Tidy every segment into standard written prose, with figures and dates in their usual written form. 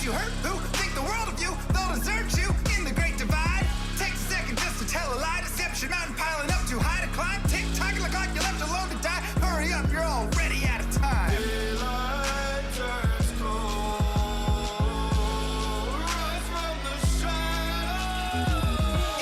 you hurt, who think the world of you, they'll desert you in the great divide. Takes a second just to tell a lie. Deception mountain piling up too high to climb. Tick tock, look like you're left alone to die. Hurry up, you're already out of time. Daylight turns cold. Rise from the shadows.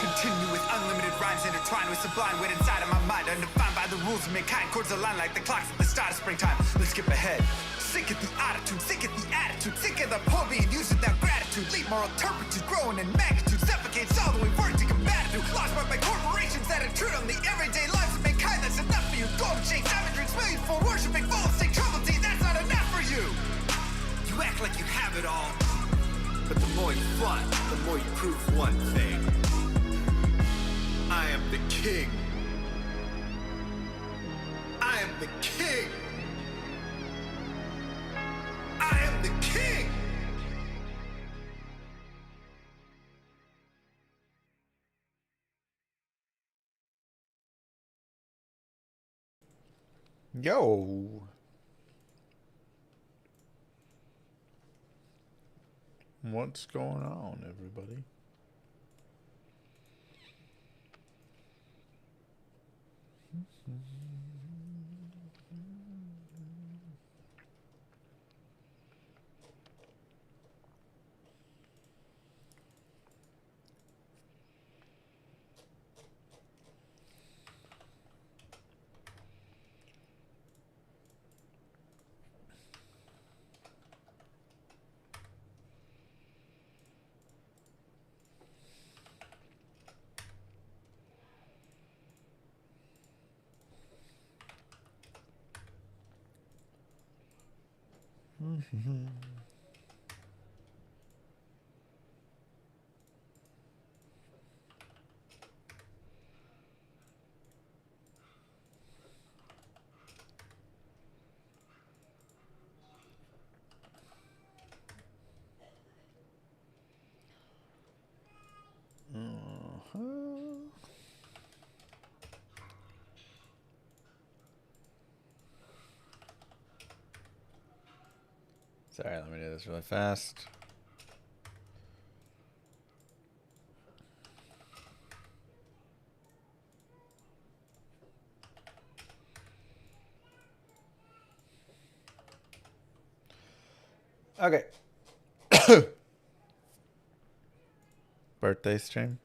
Continue with unlimited rhymes intertwined with sublime wit inside of my mind. Undefined by the rules of mankind. Chords align like the clocks at the start of springtime. Let's skip ahead. Sick of the attitude, sick of the attitude, sick of the poor being used without gratitude. Leave moral turpitude, growing in magnitude, suffocates all the way work to combat it. Lost by corporations that intrude on the everyday lives of mankind. That's enough for you. Golden chains, diamond drinks, millions for worshiping, full of state trouble tea. That's not enough for you. You act like you have it all, but the more you flaunt, the more you prove one thing. I am the king. I am the king. I am the king! Yo! What's going on, everybody? Sorry, let me do this really fast. Okay. Birthday stream.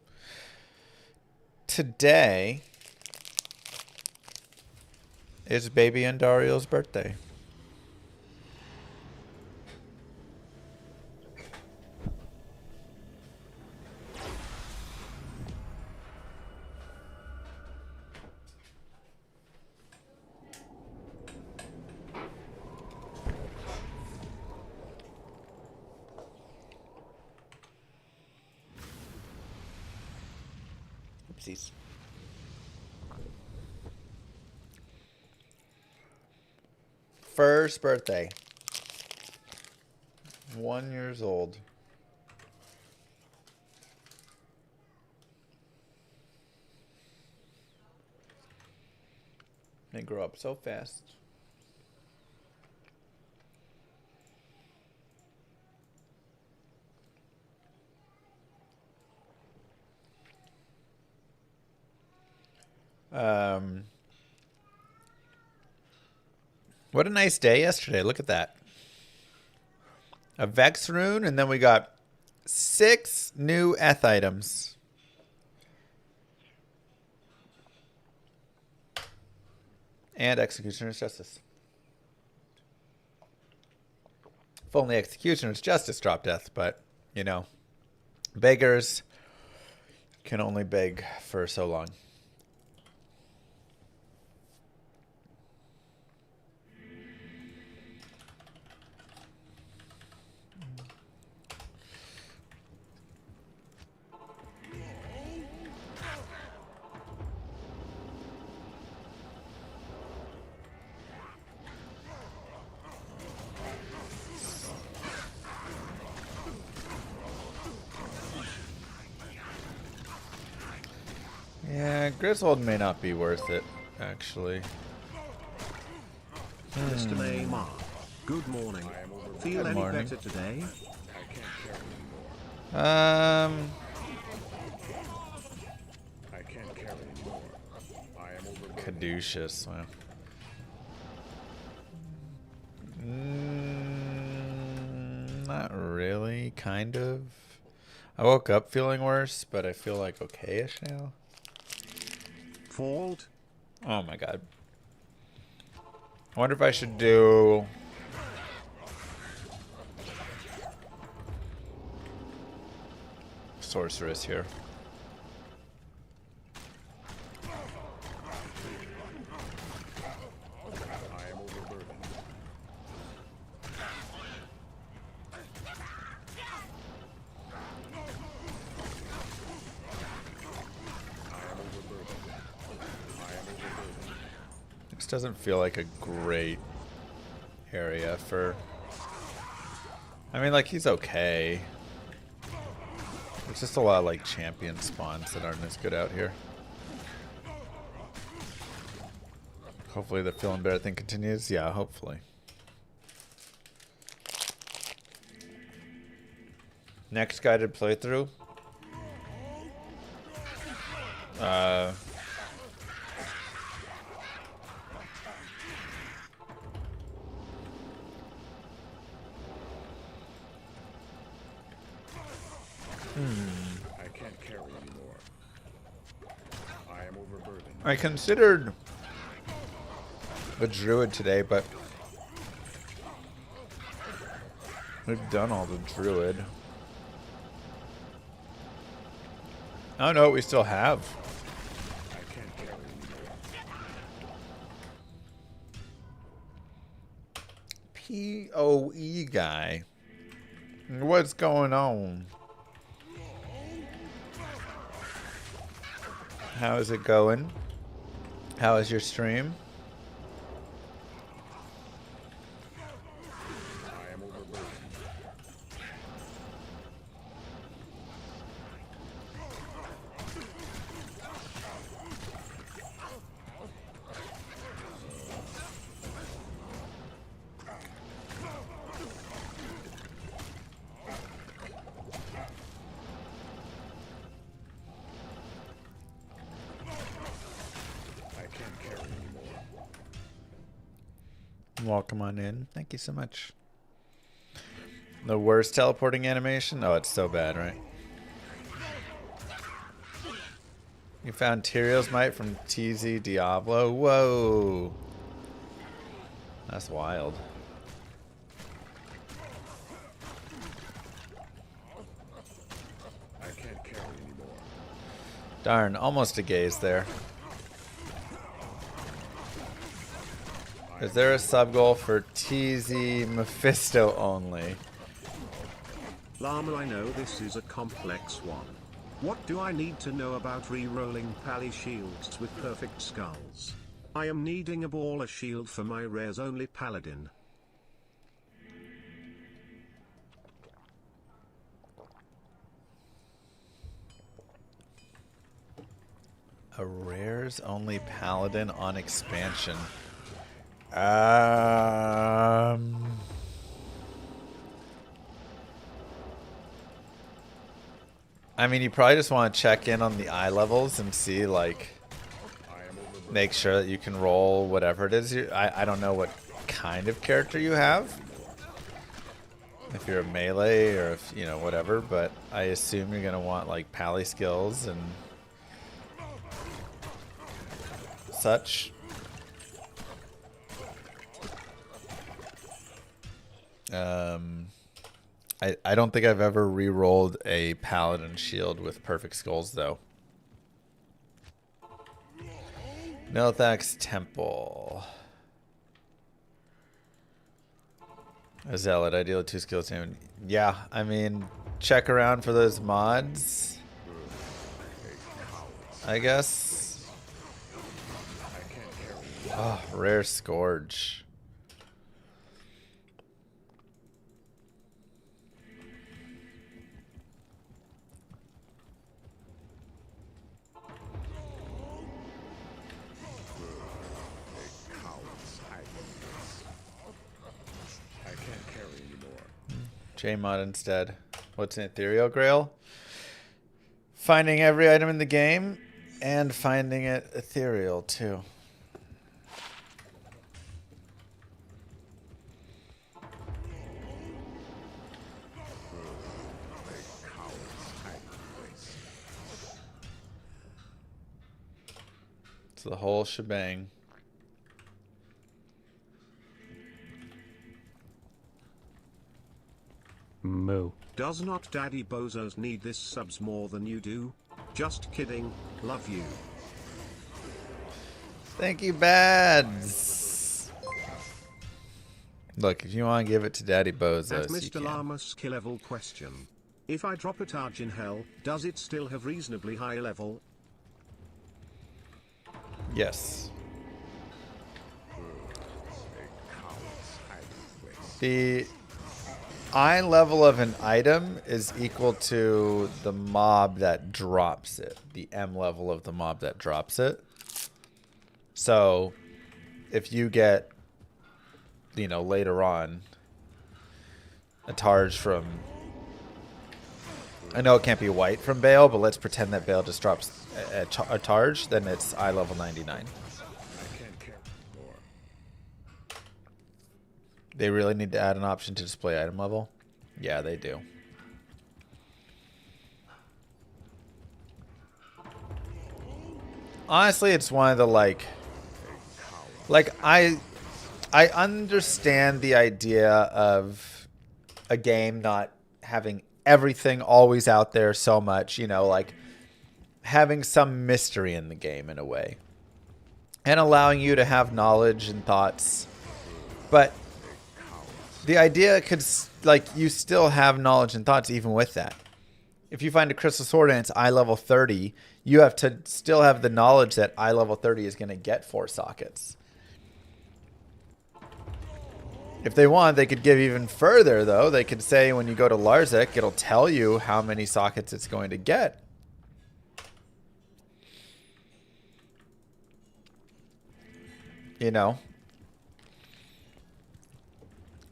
Today is baby Andario's birthday. Oopsies. First birthday. 1 year old. They grow up so fast. What a nice day yesterday. Look at that. A Vex rune, and then we got 6 new Eth items. And Executioner's Justice. If only Executioner's Justice dropped Death, but, you know, beggars can only beg for so long. Yeah, Griswold may not be worth it, actually. Mr. Neymar, good morning. Feel any better today? I can't carry anymore. I am overburdened. Caduceus. Wow. Not really. Kind of. I woke up feeling worse, but I feel like okay-ish now. Fault? Oh my god. I wonder if I should do... Sorceress here. I am overburdened. This doesn't feel like a great area for... I mean, like, he's okay. There's just a lot of, like, champion spawns that aren't as good out here. Hopefully the feeling better thing continues. Yeah, hopefully. Next guided playthrough. I can't carry anymore. I am overburdened. I considered a druid today, but we've done all the druid. I don't know what we still have. I can't carry anymore. PoE guy. What's going on? How is it going? How is your stream? I am overburdened. Welcome on in. Thank you so much. The worst teleporting animation? Oh, it's so bad, right? You found Tyrion's Might from TZ Diablo? Whoa. That's wild. I can't carry anymore. Darn, almost a gaze there. Is there a sub goal for TZ Mephisto only? Llama, I know this is a complex one. What do I need to know about re-rolling pally shields with perfect skulls? I am needing a baller shield for my rares only paladin. A rares only paladin on expansion. I mean, you probably just want to check in on the eye levels and see, like, make sure that you can roll whatever it is. I don't know what kind of character you have. If you're a melee or if, you know, whatever, but I assume you're going to want, like, pally skills and such. I don't think I've ever re-rolled a paladin shield with perfect skulls though. Nilthax Temple. A zealot, ideal 2 skills. Yeah, I mean, check around for those mods, I guess. Oh, rare Scourge. J-Mod instead. What's an ethereal grail? Finding every item in the game and finding it ethereal too. It's the whole shebang. Moo. Does not Daddy Bozos need this subs more than you do? Just kidding. Love you. Thank you, Bads. Look, if you want to give it to Daddy Bozos, At you Mr. can. Llama skill level question. If I drop a Taj in hell, does it still have reasonably high level? Yes. The eye level of an item is equal to the mob that drops it. The M level of the mob that drops it. So, if you get, you know, later on, a Targe from... I know it can't be white from Bale, but let's pretend that Bale just drops a Targe, then it's eye level 99. I can't carry more. They really need to add an option to display item level? Yeah, they do. Honestly, it's one of the like I understand the idea of a game not having everything always out there so much, you know, like having some mystery in the game in a way and allowing you to have knowledge and thoughts. But the idea could, like, you still have knowledge and thoughts even with that. If you find a crystal sword and it's eye level 30, you have to still have the knowledge that eye level 30 is going to get 4 sockets. If they want, they could give even further, though. They could say when you go to Larzik, it'll tell you how many sockets it's going to get. You know?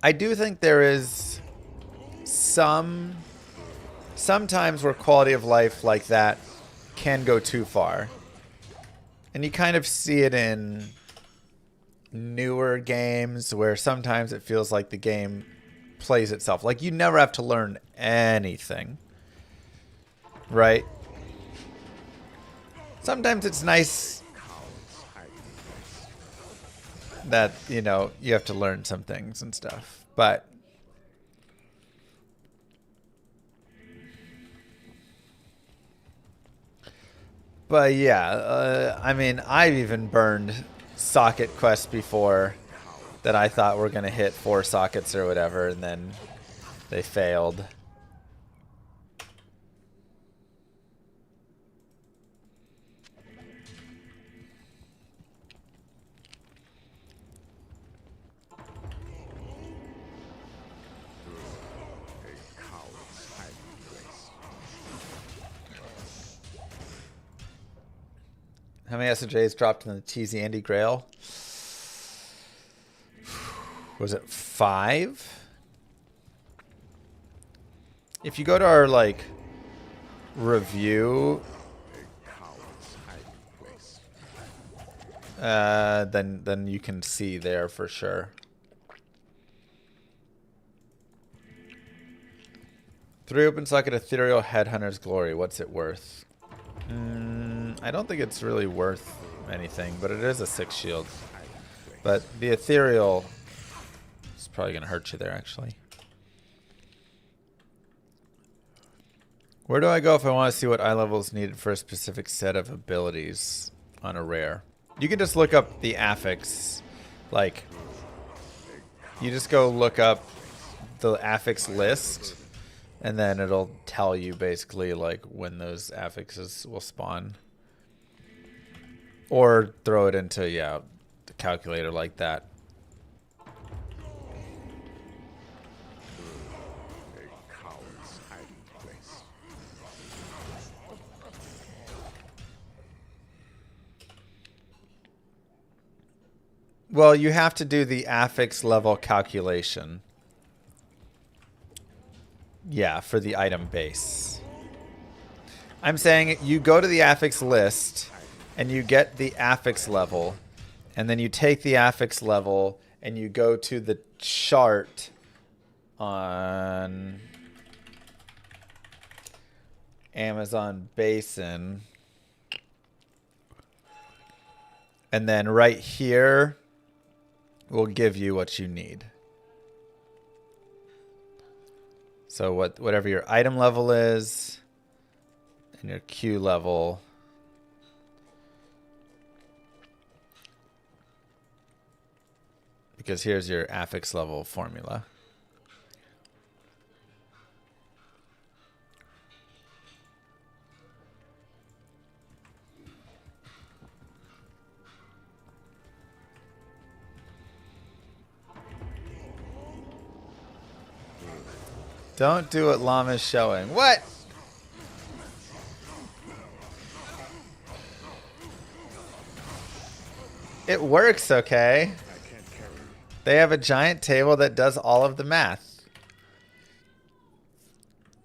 I do think there is sometimes where quality of life like that can go too far. And you kind of see it in newer games where sometimes it feels like the game plays itself. Like you never have to learn anything. Right? Sometimes it's nice that, you know, you have to learn some things and stuff. But yeah, I mean, I've even burned socket quests before that I thought were going to hit 4 sockets or whatever, and then they failed. How many SJs dropped in the TZ Andy Grail? Was it 5? If you go to our, like, review, then you can see there for sure. 3 open socket ethereal headhunter's glory. What's it worth? I don't think it's really worth anything, but it is a 6 shield. But the ethereal is probably going to hurt you there, actually. Where do I go if I want to see what eye level is needed for a specific set of abilities on a rare? You can just look up the affix. Like, you just go look up the affix list, and then it'll tell you basically like when those affixes will spawn. Or throw it into, yeah, the calculator like that. Well, you have to do the affix level calculation. Yeah, for the item base. I'm saying you go to the affix list and you get the affix level, and then you take the affix level and you go to the chart on Amazon Basin. And then right here will give you what you need. So whatever your item level is and your Q level. Because here's your affix level formula. Don't do what Llama's showing. What? It works, okay? They have a giant table that does all of the math.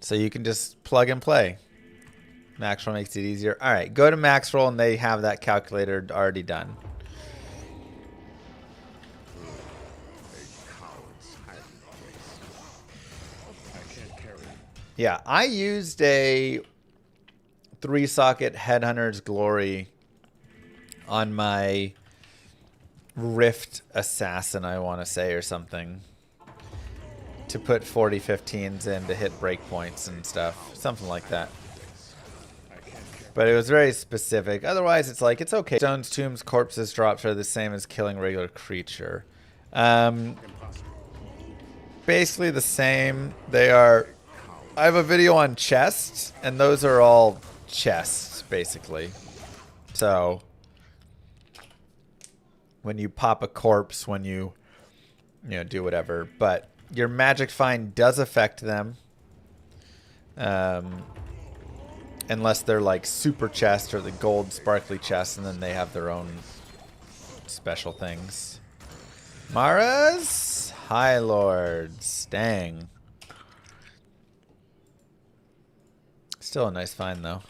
So you can just plug and play. Maxroll makes it easier. All right, go to Maxroll and they have that calculator already done. Yeah, I used a 3-socket Headhunter's Glory on my Rift Assassin, I want to say, or something, to put 40-15s in to hit breakpoints and stuff. Something like that. But it was very specific. Otherwise, it's like, it's okay. Stones, tombs, corpses, drops are the same as killing a regular creature. Basically the same. They are... I have a video on chests, and those are all chests, basically. So, when you pop a corpse, when you do whatever. But your magic find does affect them. Unless they're like super chest or the gold sparkly chest, and then they have their own special things. Mara's High Lords. Dang. Still a nice find, though.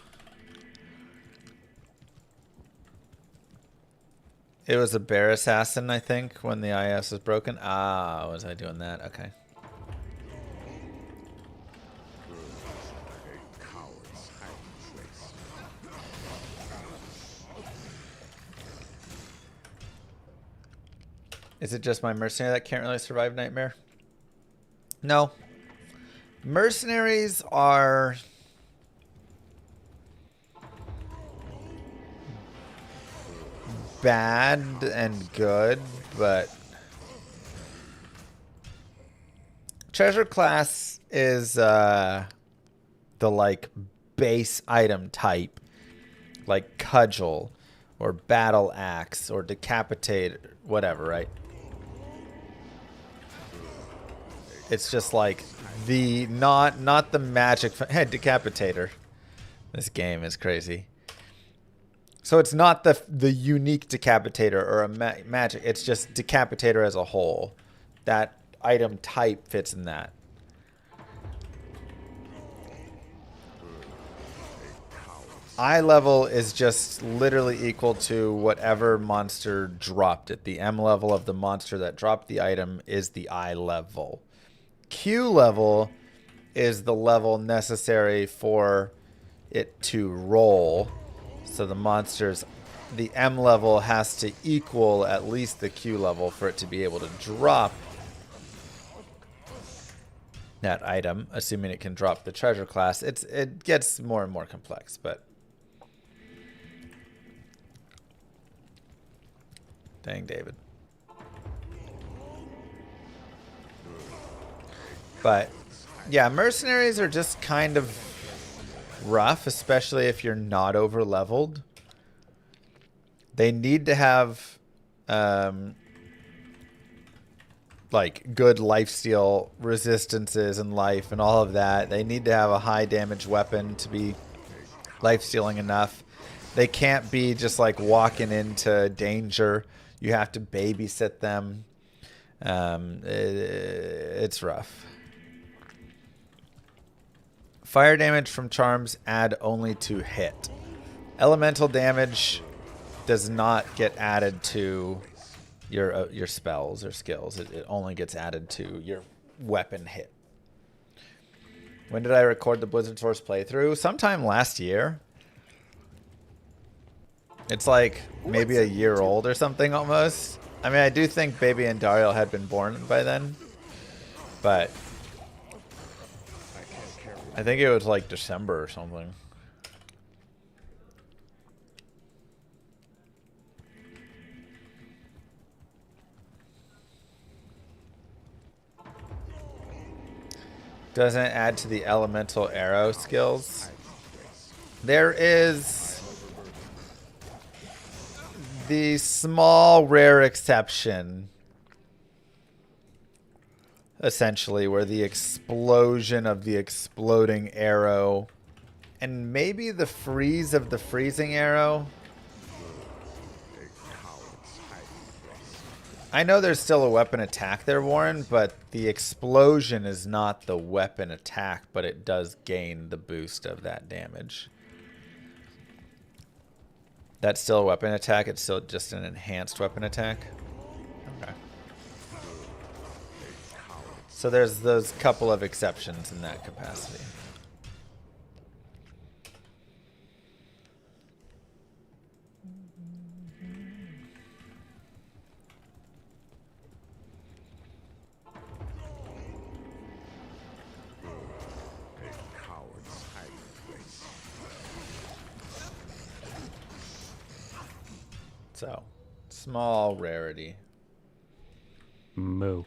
It was a bear assassin, I think, when the IS was broken. Ah, was I doing that? Okay. Is it just my mercenary that can't really survive Nightmare? No. Mercenaries are... bad and good, but treasure class is the like base item type, like cudgel or battle axe or decapitate, whatever, right? It's just like the not the magic decapitator. This game is crazy. So it's not the unique decapitator or a magic. It's just decapitator as a whole. That item type fits in that. Eye level is just literally equal to whatever monster dropped it. The M level of the monster that dropped the item is the eye level. Q level is the level necessary for it to roll. So the monster's, the M level has to equal at least the Q level for it to be able to drop that item, assuming it can drop the treasure class. It gets more and more complex, but dang, David. But yeah, mercenaries are just kind of rough, especially if you're not over leveled. They need to have like good lifesteal resistances in life and all of that. They need to have a high damage weapon to be lifestealing enough. They can't be just like walking into danger. You have to babysit them. It's rough. Fire damage from charms add only to hit. Elemental damage does not get added to your spells or skills. It only gets added to your weapon hit. When did I record the Blizzard Source playthrough? Sometime last year. It's like maybe a year old or something almost. I mean, I do think Baby and Dario had been born by then. But I think it was like December or something. Doesn't add to the elemental arrow skills. There is the small rare exception, essentially, where the explosion of the exploding arrow and maybe the freeze of the freezing arrow. I know there's still a weapon attack there, Warren, but the explosion is not the weapon attack, but it does gain the boost of that damage. That's still a weapon attack. It's still just an enhanced weapon attack. Okay. So there's those couple of exceptions in that capacity. So, small rarity. Moo.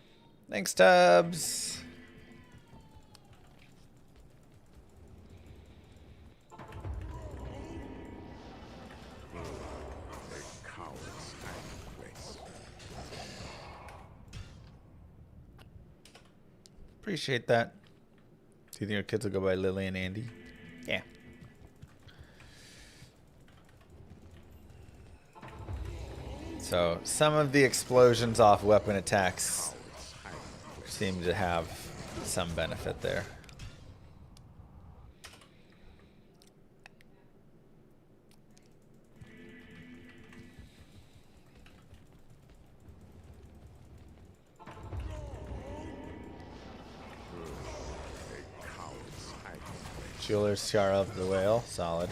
Thanks, Tubbs. Appreciate that. Do you think your kids will go by Lily and Andy? Yeah. So some of the explosions off weapon attacks seem to have some benefit there. Jeweler's Tiara of the Whale, solid.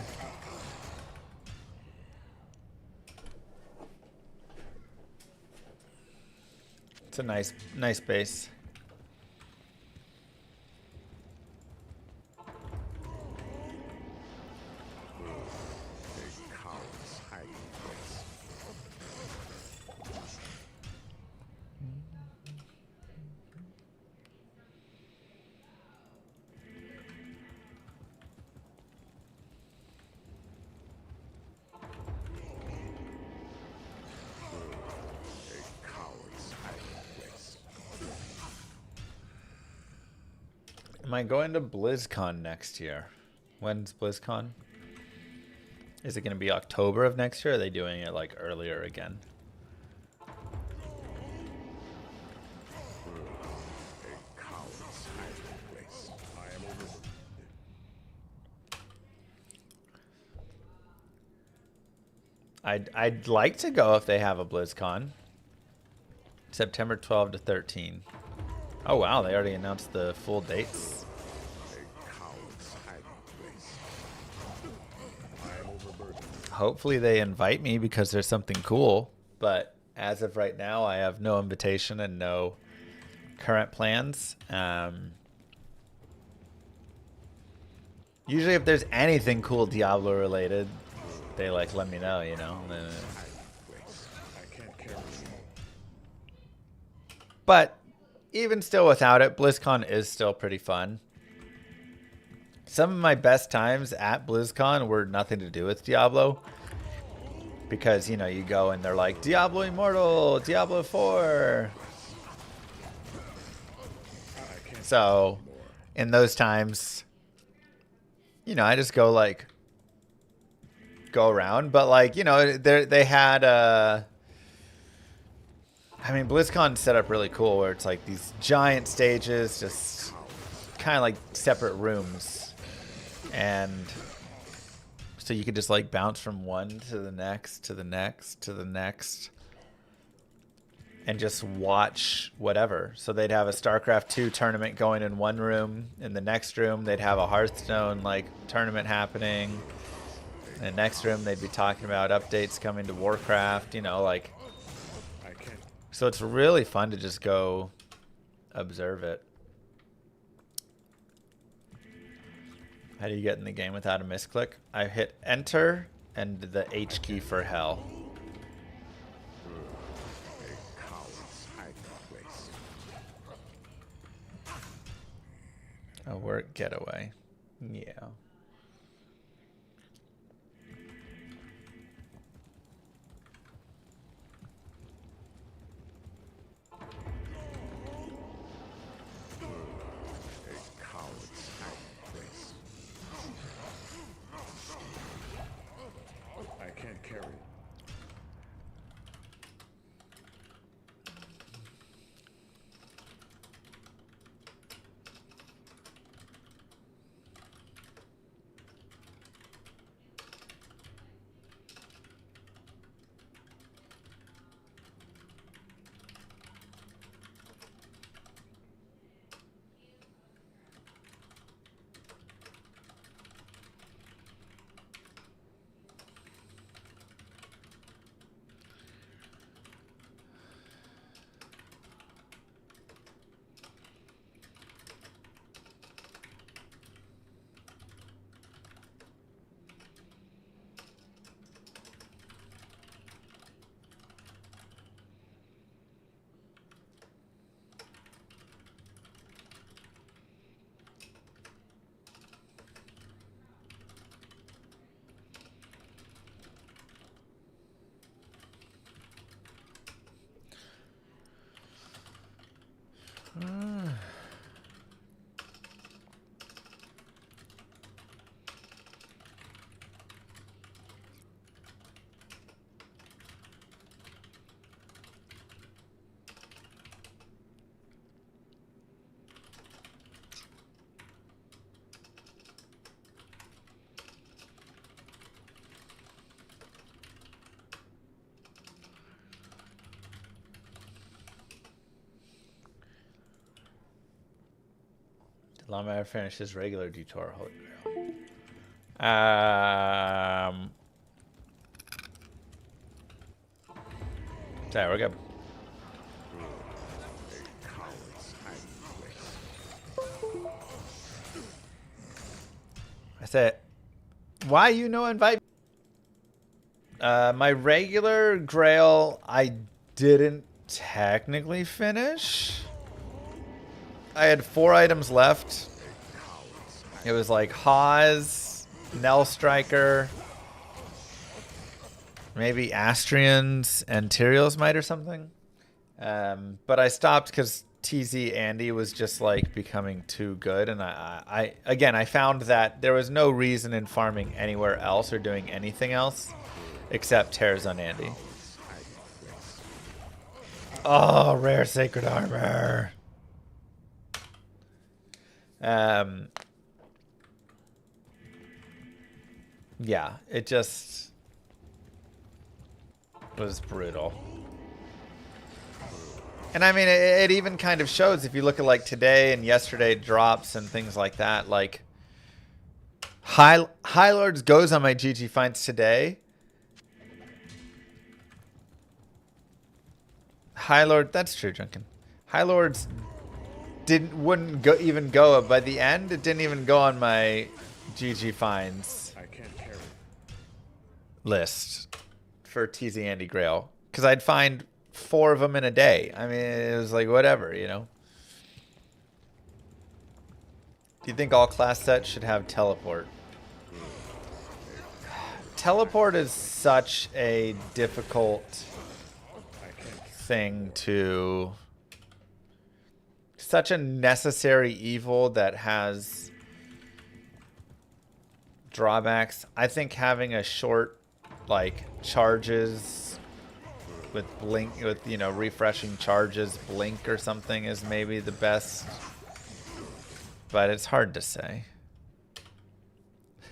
It's a nice base. Am I going to Blizzcon next year? When's Blizzcon? Is it going to be October of next year? Or are they doing it like earlier again? I'd like to go if they have a Blizzcon. September 12 to 13. Oh wow, they already announced the full dates. Hopefully they invite me because there's something cool, but as of right now I have no invitation and no current plans. Usually if there's anything cool Diablo related, they like let me know, you know. But even still without it, BlizzCon is still pretty fun. Some of my best times at BlizzCon were nothing to do with Diablo. Because, you know, you go and they're like, Diablo Immortal, Diablo 4. So, in those times, you know, I just go like, go around. But like, you know, they had I mean, BlizzCon set up really cool where it's like these giant stages, just kind of like separate rooms. And so you could just like bounce from one to the next, to the next, to the next, and just watch whatever. So they'd have a StarCraft 2 tournament going in one room. In the next room, they'd have a Hearthstone like tournament happening. In the next room, they'd be talking about updates coming to Warcraft, you know, like. So it's really fun to just go observe it. How do you get in the game without a misclick? I hit enter and the H key for hell. A work getaway. Yeah. Llama ever finish his regular Detour Holy Grail? Sorry, we're good. I said, why you no invite? My regular Grail, I didn't technically finish. I had 4 items left. It was like Haas, Nell Striker, maybe Astrians and Tyrael's Might or something. But I stopped because TZ Andy was just like becoming too good. And I found that there was no reason in farming anywhere else or doing anything else except Tears on Andy. Oh, rare sacred armor. Yeah, it just was brutal. And I mean, it even kind of shows if you look at like today and yesterday drops and things like that. Like High Lords goes on my GG finds today. High Lord, that's true, Junkin. High Lords wouldn't go even go by the end. It didn't even go on my GG finds list for TZ Andy Grail because I'd find 4 of them in a day. I mean, it was like whatever, you know. Do you think all class sets should have teleport? Teleport is such a difficult thing to, such a necessary evil that has drawbacks. I think having a short like charges with blink, with, you know, refreshing charges, blink or something is maybe the best, but it's hard to say.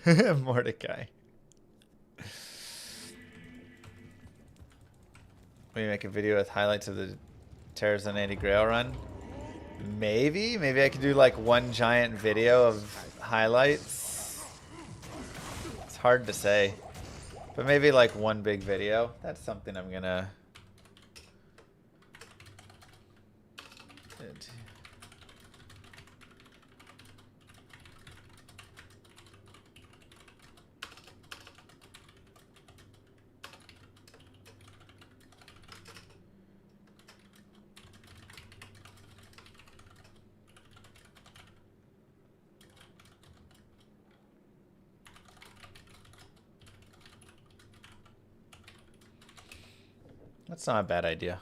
Mordecai. We make a video with highlights of the Terrors on Andy Grail run. Maybe I could do like one giant video of highlights. It's hard to say, but maybe like one big video. That's something I'm gonna. That's not a bad idea.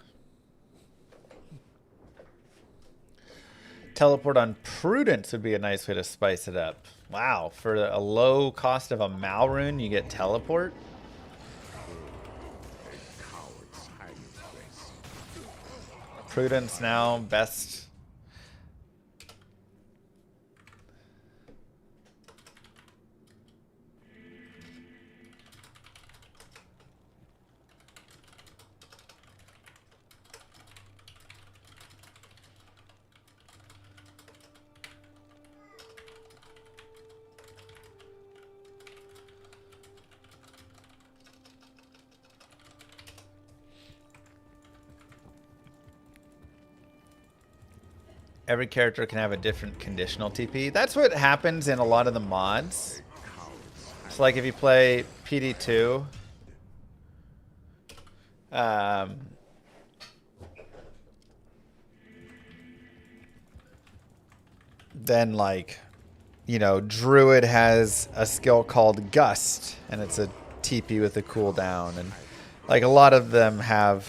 Teleport on Prudence would be a nice way to spice it up. Wow, for a low cost of a Malrune, you get Teleport? Prudence now, best. Every character can have a different conditional TP. That's what happens in a lot of the mods. So like if you play PD2, then like, you know, Druid has a skill called Gust, and it's a TP with a cooldown, and like a lot of them have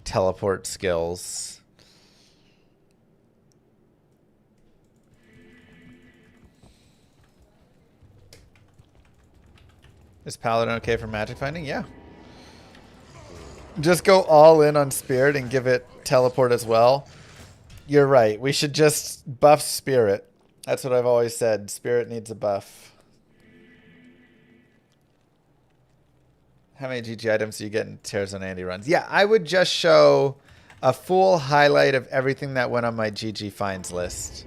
teleport skills. Is Paladin okay for magic finding? Yeah. Just go all in on Spirit and give it teleport as well. You're right. We should just buff Spirit. That's what I've always said. Spirit needs a buff. How many GG items do you get in Tears on Andy runs? Yeah, I would just show a full highlight of everything that went on my GG finds list.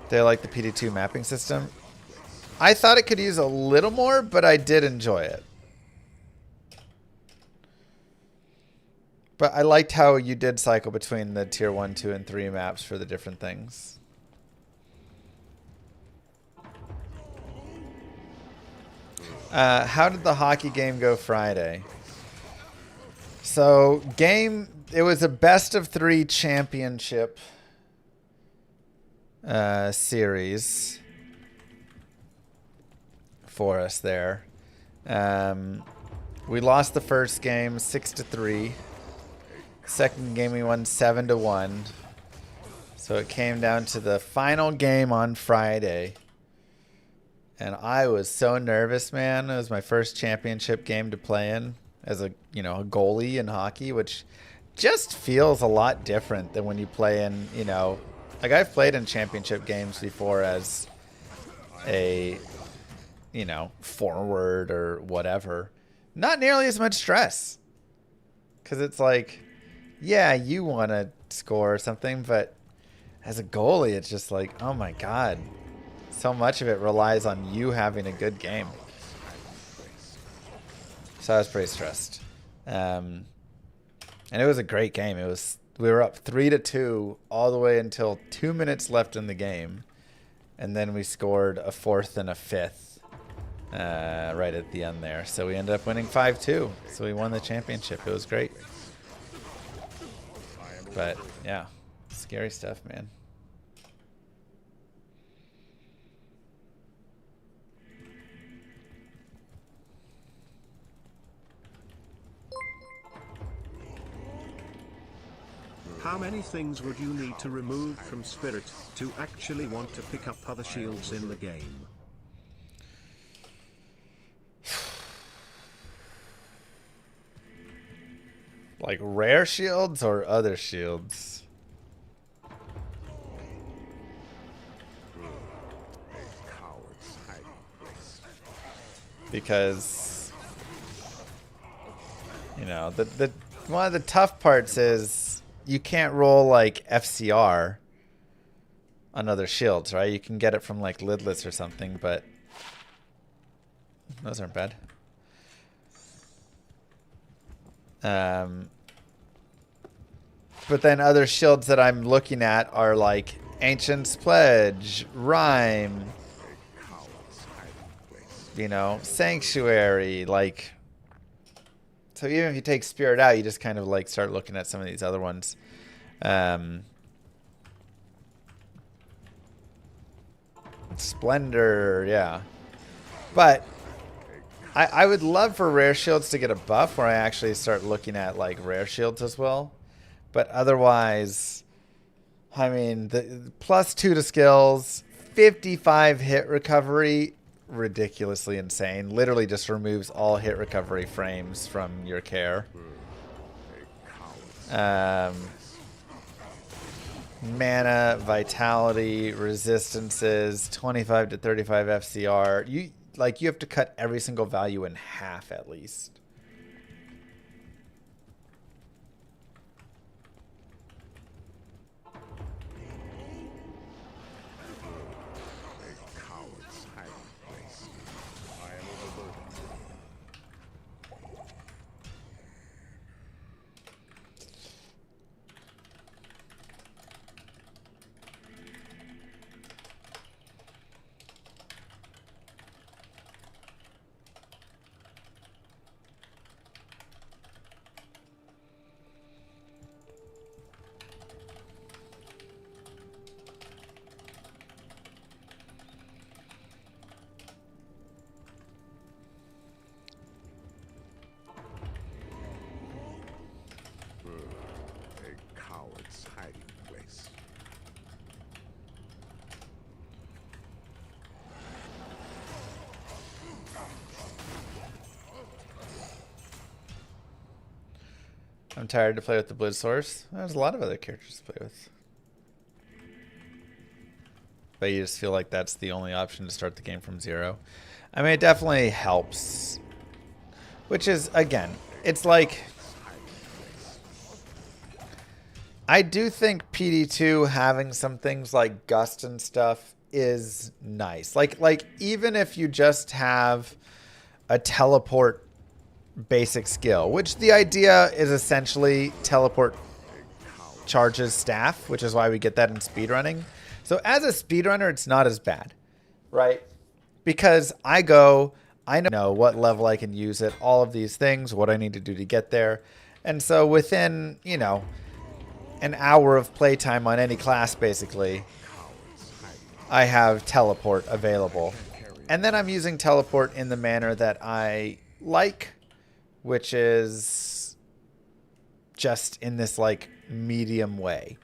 They like the PD2 mapping system. I thought it could use a little more, but I did enjoy it. But I liked how you did cycle between the tier 1, 2, and 3 maps for the different things. How did the hockey game go Friday? So, it was a best of 3 championship series for us there. We lost the first game 6-3. Second game we won 7-1. So it came down to the final game on Friday. And I was so nervous, man. It was my first championship game to play in as a goalie in hockey, which just feels a lot different than when you play in, like I've played in championship games before as a forward or whatever. Not nearly as much stress. Because it's like, yeah, you want to score or something, but as a goalie, it's just like, oh my God. So much of it relies on you having a good game. So I was pretty stressed. And it was a great game. We were up 3-2 all the way until 2 minutes left in the game. And then we scored a 4th and a 5th. Right at the end there. So we ended up winning 5-2. So we won the championship. It was great. But yeah, scary stuff, man. How many things would you need to remove from Spirit to actually want to pick up other shields in the game? Like rare shields or other shields? because you know the one of the tough parts is you can't roll like FCR on other shields, right? You can get it from like lidless or something, but those aren't bad. But then other shields that I'm looking at are like Ancient's Pledge, Rhyme, you know, Sanctuary, like. So even if you take Spirit out, you just kind of like start looking at some of these other ones. Splendor, yeah. But I would love for rare shields to get a buff where I actually start looking at like rare shields as well. But otherwise, I mean, the +2 to skills, 55 hit recovery, ridiculously insane. Literally just removes all hit recovery frames from your care. Mana, vitality, resistances, 25 to 35 FCR. You have to cut every single value in half at least. I'm tired to play with the Blizz source. There's a lot of other characters to play with. But you just feel like that's the only option to start the game from zero. I mean, it definitely helps. Which is, again, it's like... I do think PD2 having some things like Gust and stuff is nice. Like even if you just have a teleport basic skill, which the idea is essentially teleport charges staff, which is why we get that in speedrunning. So as a speedrunner, it's not as bad, right? Because I know what level I can use it, all of these things, what I need to do to get there. And so within, you know, an hour of playtime on any class, basically, I have teleport available. And then I'm using teleport in the manner that I like, which is just in this like medium way,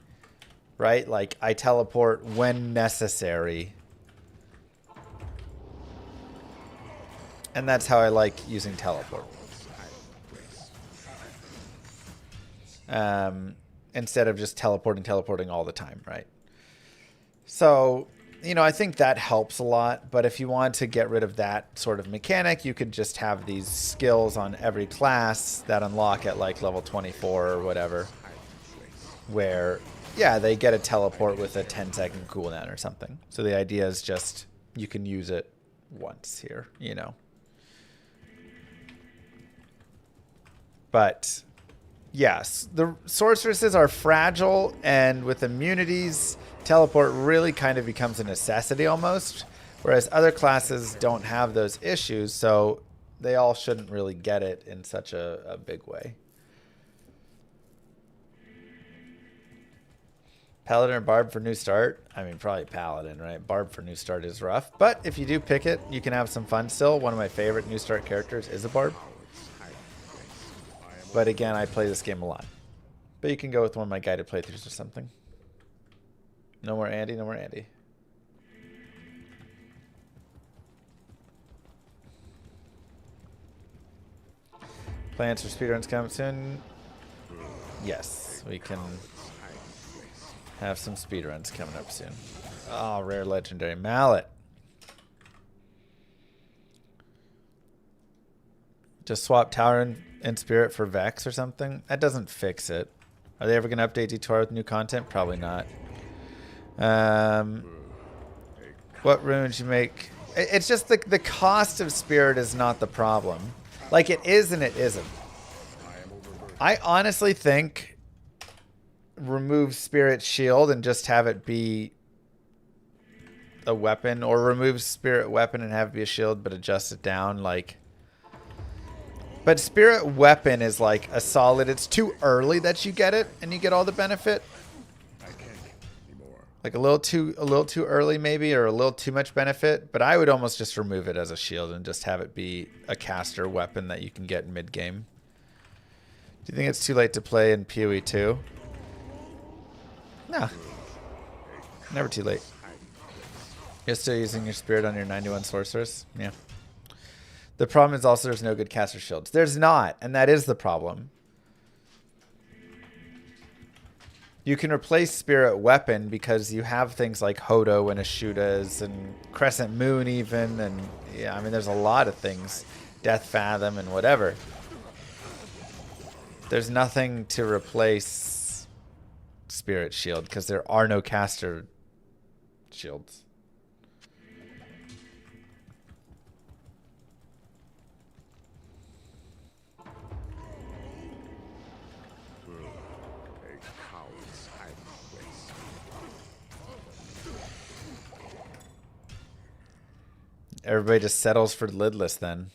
right? Like I teleport when necessary. And that's how I like using teleport. Instead of just teleporting all the time, right? So, you know, I think that helps a lot, but if you want to get rid of that sort of mechanic, you could just have these skills on every class that unlock at like level 24 or whatever, where, yeah, they get a teleport with a 10-second cooldown or something. So the idea is just you can use it once here, you know. But yes, the sorceresses are fragile, and with immunities, teleport really kind of becomes a necessity almost, whereas other classes don't have those issues, so they all shouldn't really get it in such a big way. Paladin or Barb for new start? I mean, probably Paladin, right? Barb for new start is rough, but if you do pick it, you can have some fun still. One of my favorite new start characters is a Barb. But again, I play this game a lot. But you can go with one of my guided playthroughs or something. No more Andy, no more Andy. Plans for speedruns coming soon? Yes, we can have some speedruns coming up soon. Oh, rare legendary mallet. Just swap Tower and Spirit for Vex or something. That doesn't fix it. Are they ever going to update Detour with new content? Probably not. What runes you make? It's just the cost of Spirit is not the problem. Like, it is and it isn't. I honestly think remove Spirit Shield and just have it be a weapon, or remove Spirit Weapon and have it be a shield but adjust it down. Like, but Spirit Weapon is like a solid. It's too early that you get it and you get all the benefit. Like a little too early maybe, or a little too much benefit. But I would almost just remove it as a shield and just have it be a caster weapon that you can get mid game. Do you think it's too late to play in PoE 2? No. Never too late. You're still using your Spirit on your 91 sorceress? Yeah. The problem is also there's no good caster shields. There's not, and that is the problem. You can replace Spirit Weapon because you have things like Hodo and Ashudas and Crescent Moon even, and yeah, I mean there's a lot of things. Death Fathom and whatever. There's nothing to replace Spirit Shield because there are no caster shields. Everybody just settles for lidless then.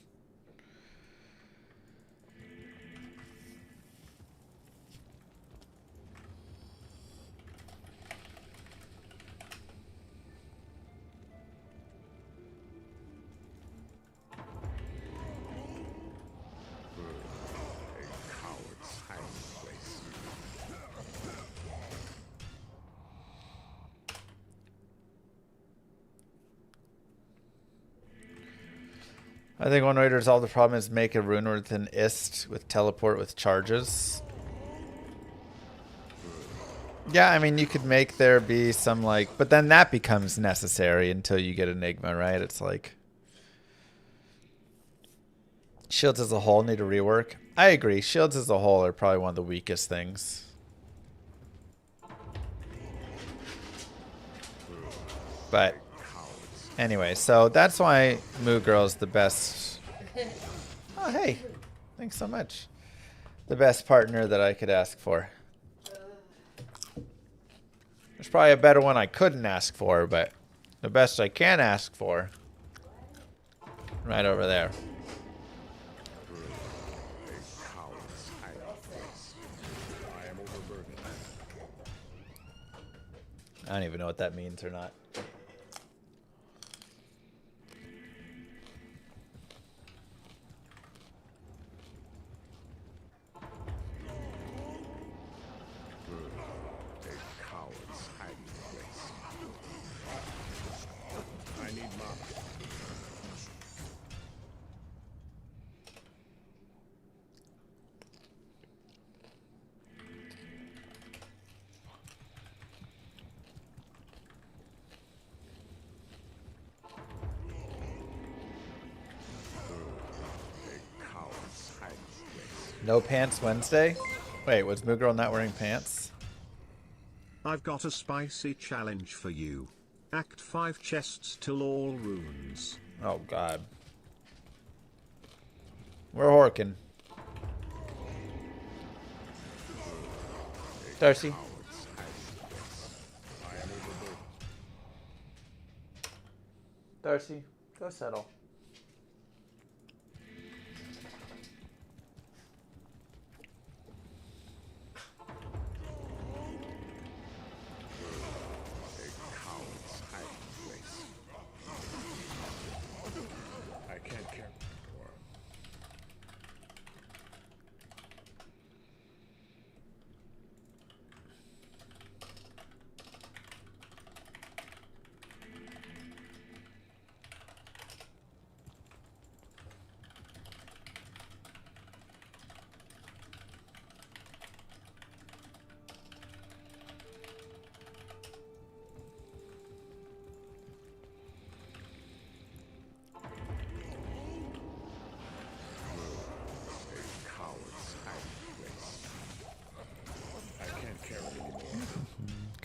I think one way to resolve the problem is make a rune with an ist with teleport with charges. Yeah, I mean, you could make there be some like, but then that becomes necessary until you get Enigma, right? It's like shields as a whole need a rework. I agree. Shields as a whole are probably one of the weakest things. But anyway, so that's why Moo Girl's the best. Oh, hey. Thanks so much. The best partner that I could ask for. There's probably a better one I couldn't ask for, but the best I can ask for. Right over there. I don't even know what that means or not. No pants Wednesday? Wait, was Moo Girl not wearing pants? I've got a spicy challenge for you. Act 5 chests till all runes. Oh, God. We're horking. Darcy. Darcy, go settle.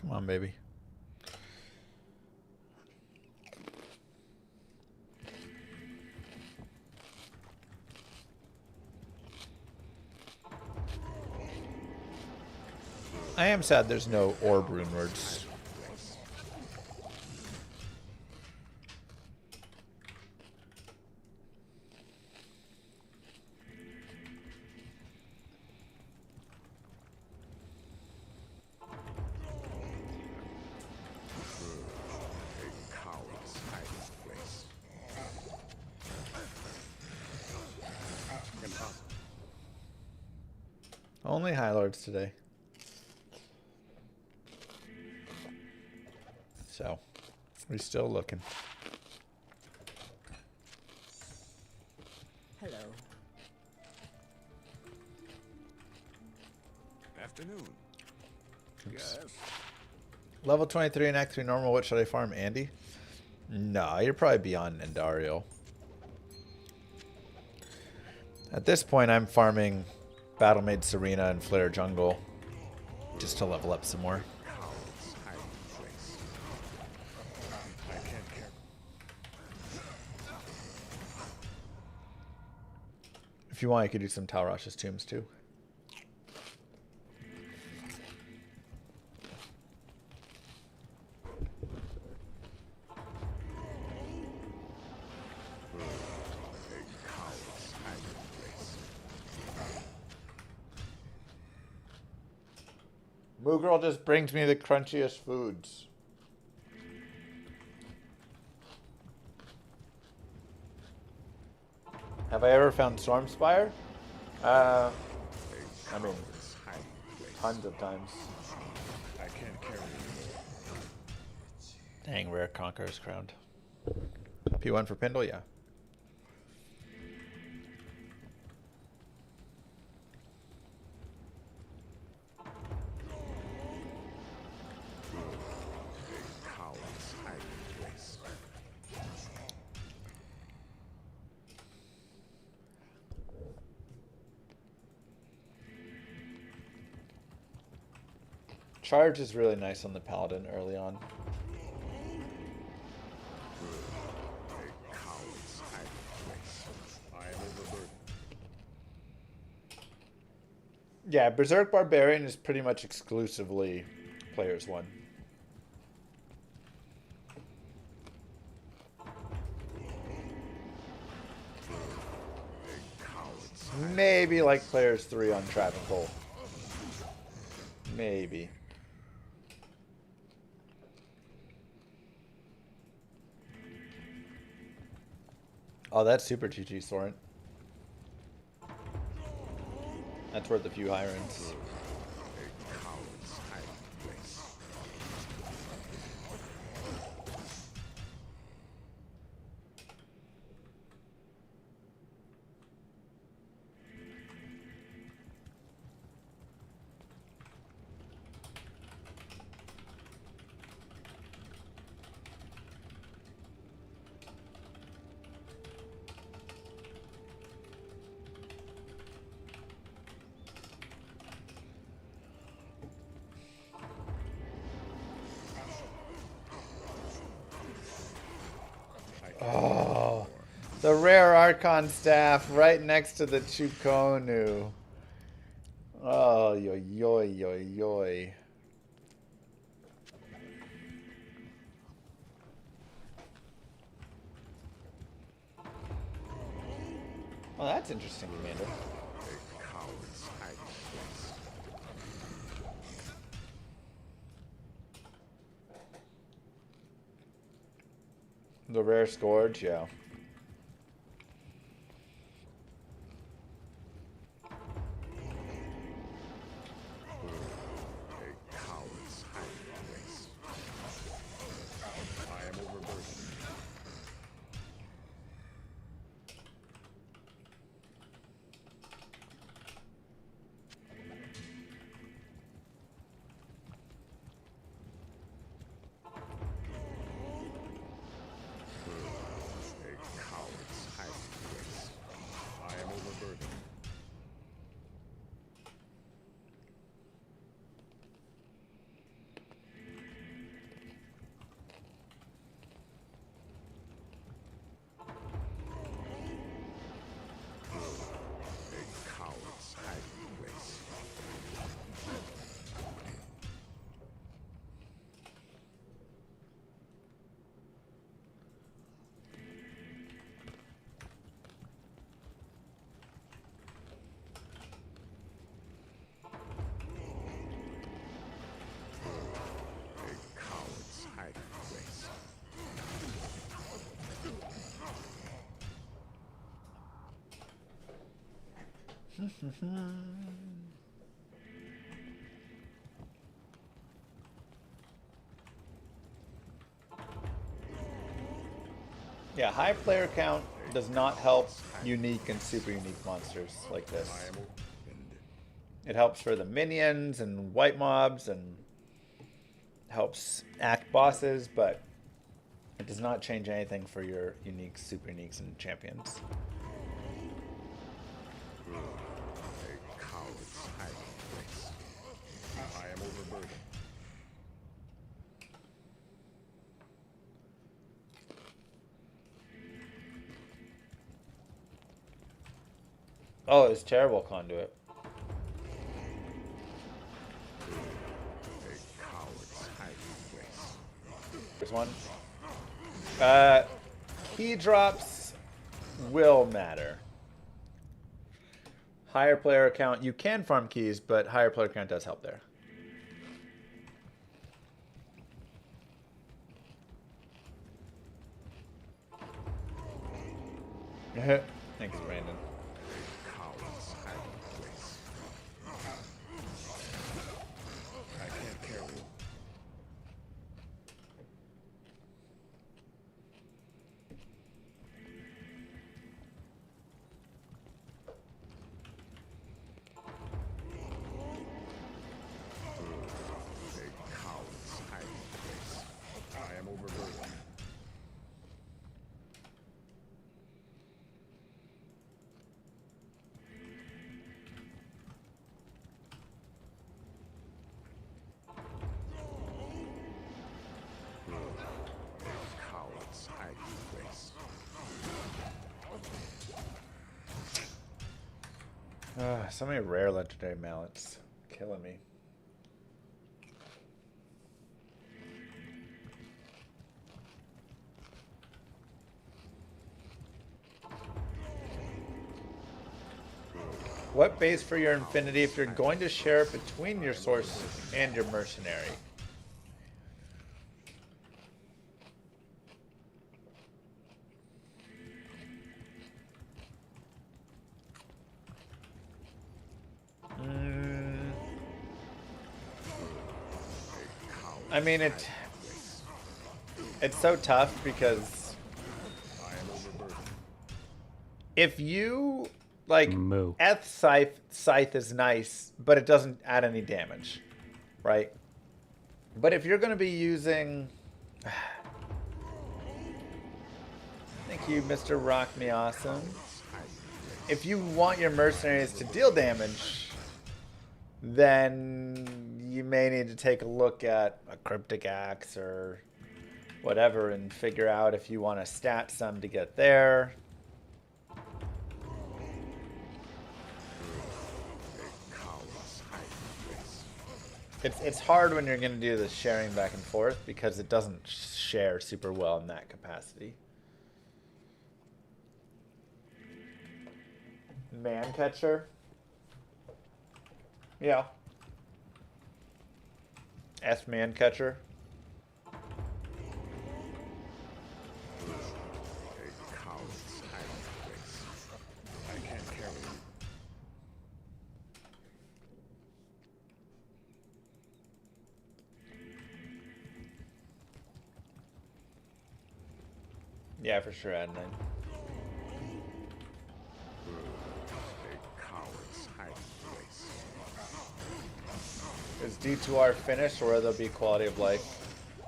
Come on, baby. I am sad there's no orb rune words. Only High Lords today. So, we're still looking. Hello. Afternoon. Yes. Level 23 and Act 3 normal. What should I farm, Andy? No, you're probably beyond Endario. At this point, I'm farming Battlemaid Serena and Flare Jungle just to level up some more. If you want, you could do some Talrash's Tombs too. Moo Girl just brings me the crunchiest foods. Have I ever found Stormspire? I mean, tons of times. I can't carry anymore. Dang, rare Conqueror's Crowned. P1 for Pindle, yeah. Charge is really nice on the Paladin early on. I am overburdened. Yeah, Berserk Barbarian is pretty much exclusively players one. Maybe like players 3 on Trap and Cole. Maybe. Oh, that's super GG, Soren. That's worth a few Hirons. Oh, the rare Archon staff right next to the Chukonu. Oh, yo, yo, yo, yo. Well, that's interesting, Commander. The rare Scourge, yeah. I am overburdened. Yeah, high player count does not help unique and super unique monsters like this. It helps for the minions and white mobs and helps act bosses, but it does not change anything for your unique, super uniques, and champions. I am overburdened. Oh, it's terrible conduit. There's one. Key drops will matter. Higher player count, you can farm keys, but higher player count does help there. Thanks, Brandon. I can't carry it. I am overburdened. Coward's hiding place. So many rare legendary mallets. Killing me. What base for your infinity if you're going to share it between your source and your mercenary? I mean, it's so tough because if you like scythe is nice, but it doesn't add any damage, right? But if you're going to be using, thank you, Mr. Rock Me Awesome. If you want your mercenaries to deal damage, then you may need to take a look at a cryptic axe or whatever and figure out if you want to stat some to get there. It's hard when you're going to do the sharing back and forth because it doesn't share super well in that capacity. Man catcher? Yeah. Man catcher. I can't carry it. Yeah, for sure, Adnan. Is D2R finished or will there be quality of life?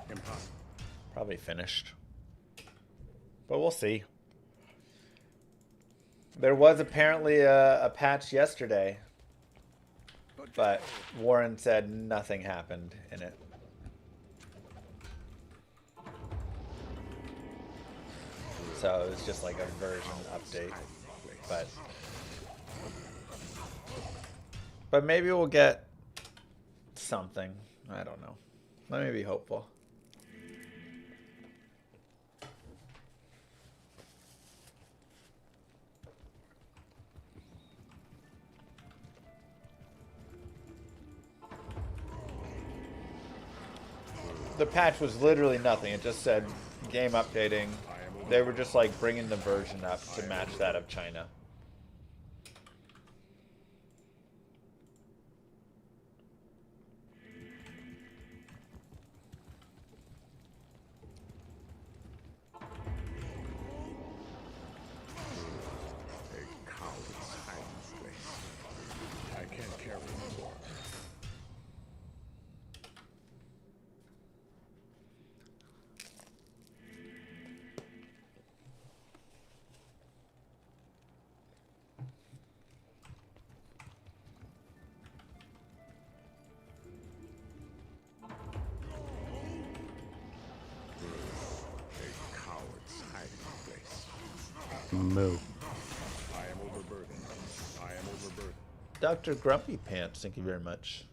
Impossible. Probably finished. But we'll see. There was apparently a patch yesterday, but Warren said nothing happened in it. So it was just like a version update. But maybe we'll get something. I don't know. Let me be hopeful. The patch was literally nothing. It just said game updating. They were just like bringing the version up to match that of China. Moo. I am overburdened. I am overburdened. Dr. Grumpy Pants, thank you very much.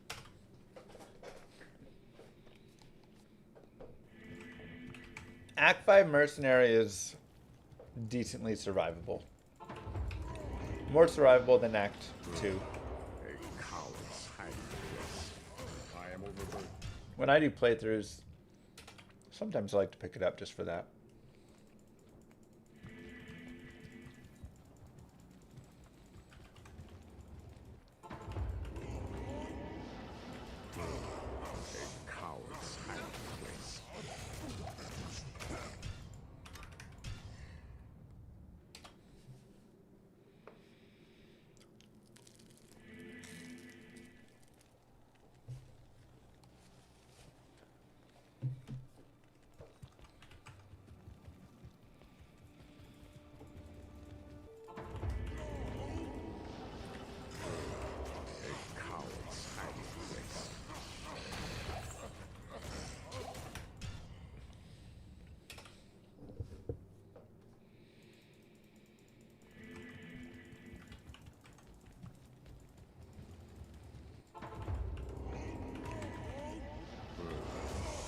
Act 5 Mercenary is decently survivable. More survivable than Act 2. A coward's hiding place. I am overburdened. When I do playthroughs, sometimes I like to pick it up just for that. A coward's hiding place. A coward's hiding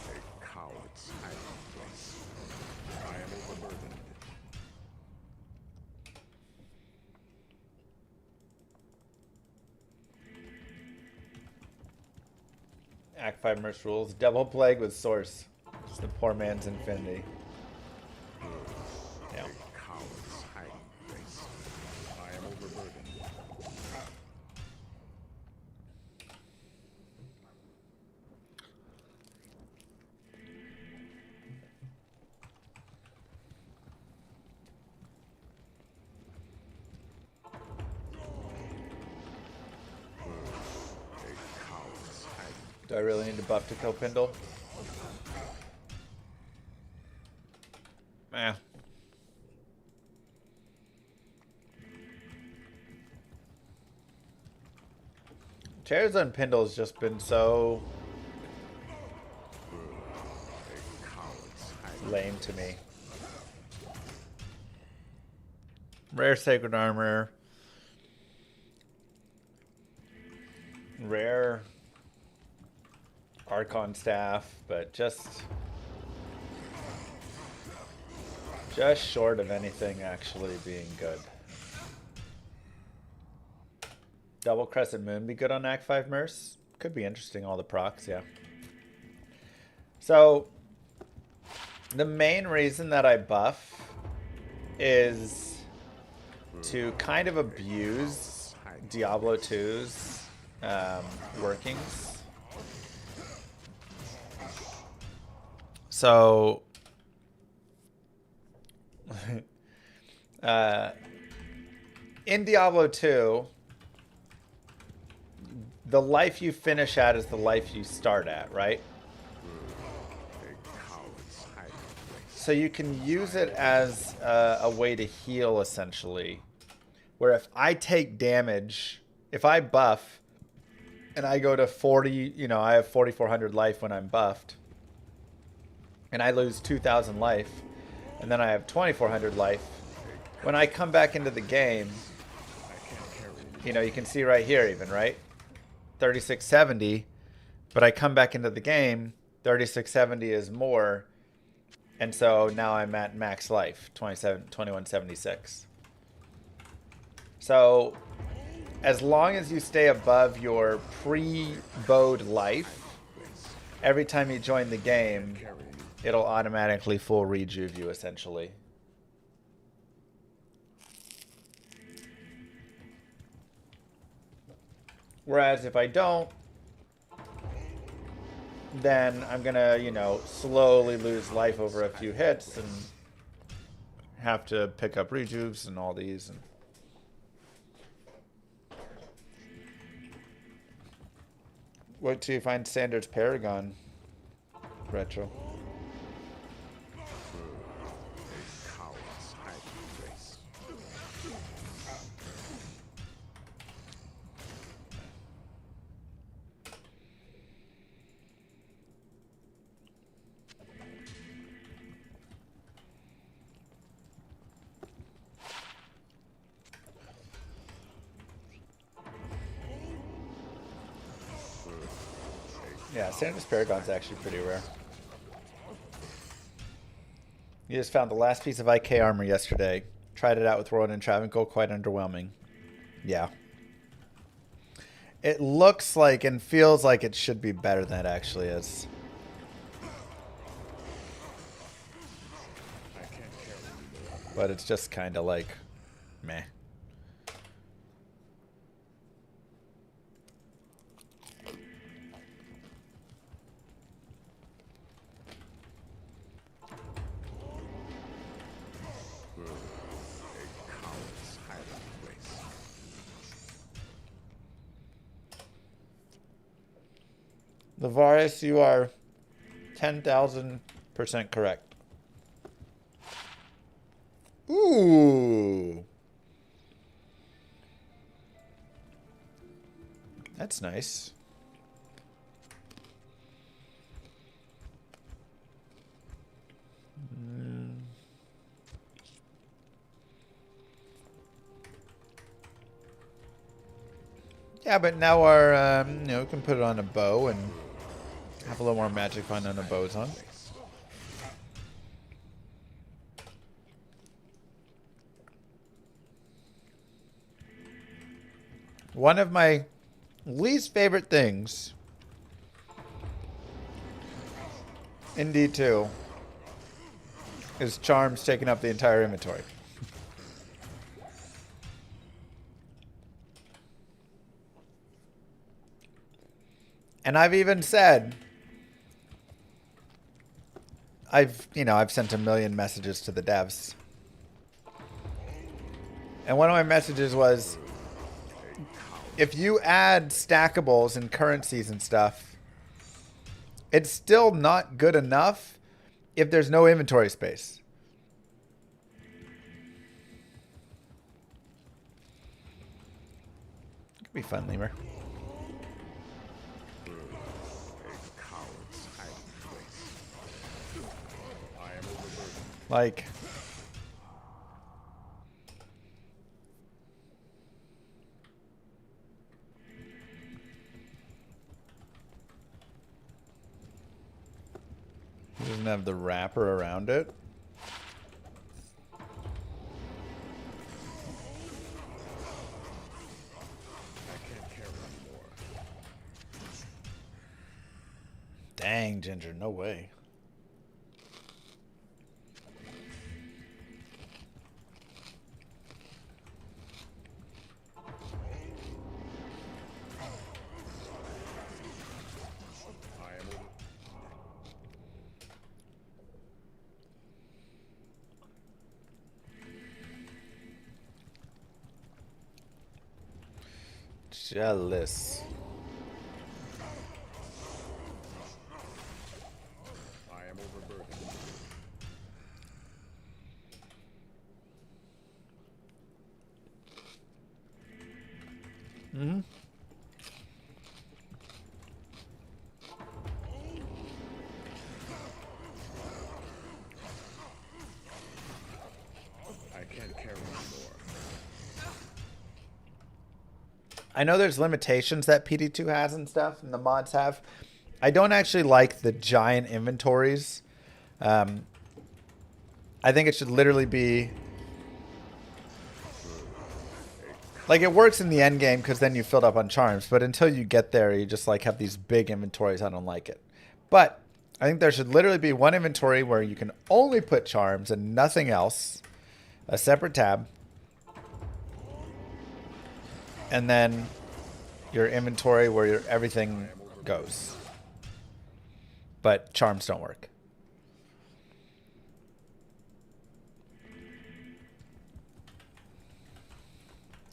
place. A coward's hiding place. I am overburdened. Act 5 Merc rules. Double Plague with Source. Just the poor man's infinity. Yeah. A coward's hiding place. I am overburdened. A coward's hiding. Do I really need to buff to kill Pindle? Eh. Chairs on Pindle has just been so A coward's hiding. lame to me. Rare Sacred Armor. Rare Archon Staff, but just short of anything actually being good. Double Crescent Moon be good on Act 5 Merc? Could be interesting, all the procs, yeah. So, the main reason that I buff is to kind of abuse Diablo 2's workings. So, in Diablo 2, the life you finish at is the life you start at, right? A coward's hiding place. So you can use it as a way to heal, essentially. Where if I take damage, if I buff, and I go to 40, you know, I have 4,400 life when I'm buffed, and I lose 2,000 life, and then I have 2,400 life. When I come back into the game, you know, you can see right here even, right? 3670, but I come back into the game, 3670 is more, and so now I'm at max life, 2176. So as long as you stay above your pre-bowed life, every time you join the game, it'll automatically full rejuve you, essentially. Whereas if I don't, then I'm gonna, you know, slowly lose life over a few hits and have to pick up rejuves and all these. And wait till you find Standards Paragon Retro. A coward's hiding place. Yeah, Sandra's Paragon's actually pretty rare. You just found the last piece of IK armor yesterday. Tried it out with Rowan and Travancore, quite underwhelming. Yeah. It looks like and feels like it should be better than it actually is. But it's just kind of like, meh. Lavaris, you are 10,000% correct. Ooh. That's nice. Yeah, but now our, you know, we can put it on a bow and have a little more magic fun on a boson. One of my least favorite things in D2 is charms taking up the entire inventory. And I've even said, I've sent a million messages to the devs. And one of my messages was, if you add stackables and currencies and stuff, it's still not good enough if there's no inventory space. Could be fun, Lemur. Like, it doesn't have the wrapper around it. Dang, Ginger, no way. Jealous. I am overburdened. Mm-hmm. I can't carry anymore. I know there's limitations that PD2 has and stuff, and the mods have. I don't actually like the giant inventories. I think it should literally be... Like, it works in the end game because then you filled up on charms, but until you get there, you just, like, have these big inventories. I don't like it. But I think there should literally be one inventory where you can only put charms and nothing else. A separate tab. And then your inventory where your everything goes. But charms don't work.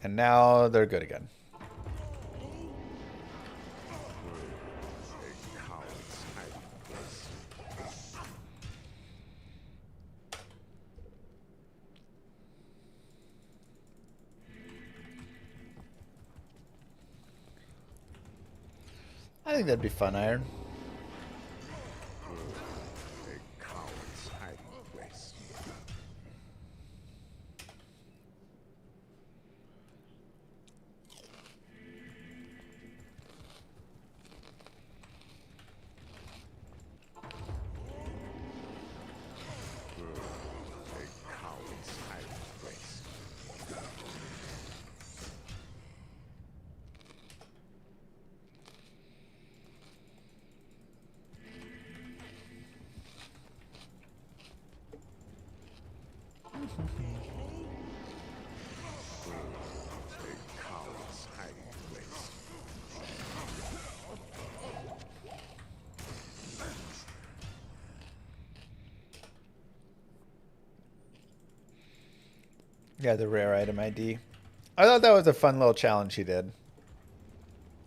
And now they're good again. I think that'd be fun, Iron. A coward's hiding place. Yeah, the rare item ID. I thought that was a fun little challenge he did.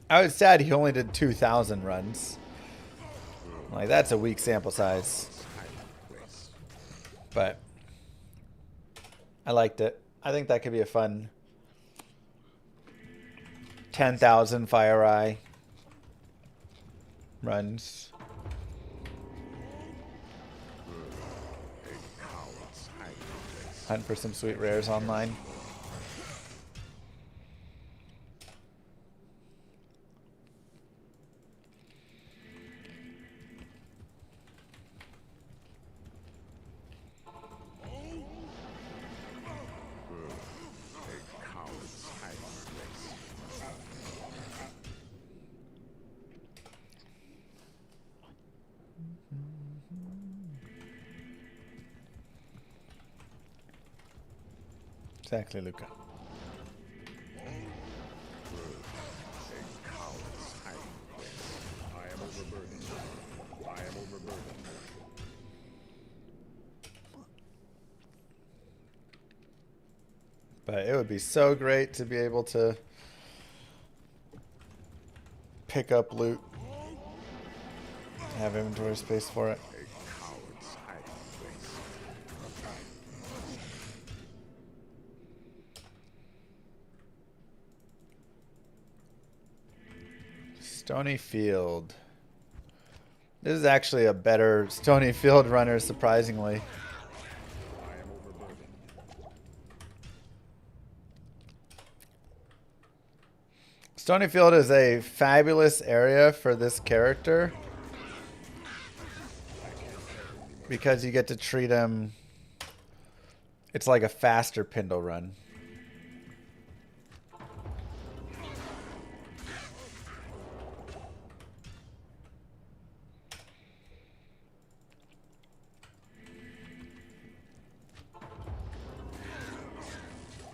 I was sad he only did 2,000 runs. Like, that's a weak sample size. But I liked it. I think that could be a fun 10,000 Fire Eye runs. Hunt for some sweet rares online. Exactly, Luca. I am overburdened. I am overburdened. But it would be so great to be able to pick up loot, have inventory space for it. A coward's hiding place. Stony Field. This is actually a better Stony Field runner, surprisingly. I am overburdened. Stony Field is a fabulous area for this character because you get to treat him. It's like a faster Pindle run.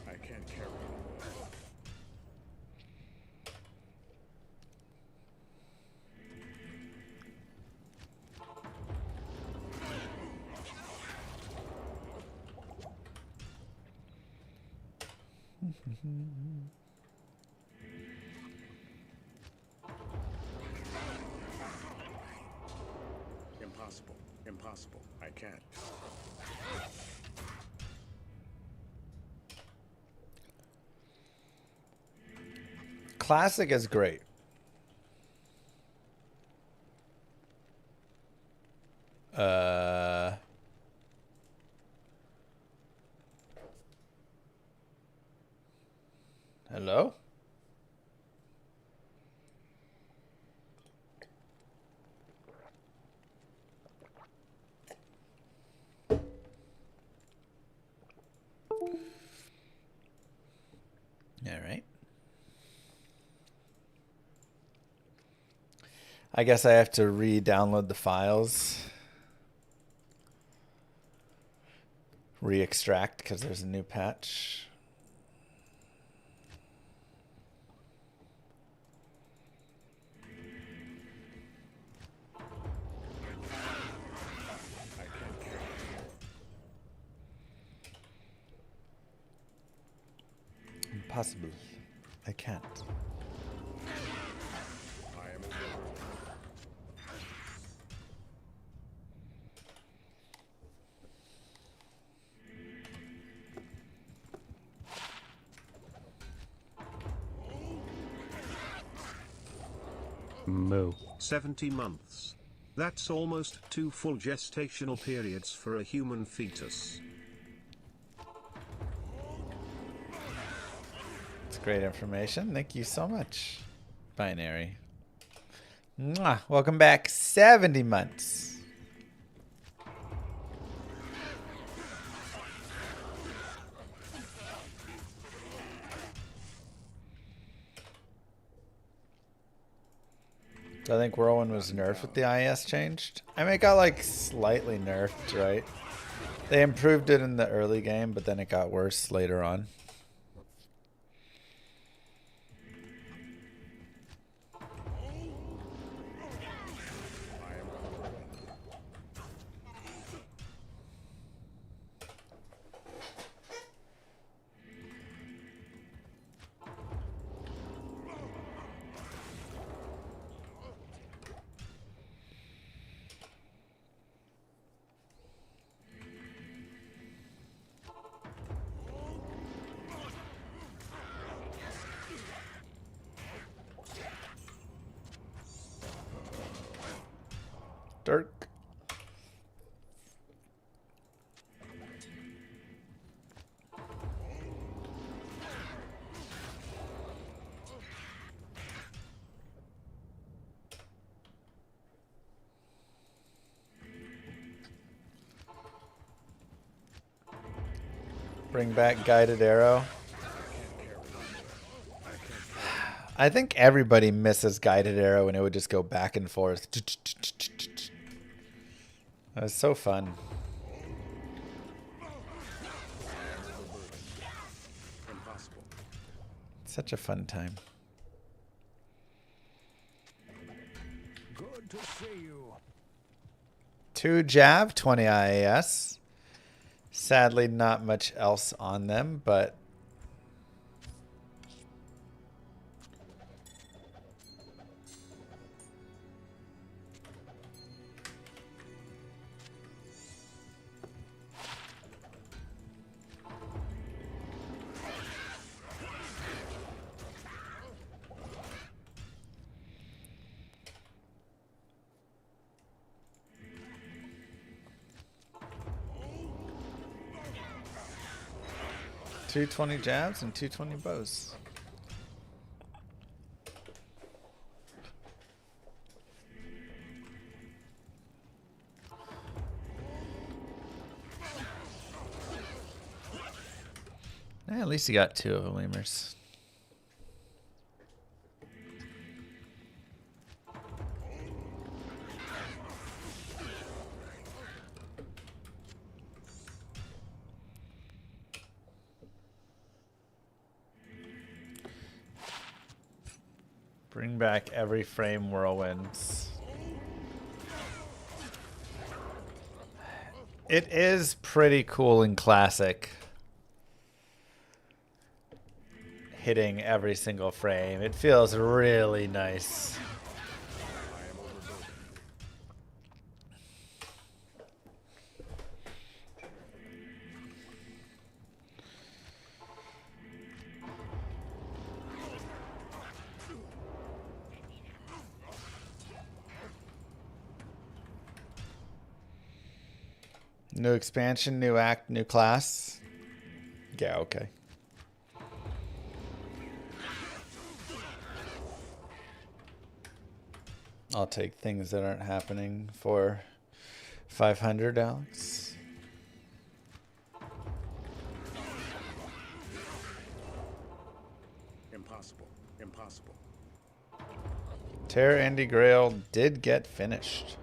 I can't carry it. Impossible. Impossible. I can't. Classic is great. Hello? All right. I guess I have to re-download the files. Re-extract because there's a new patch. I can't carry it. Impossible. I can't. I am overburdened. Moo. 70 months. That's almost 2 full gestational periods for a human fetus. It's great information. Thank you so much, Binary. Mwah. Welcome back. 70 months. I think Whirlwind was nerfed with the IS changed. I mean, it got like slightly nerfed, right? They improved it in the early game, but then it got worse later on. Dirk. Bring back guided arrow. I think everybody misses guided arrow and it would just go back and forth. That was so fun. Such a fun time. Good to see you. 2 jab, 20 IAS. Sadly, not much else on them, but $220 jabs and $220 bows. At least you got 2 of them, lemurs. Bring back every frame whirlwinds. It is pretty cool in classic. Hitting every single frame. It feels really nice. New expansion, new act, new class. Yeah, okay. I'll take things that aren't happening for 500, Alex. Impossible. Impossible. Terror Andy Grail did get finished.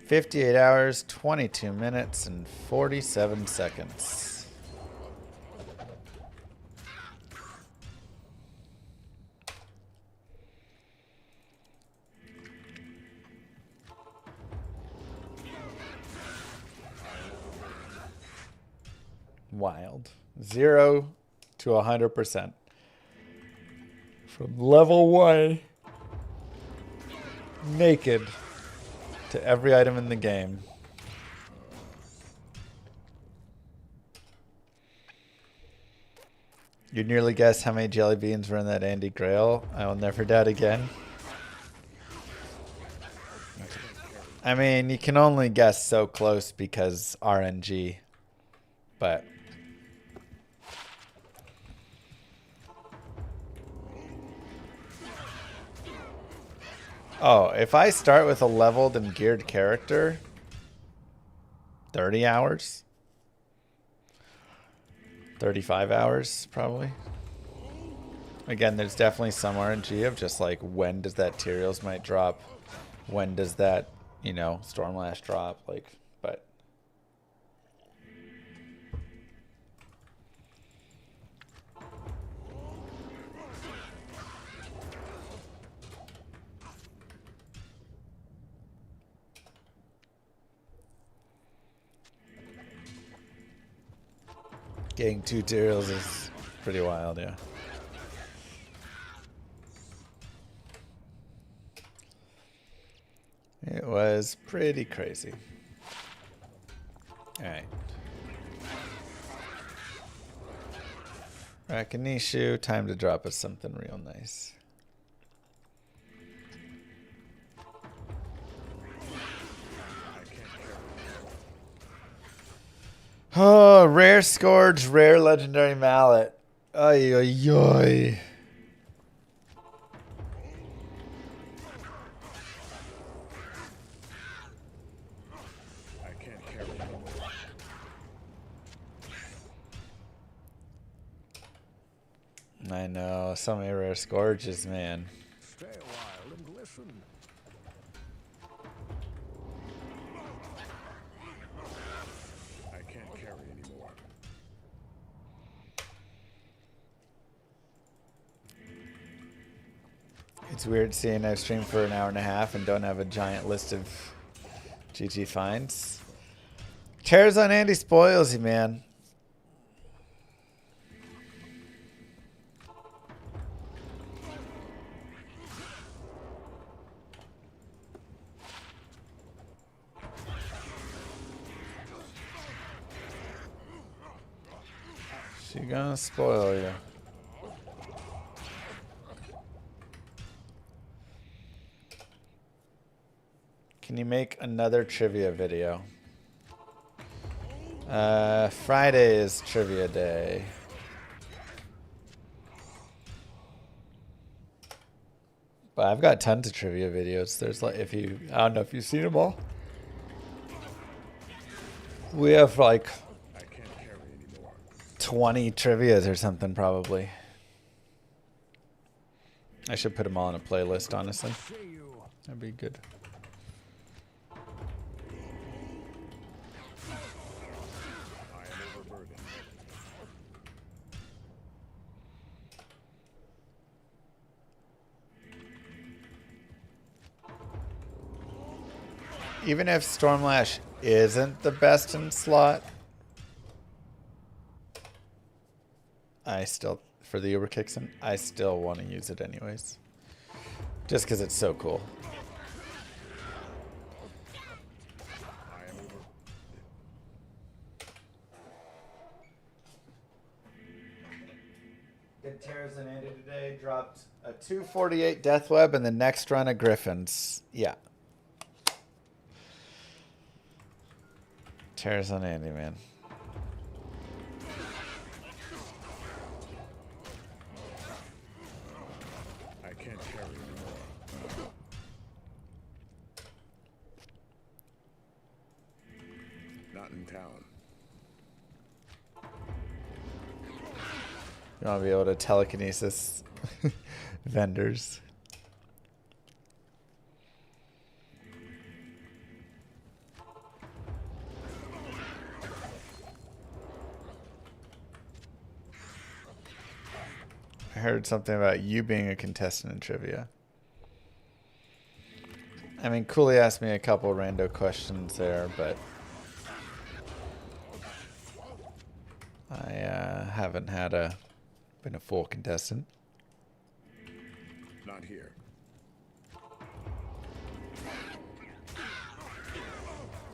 58 hours, 22 minutes, and 47 seconds. Wild. 0 to 100%. From level 1, naked, to every item in the game. You nearly guessed how many jelly beans were in that Andy Grail. I will never doubt again. I mean, you can only guess so close because RNG. But oh, if I start with a leveled and geared character, 30 hours? 35 hours, probably. Again, there's definitely some RNG of just like, when does that Tyrael's might drop? When does that, you know, Stormlash drop, like, but getting 2 Ethereals is pretty wild, yeah. It was pretty crazy. Alright. Rakanishu, time to drop us something real nice. Oh, rare Scourge, rare legendary mallet. Ay, ay, ay. I know, so many rare Scourges, man. Stay a while and listen. I can't carry anymore. It's weird seeing I've streamed for an hour and a half and don't have a giant list of GG finds. Tears on Andy spoils you, man. She gonna spoil you. Can you make another trivia video? Friday is trivia day. But I've got tons of trivia videos. There's like, if you, I don't know if you've seen them all. We have like 20 trivias or something probably. I should put them all in a playlist, honestly. That'd be good. Even if Stormlash isn't the best in slot, I still, for the Uber Kixen, I still want to use it anyways. Just because it's so cool. Good Terras and Andy today dropped a 248 Death Web and the next run of Griffins. Yeah. Terras on Andy, man. I can't carry anymore. Not in town. You want to be able to telekinesis vendors. I heard something about you being a contestant in trivia. I mean, Cooley asked me a couple rando questions there, but I haven't been a full contestant. Not here.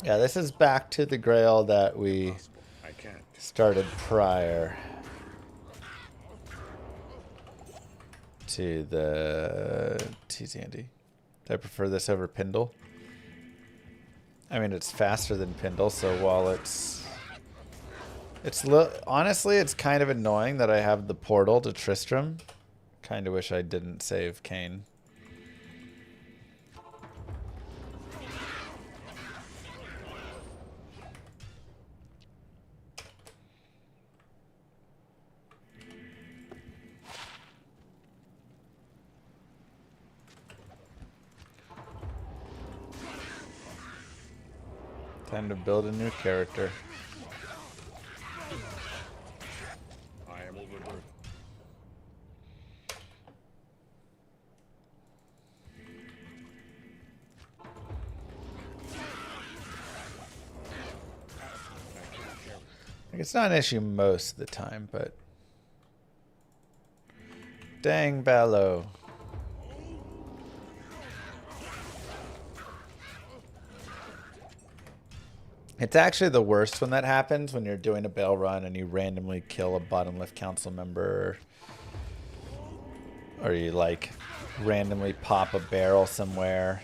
Yeah, this is back to the Grail that we started prior to the TZND. I prefer this over Pindle. I mean, it's faster than Pindle, so while honestly, it's kind of annoying that I have the portal to Tristram. Kind of wish I didn't save Kane. Time to build a new character. I am overburdened. Like, it's not an issue most of the time, but dang Ballo. It's actually the worst when that happens, when you're doing a bail run and you randomly kill a bottom left council member, or you like randomly pop a barrel somewhere.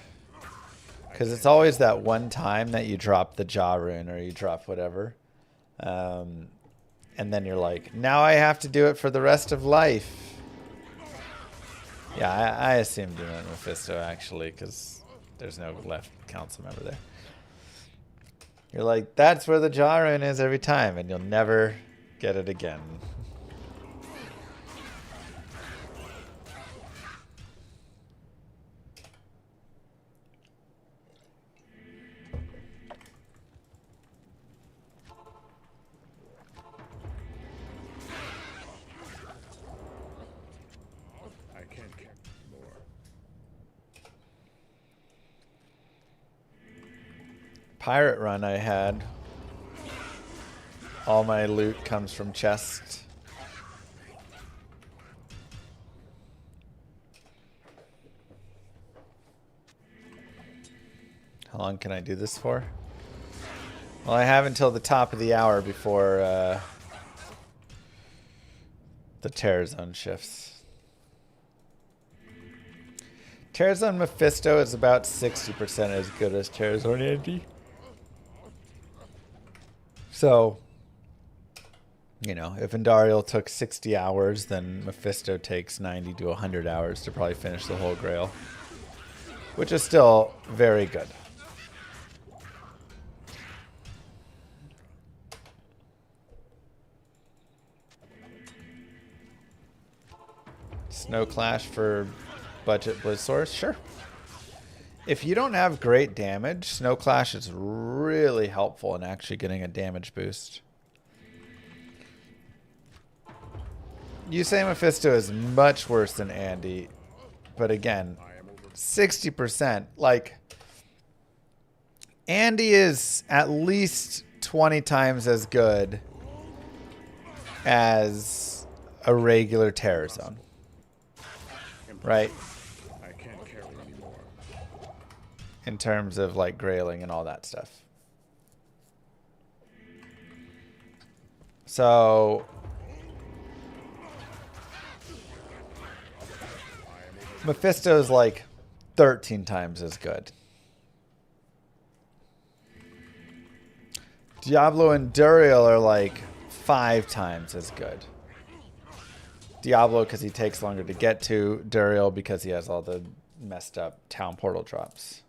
Because it's always that one time that you drop the jaw rune or you drop whatever. And then you're like, now I have to do it for the rest of life. Yeah, I assumed you meant Mephisto actually, because there's no left council member there. You're like, that's where the jaw rune is every time, and you'll never get it again. I can't care more. Pirate run I had. All my loot comes from chest. How long can I do this for? Well, I have until the top of the hour before the Terror Zone shifts. Terror Zone Mephisto is about 60% as good as Terror Zone Andy. So, you know, if Endariel took 60 hours, then Mephisto takes 90 to 100 hours to probably finish the whole Grail. Which is still very good. Snow Clash for budget Blizz source? Sure. If you don't have great damage, Snow Clash is really helpful in actually getting a damage boost. You say Mephisto is much worse than Andy, but again, 60%. Like, Andy is at least 20 times as good as a regular Terror Zone. Right? I can't carry anymore. In terms of like grailing and all that stuff. So Mephisto's like 13 times as good. Diablo and DIABLO are like 5 times as good. Diablo because he takes longer to get to, DIABLO because he has all the messed up town portal drops.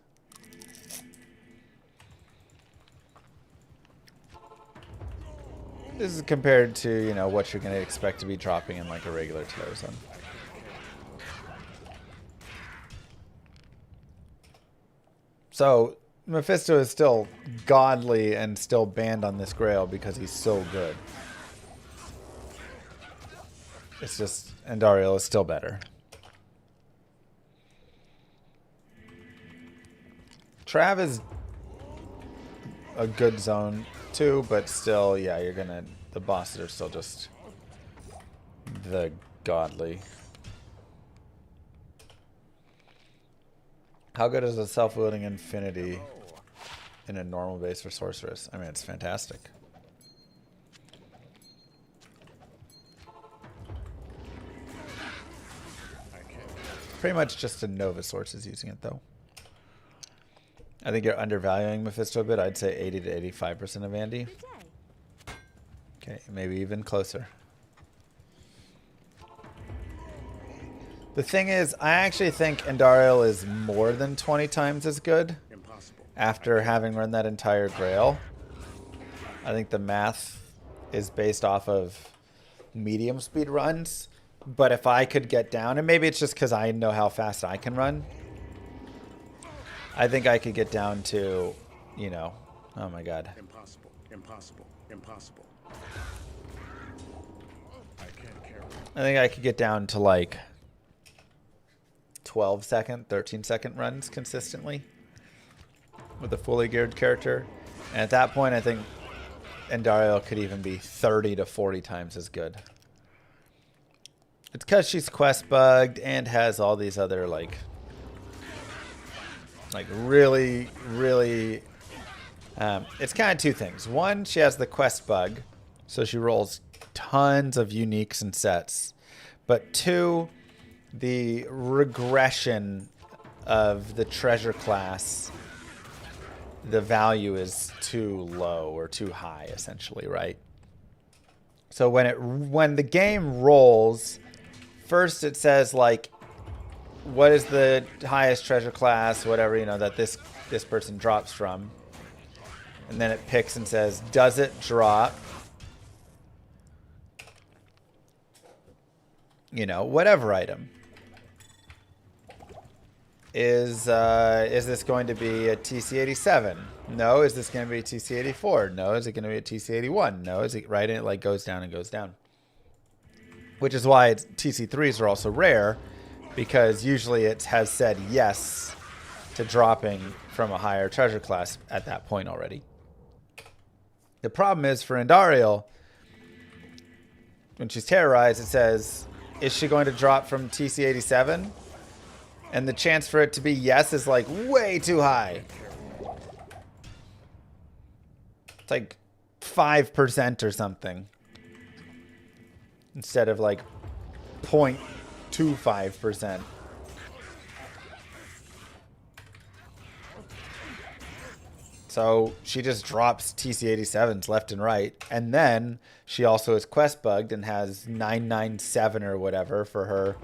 This is compared to, you know, what you're going to expect to be dropping in like a regular Terror Zone. So Mephisto is still godly and still banned on this Grail because he's so good. It's just Endariel is still better. Trav is a good zone too, but still, yeah, you're gonna, the bosses are still just the godly. How good is a self-wielding infinity in a normal base for sorceress? I mean, it's fantastic. Pretty much just a Nova source is using it, though. I think you're undervaluing Mephisto a bit. I'd say 80 to 85% of Andy. Okay, maybe even closer. The thing is, I actually think Endariel is more than 20 times as good. Impossible. After having run that entire Grail. I think the math is based off of medium speed runs. But if I could get down, and maybe it's just because I know how fast I can run. I think I could get down to, you know, Oh my god. Impossible. Impossible. Impossible. I can't carry. I think I could get down to like 12-second, 13-second runs consistently with a fully geared character. And at that point, I think Endariel could even be 30 to 40 times as good. It's because she's quest bugged and has all these other like really, really. It's kind of two things. One, she has the quest bug, so she rolls tons of uniques and sets. But two, the regression of the treasure class, the value is too low or too high, essentially, right? So when the game rolls, first it says like, what is the highest treasure class, whatever, you know, that this person drops from. And then it picks and says, does it drop, you know, whatever item? Is this going to be a TC-87? No. Is this going to be a TC-84? No. Is it going to be a TC-81? No. Is it right? And it like goes down and goes down. Which is why TC3s are also rare, because usually it has said yes to dropping from a higher treasure class at that point already. The problem is for Endariel, when she's terrorized, it says, is she going to drop from TC-87? And the chance for it to be yes is like way too high. It's like 5% or something. Instead of like 0.25%. So she just drops TC-87s left and right. And then she also is quest bugged and has 997 or whatever for her,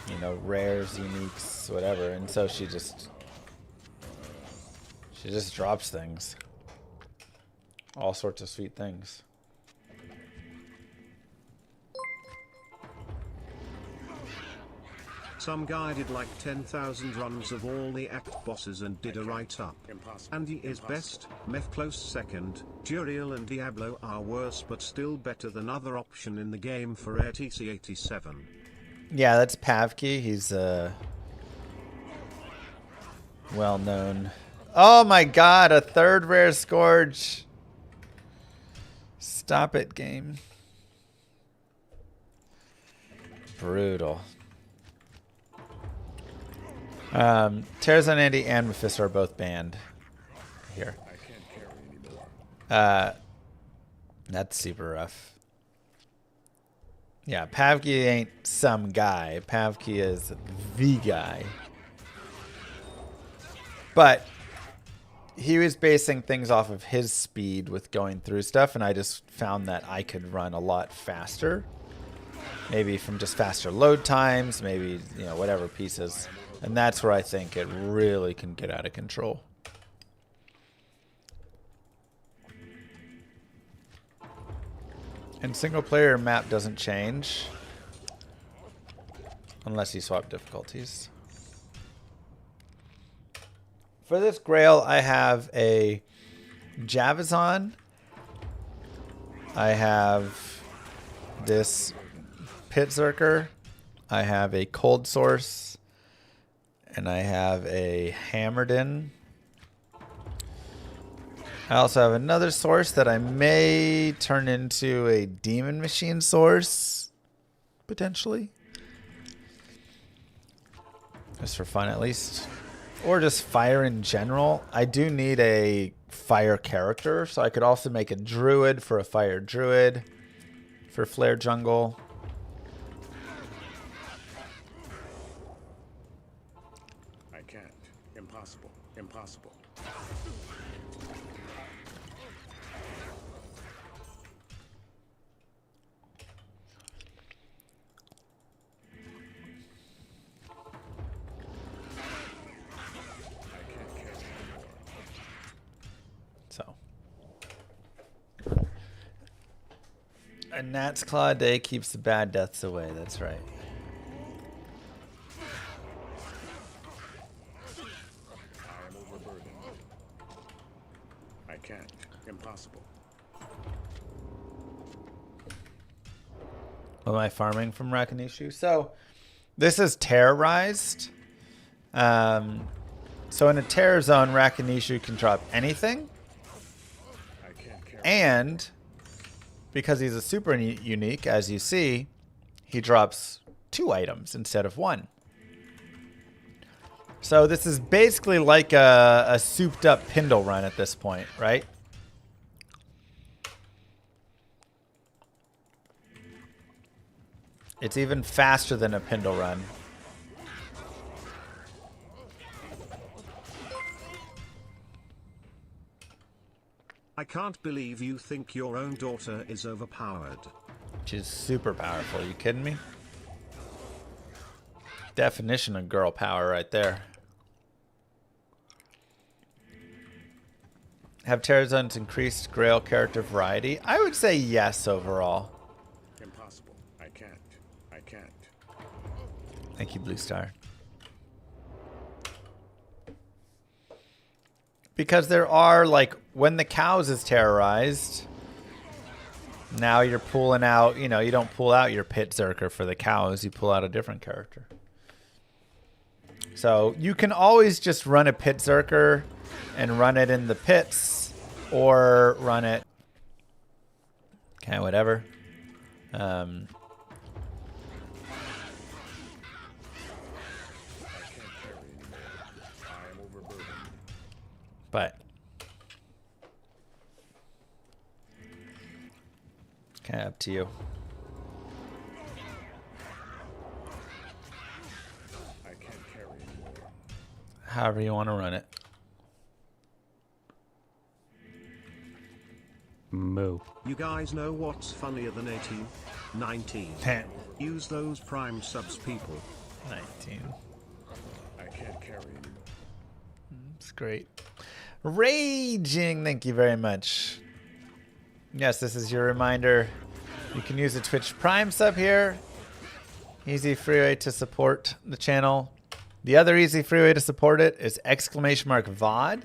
you know, rares, uniques, whatever. And so she just drops things. All sorts of sweet things. Some guy did like 10,000 runs of all the act bosses and did a write-up. Andy is best, Meph close second, Duriel and Diablo are worse but still better than other option in the game for Air TC-87. Yeah, that's Pavkey. He's well known. Oh my god, a third rare Scourge. Stop it, game. Brutal. Terrazon Andy and Mephisto are both banned here. I can't carry anymore. That's super rough. Yeah, Pavkey ain't some guy. Pavkey is the guy. But he was basing things off of his speed with going through stuff, and I just found that I could run a lot faster. Maybe from just faster load times, maybe, you know, whatever pieces. And that's where I think it really can get out of control. And single player map doesn't change unless you swap difficulties. For this Grail, I have a Javazon. I have this Pit Zerker. I have a Cold Source. And I have a Hammerdin. I also have another source that I may turn into a Demon Machine source. Potentially. Just for fun, at least. Or just fire in general. I do need a fire character, so I could also make a druid for a fire druid. For Flare Jungle. I can't. Impossible. Impossible. So. A Gnat's Claw a day keeps the bad deaths away. That's right. I am overburdened. can't. Impossible. What am I farming from Rakanishu? So this is terrorized. So in a terror zone, Rakanishu can drop anything. I can't carry. And because he's a super unique, as you see, he drops 2 items instead of 1. So this is basically like a souped up Pindle run at this point, right? It's even faster than a Pindle run. I can't believe you think your own daughter is overpowered. She's super powerful. You kidding me? Definition of girl power right there. Have Terror Zones increased Grail character variety? I would say yes overall. Impossible. I can't. I can't. Thank you, Blue Star. Because there are, like, when the cows is terrorized, now you're pulling out, you know, you don't pull out your pit Zerker for the cows, you pull out a different character. So you can always just run a pit Zerker and run it in the pits, or run it, okay, whatever. But it's kind of up to you. I can't carry anymore. However you want to run it. Moo. You guys know what's funnier than 18? 19. Use those prime subs, people. 19. I can't carry anymore. It's great. Raging, thank you very much. Yes, this is your reminder. You can use a Twitch Prime sub here. Easy free way to support the channel. The other easy free way to support it is !VOD.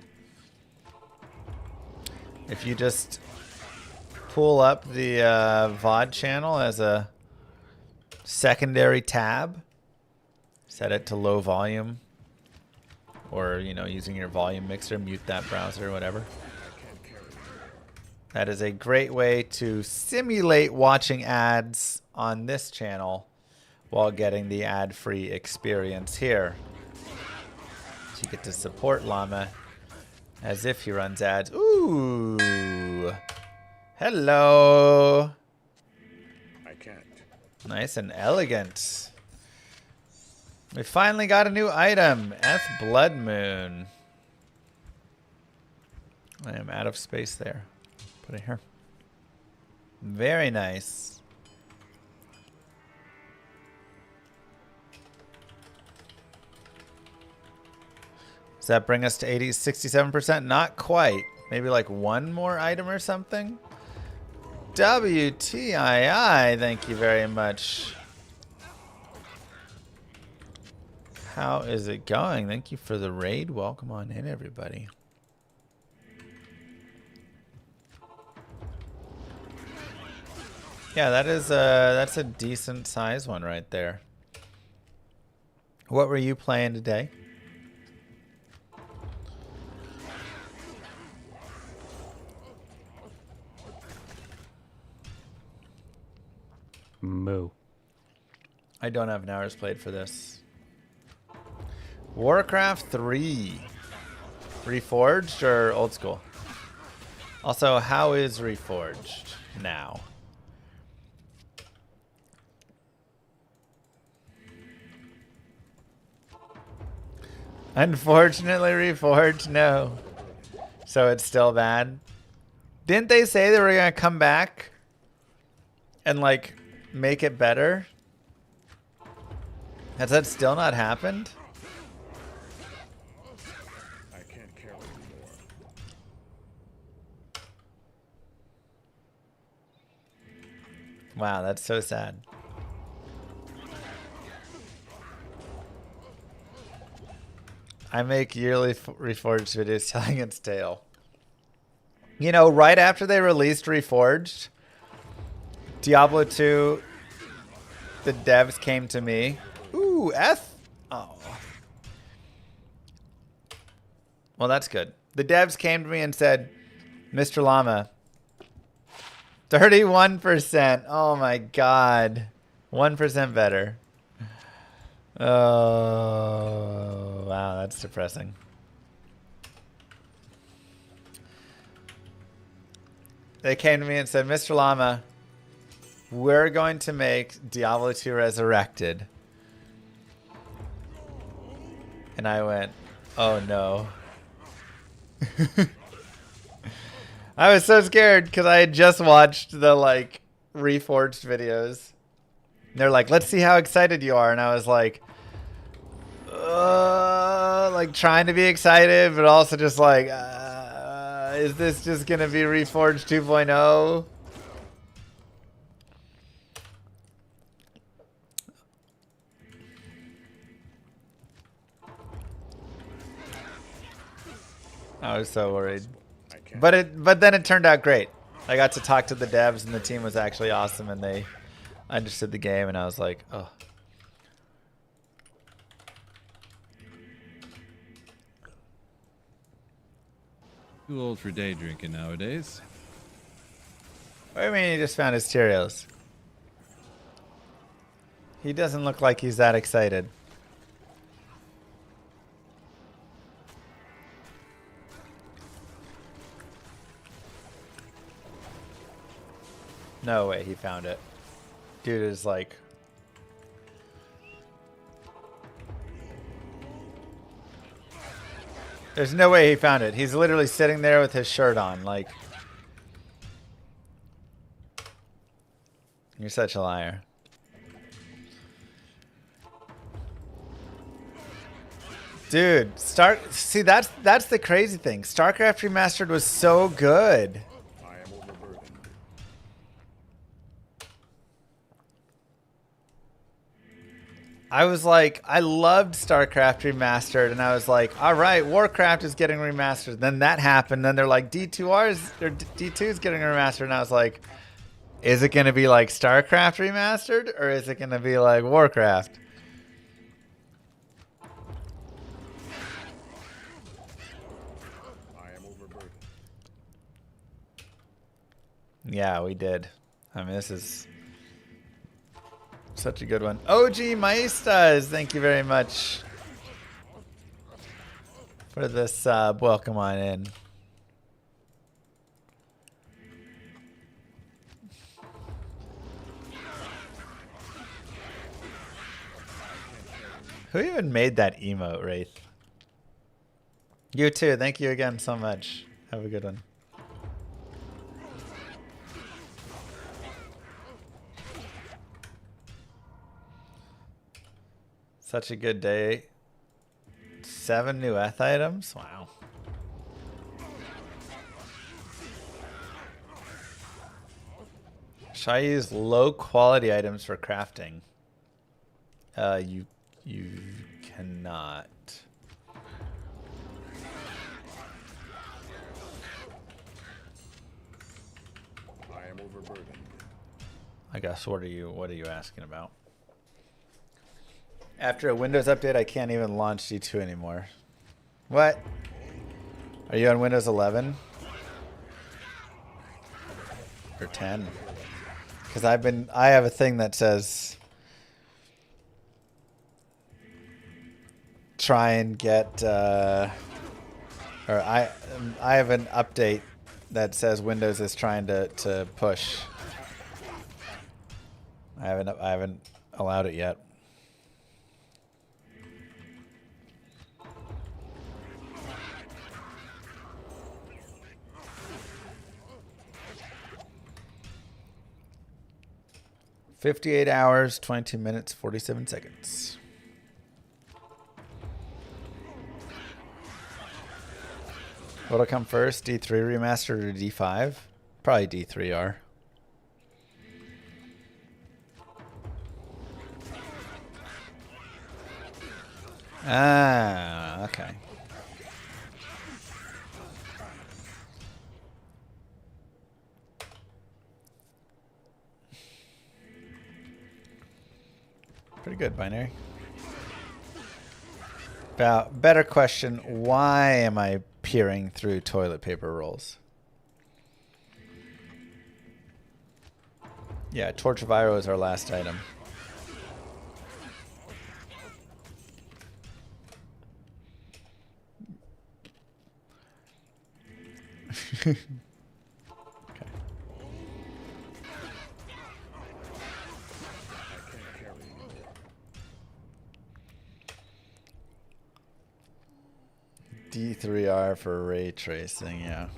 If you just pull up the VOD channel as a secondary tab, set it to low volume, or, you know, using your volume mixer, mute that browser or whatever. That is a great way to simulate watching ads on this channel while getting the ad-free experience here. So you get to support Llama as if he runs ads. Ooh! Hello! I can't. Nice and elegant. We finally got a new item. Blood Moon. I am out of space there. Put it here. Very nice. Does that bring us to 67%? Not quite. Maybe like one more item or something? WTII, thank you very much. How is it going? Thank you for the raid. Welcome on in, everybody. Yeah, that's a decent size one right there. What were you playing today? Moo. I don't have an hours played for this. Warcraft 3. Reforged or old school? Also, how is Reforged now? Unfortunately, Reforged, no. So it's still bad. Didn't they say they were going to come back and, like, make it better? Has that still not happened? I can't carry anymore. Wow, that's so sad. I make yearly Reforged videos telling its tale. You know, right after they released Reforged, Diablo 2, the devs came to me. Ooh, oh. Well, that's good. The devs came to me and said, Mr. Llama, 31%. Oh my god. 1% better. Oh, wow, that's depressing. They came to me and said, Mr. Llama, we're going to make Diablo 2 Resurrected. And I went, oh no. I was so scared because I had just watched the like Reforged videos. And they're like, let's see how excited you are. And I was like trying to be excited, but also just like, is this just going to be Reforged 2.0? I was so worried. But then it turned out great. I got to talk to the devs and the team was actually awesome and they understood the game and I was like, oh. Too old for day drinking nowadays. What do you mean he just found his Cheerios? He doesn't look like he's that excited. No way he found it. Dude is like... There's no way he found it. He's literally sitting there with his shirt on, like... You're such a liar. Dude, see, that's the crazy thing. StarCraft Remastered was so good. I am overburdened. I was like, I loved StarCraft Remastered, and I was like, all right, Warcraft is getting remastered. Then that happened. Then they're like, D2 is getting remastered, and I was like, is it going to be like StarCraft Remastered, or is it going to be like Warcraft? I am overburdened. Yeah, we did. I mean, this is such a good one. OG Maestas, thank you very much for this sub. Welcome on in. Who even made that emote, Wraith? You too. Thank you again so much. Have a good one. Such a good day. 7 new ETH items? Wow. Should I use low quality items for crafting? You cannot. I am overburdened. I guess what are you asking about? After a Windows update, I can't even launch D2 anymore. What? Are you on Windows 11? Or 10? Because I have a thing that says try and get or I have an update that says Windows is trying to push. I haven't allowed it yet. $58 hours, 22 minutes, 47 seconds. What'll come first, D3 remastered or D5? Probably D3R. Ah, okay. Pretty good, Binary. Better question, why am I peering through toilet paper rolls? Yeah, Torch of Iroh is our last item. Okay. D3R for ray tracing, yeah.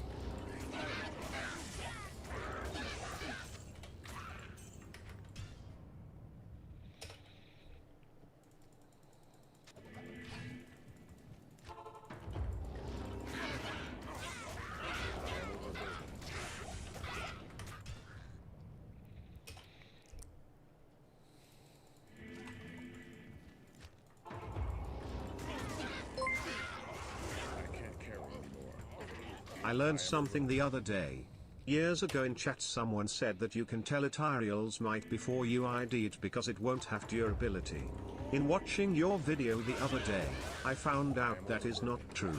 I learned something the other day. Years ago in chat someone said that you can tell ETHEREAL's might before you ID it because it won't have durability. In watching your video the other day, I found out that is not true.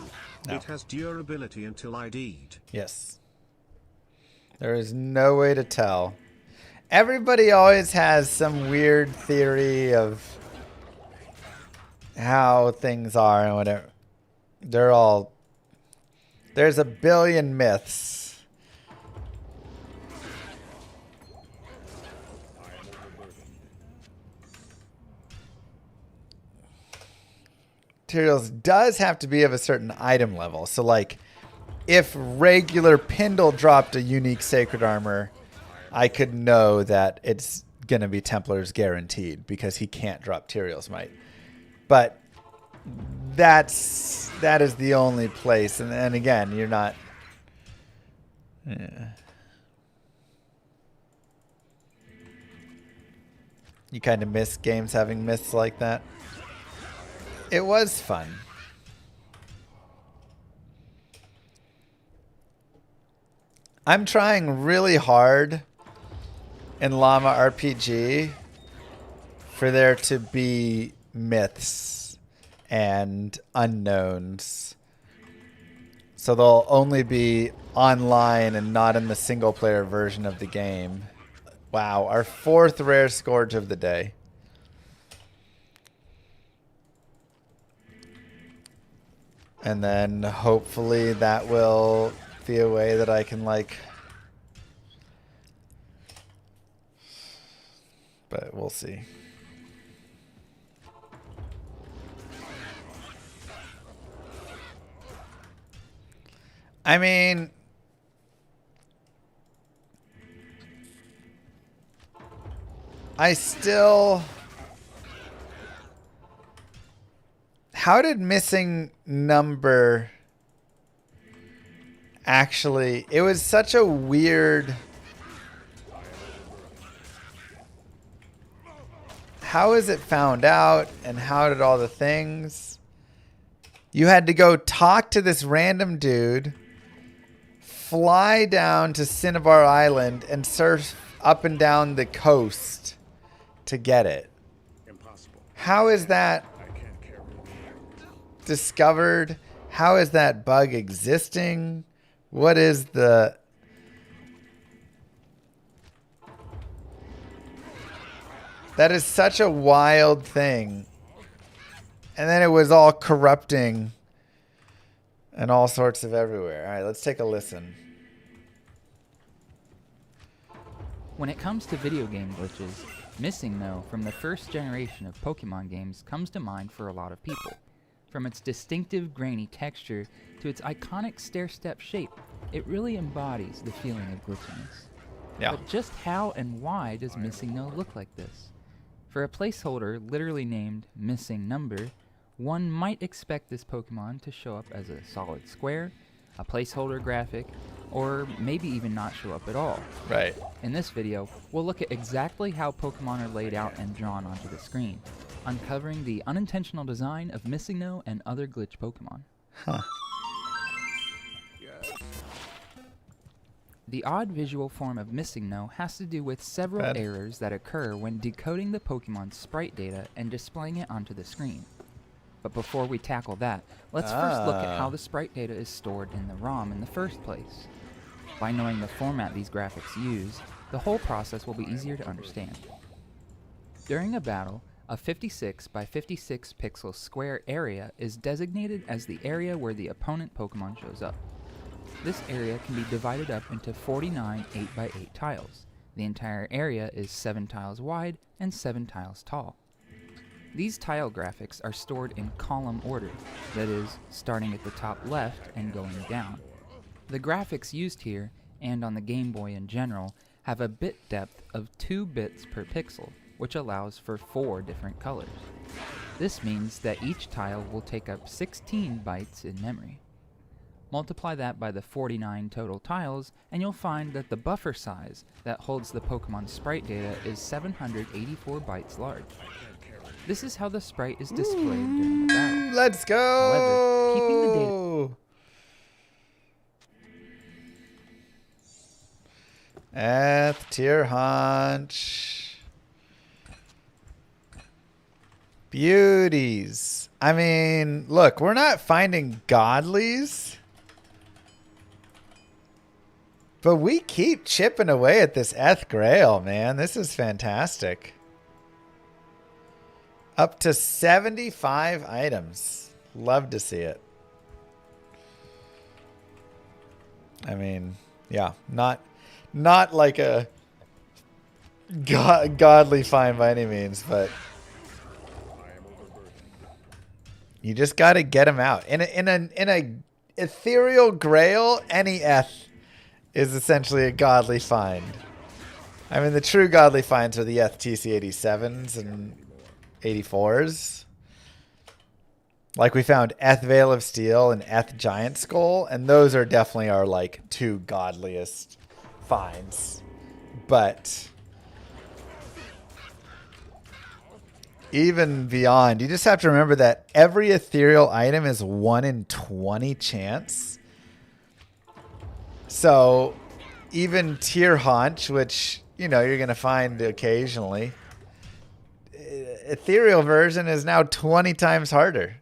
No. It has durability until ID'd. Yes. There is no way to tell. Everybody always has some weird theory of how things are and whatever. They're all... There's a billion myths. Materials does have to be of a certain item level. So like if regular Pindle dropped a unique sacred armor, I could know that it's going to be Templar's guaranteed because he can't drop Tyrael's Might. But that is the only place. And again, you're not... Yeah. You kind of miss games having myths like that. It was fun. I'm trying really hard in Llama RPG for there to be myths and unknowns. So they'll only be online and not in the single player version of the game. Wow, our 4th rare Scourge of the day. And then hopefully that will be a way that I can like... But we'll see. I mean... I still... How did missing number actually... It was such a weird... How is it found out? And how did all the things... You had to go talk to this random dude, fly down to Cinnabar Island, and surf up and down the coast to get it. Impossible. How is that I can't carry it. discovered? How is that bug existing? What is the... That is such a wild thing. And then it was all corrupting and all sorts of everywhere. All right, let's take a listen. When it comes to video game glitches, MissingNo from the first generation of Pokémon games comes to mind for a lot of people. From its distinctive grainy texture to its iconic stair-step shape, it really embodies the feeling of glitchiness. Yeah. But just how and why does MissingNo look like this? For a placeholder literally named Missing Number, one might expect this Pokemon to show up as a solid square, a placeholder graphic, or maybe even not show up at all. Right. In this video, we'll look at exactly how Pokemon are laid out and drawn onto the screen, uncovering the unintentional design of MissingNo and other glitch Pokemon. Huh. The odd visual form of MissingNo has to do with several Bad. errors that occur when decoding the Pokemon's sprite data and displaying it onto the screen. But before we tackle that, let's first look at how the sprite data is stored in the ROM in the first place. By knowing the format these graphics use, the whole process will be easier to understand. During a battle, a 56 by 56 pixel square area is designated as the area where the opponent Pokemon shows up. This area can be divided up into 49 8x8 tiles. The entire area is 7 tiles wide and 7 tiles tall. These tile graphics are stored in column order, that is, starting at the top left and going down. The graphics used here, and on the Game Boy in general, have a bit depth of 2 bits per pixel, which allows for 4 different colors. This means that each tile will take up 16 bytes in memory. Multiply that by the 49 total tiles, and you'll find that the buffer size that holds the Pokemon sprite data is 784 bytes large. This is how the sprite is displayed during the battle. Let's go! However, keeping the data... Tier Haunch. Beauties. I mean, look, we're not finding godlies. But we keep chipping away at this Grail, man. This is fantastic. Up to 75 items. Love to see it. I mean, yeah, not like a godly find by any means, but you just got to get them out. In a ethereal Grail, any is essentially a godly find. I mean, the true godly finds are the TC87s and 84s. Like we found Veil of Steel and Giant Skull, and those are definitely our like 2 godliest finds. But even beyond, you just have to remember that every ethereal item is 1 in 20 chance. So even Tier Haunch, which, you know, you're going to find occasionally, ethereal version is now 20 times harder.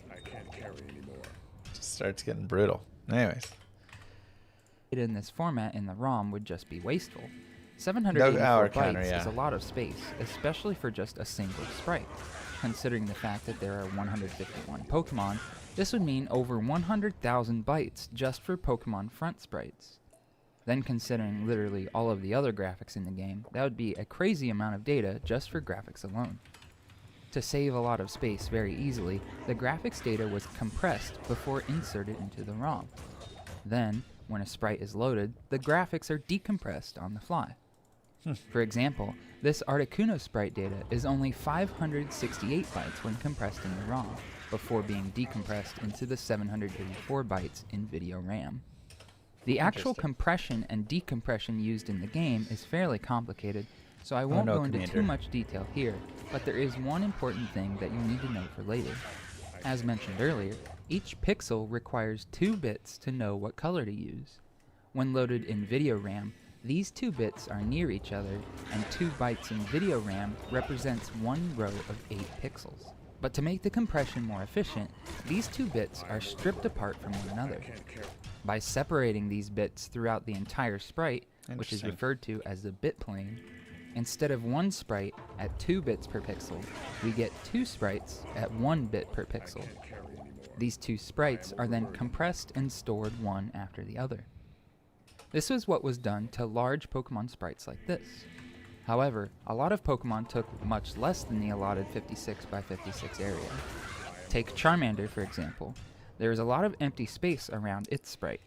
I can't carry anymore. Just starts getting brutal. Anyways. in this format in the ROM would just be wasteful. 784 bytes is a lot of space, especially for just a single sprite. Considering the fact that there are 151 Pokemon, this would mean over 100,000 bytes just for Pokemon front sprites. Then considering literally all of the other graphics in the game, that would be a crazy amount of data just for graphics alone. To save a lot of space very easily, the graphics data was compressed before inserted into the ROM. Then, when a sprite is loaded, the graphics are decompressed on the fly. For example, this Articuno sprite data is only 568 bytes when compressed in the ROM, before being decompressed into the 784 bytes in video RAM. The actual compression and decompression used in the game is fairly complicated, so I won't go into too much detail here, but there is one important thing that you need to know for later. As mentioned earlier, each pixel requires 2 bits to know what color to use. When loaded in video RAM, these 2 bits are near each other, and 2 bytes in video RAM represents 1 row of 8 pixels. But to make the compression more efficient, these 2 bits are stripped apart from one another. By separating these bits throughout the entire sprite, which is referred to as the bit plane, instead of 1 sprite at 2 bits per pixel, we get 2 sprites at 1 bit per pixel. These 2 sprites are then compressed and stored one after the other. This was what was done to large Pokemon sprites like this. However, a lot of Pokemon took much less than the allotted 56 by 56 area. Take Charmander, for example. There is a lot of empty space around its sprite.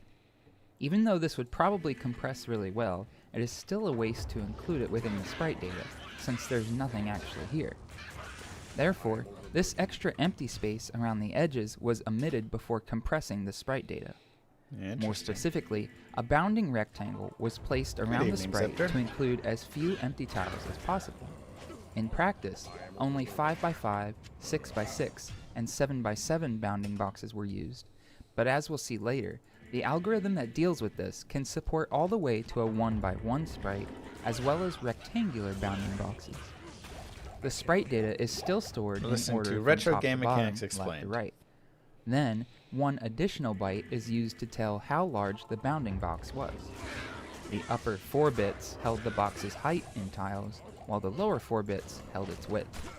Even though this would probably compress really well, it is still a waste to include it within the sprite data, since there's nothing actually here. Therefore, this extra empty space around the edges was omitted before compressing the sprite data. More specifically, a bounding rectangle was placed around the sprite to include as few empty tiles as possible. In practice, only 5x5, 6x6, and 7x7 bounding boxes were used, but as we'll see later, the algorithm that deals with this can support all the way to a 1x1 sprite, as well as rectangular bounding boxes. The sprite data is still stored in Listen order to from Retro top Game to bottom, Mechanics left to Explained. right. Then, one additional byte is used to tell how large the bounding box was. The upper 4 bits held the box's height in tiles, while the lower 4 bits held its width.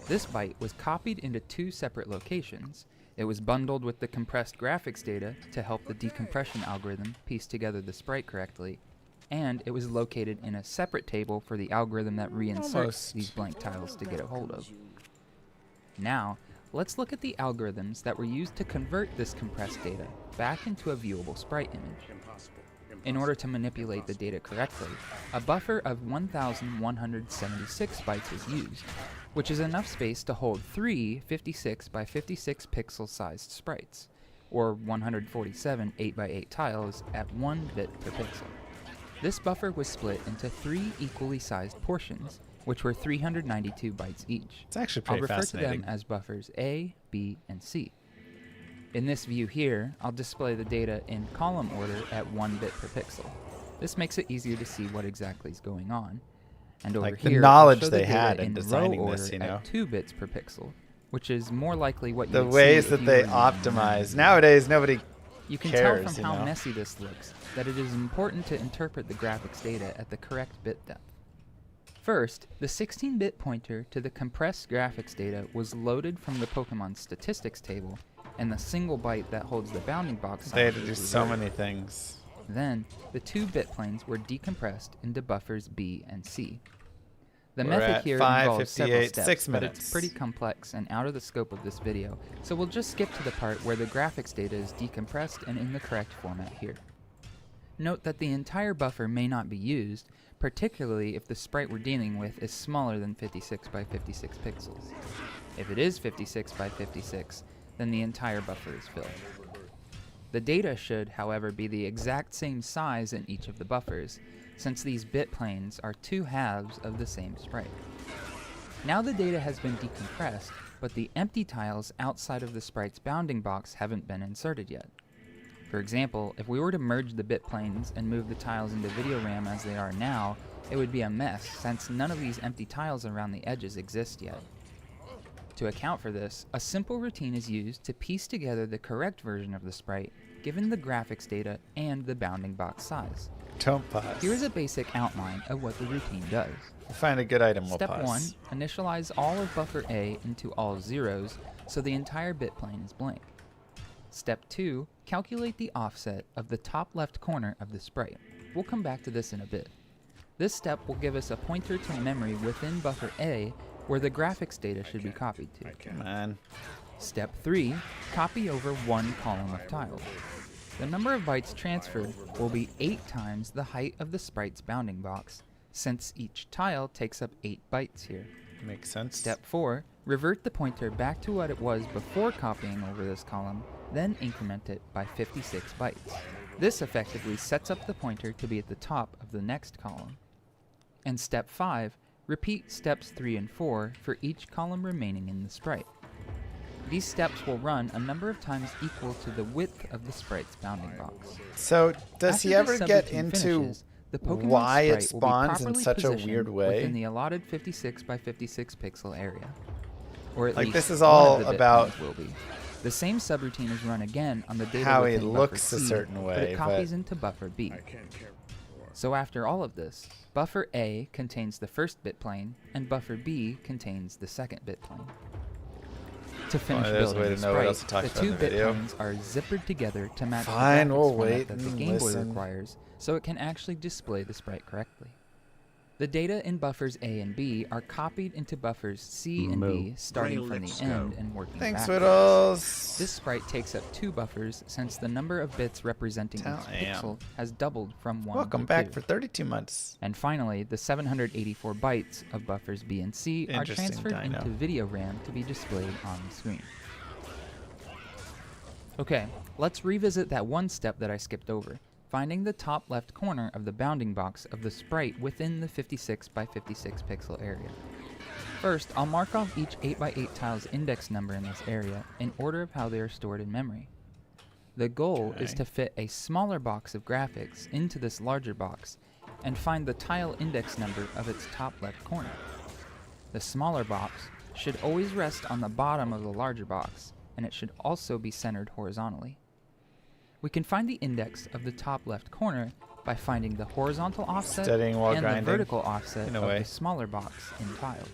This byte was copied into 2 separate locations. It was bundled with the compressed graphics data to help the decompression algorithm piece together the sprite correctly, and it was located in a separate table for the algorithm that reinserts Almost. these blank tiles to get a hold of. Now, let's look at the algorithms that were used to convert this compressed data back into a viewable sprite image. In order to manipulate the data correctly, a buffer of 1,176 bytes was used, which is enough space to hold 3 56 by 56 pixel sized sprites, or 147 8x8 tiles at 1 bit per pixel. This buffer was split into 3 equally sized portions, which were 392 bytes each. It's actually I'll pretty refer to fascinating. them as buffers A, B, and C. In this view here, I'll display the data in column order at 1 bit per pixel. This makes it easier to see what exactly is going on. And over Like the here, knowledge I'll show the they data had in in designing row this, order you know? at 2 bits per pixel, which is more likely what you The would ways see if that you they were using optimize. Nowadays, nobody You can cares, tell from you how know? messy this looks that it is important to interpret the graphics data at the correct bit depth. First, the 16-bit pointer to the compressed graphics data was loaded from the Pokémon statistics table, and the single byte that holds the bounding box They had size to do was so reserved. many things. Then, the 2-bit planes were decompressed into buffers B and C. The We're method at here involves several 5:58, steps, 6 but minutes. it's pretty complex and out of the scope of this video, so we'll just skip to the part where the graphics data is decompressed and in the correct format here. Note that the entire buffer may not be used, particularly if the sprite we're dealing with is smaller than 56 by 56 pixels. If it is 56 by 56, then the entire buffer is filled. The data should, however, be the exact same size in each of the buffers, since these bit planes are 2 halves of the same sprite. Now the data has been decompressed, but the empty tiles outside of the sprite's bounding box haven't been inserted yet. For example, if we were to merge the bit planes and move the tiles into video RAM as they are now, it would be a mess, since none of these empty tiles around the edges exist yet. To account for this, a simple routine is used to piece together the correct version of the sprite, given the graphics data and the bounding box size. Don't pause. Here is a basic outline of what the routine does. We'll find a good item, we'll Step pause. 1, initialize all of buffer A into all zeros, so the entire bit plane is blank. Step 2, calculate the offset of the top left corner of the sprite. We'll come back to this in a bit. This step will give us a pointer to memory within buffer A, where the graphics data should be copied to. Come on. Step 3, copy over 1 column of tiles. The number of bytes transferred will be 8 times the height of the sprite's bounding box, since each tile takes up 8 bytes here. Makes sense. Step 4, revert the pointer back to what it was before copying over this column, then increment it by 56 bytes. This effectively sets up the pointer to be at the top of the next column. And step 5, repeat steps 3 and 4 for each column remaining in the sprite. These steps will run a number of times equal to the width of the sprite's bounding box. So, does After he this ever get subroutine into finishes, the Pokemon why it sprite will be spawns in properly such a positioned weird way? within the allotted 56 by 56 pixel area. Or at Like, least this is one all of the bit about planes will be. The same subroutine is run again on the data how he within looks buffer a C, certain but way, it copies but- into buffer B. I can't care more. So after all of this, buffer A contains the first bit plane, and buffer B contains the second bit plane. To finish there's a way building to the know what sprite, else it talks the about in 2 the bit video. planes are zippered together to match Fine, the graphics we'll format wait that the and Game Boy listen. requires, so it can actually display the sprite correctly. The data in buffers A and B are copied into buffers C and B, starting Grail, from the let's end go. and working Thanks, backwards. Whittles. This sprite takes up 2 buffers since the number of bits representing each Damn. pixel has doubled from 1 Welcome to back 2. for 32 months. And finally, the 784 bytes of buffers B and C are Interesting transferred dino. into video RAM to be displayed on the screen. Okay, let's revisit that one step that I skipped over. finding the top left corner of the bounding box of the sprite within the 56 by 56 pixel area. First, I'll mark off each 8x8 tile's index number in this area in order of how they are stored in memory. The goal is to fit a smaller box of graphics into this larger box and find the tile index number of its top left corner. The smaller box should always rest on the bottom of the larger box, and it should also be centered horizontally. We can find the index of the top left corner by finding the horizontal offset Studying while and grinding, the vertical offset in a of way. the smaller box in tiles.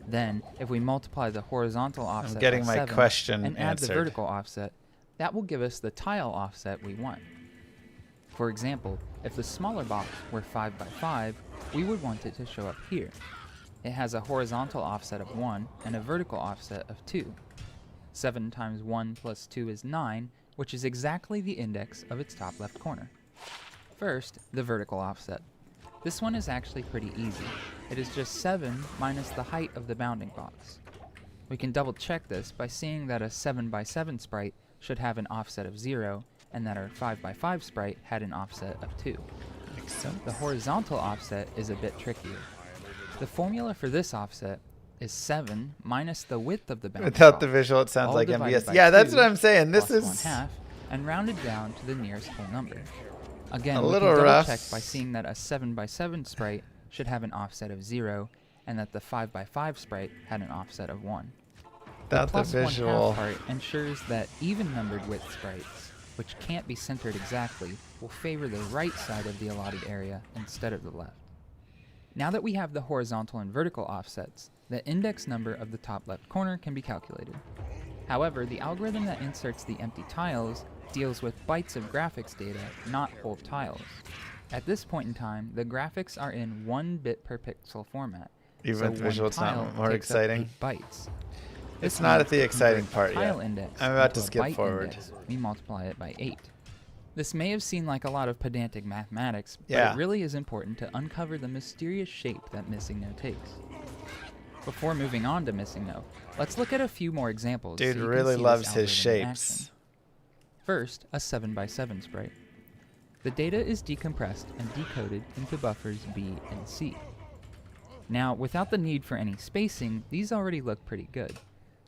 Then, if we multiply the horizontal offset getting by my 7 question and add the answered. vertical offset, that will give us the tile offset we want. For example, if the smaller box were 5x5, we would want it to show up here. It has a horizontal offset of 1 and a vertical offset of 2. 7 times 1 plus 2 is 9, which is exactly the index of its top left corner. First, the vertical offset. This one is actually pretty easy. It is just 7 minus the height of the bounding box. We can double check this by seeing that a 7x7 sprite should have an offset of 0, and that our 5x5 sprite had an offset of 2. Makes sense. The horizontal offset is a bit trickier. The formula for this offset is 7 minus the width of the bounding Without box, the visual, it sounds all like divided MVS. by Yeah, that's 2 what I'm saying. This plus is 1/2, and rounded down to the nearest whole number. Again, A we little can double rough. check by seeing that a 7x7 sprite should have an offset of 0, and that the 5x5 sprite had an offset of 1. without the Plus 1/2 visual. part ensures that even-numbered width sprites, which can't be centered exactly, will favor the right side of the allotted area instead of the left. Now that we have the horizontal and vertical offsets, the index number of the top left corner can be calculated. However, the algorithm that inserts the empty tiles deals with bytes of graphics data, not whole tiles. At this point in time, the graphics are in 1 bit per pixel format. Even so with visual, one it's not tile more takes up exciting. 8 bytes. It's This not means at the to exciting convert part the tile yet. index I'm about to into a skip byte forward. index, we multiply it by 8. This may have seemed like a lot of pedantic mathematics, but Yeah. it really is important to uncover the mysterious shape that MissingNo takes. Before moving on to MissingNo, let's look at a few more examples. Dude so you can really see this loves his algorithm in action. shapes. First, a 7x7 sprite. The data is decompressed and decoded into buffers B and C. Now, without the need for any spacing, these already look pretty good.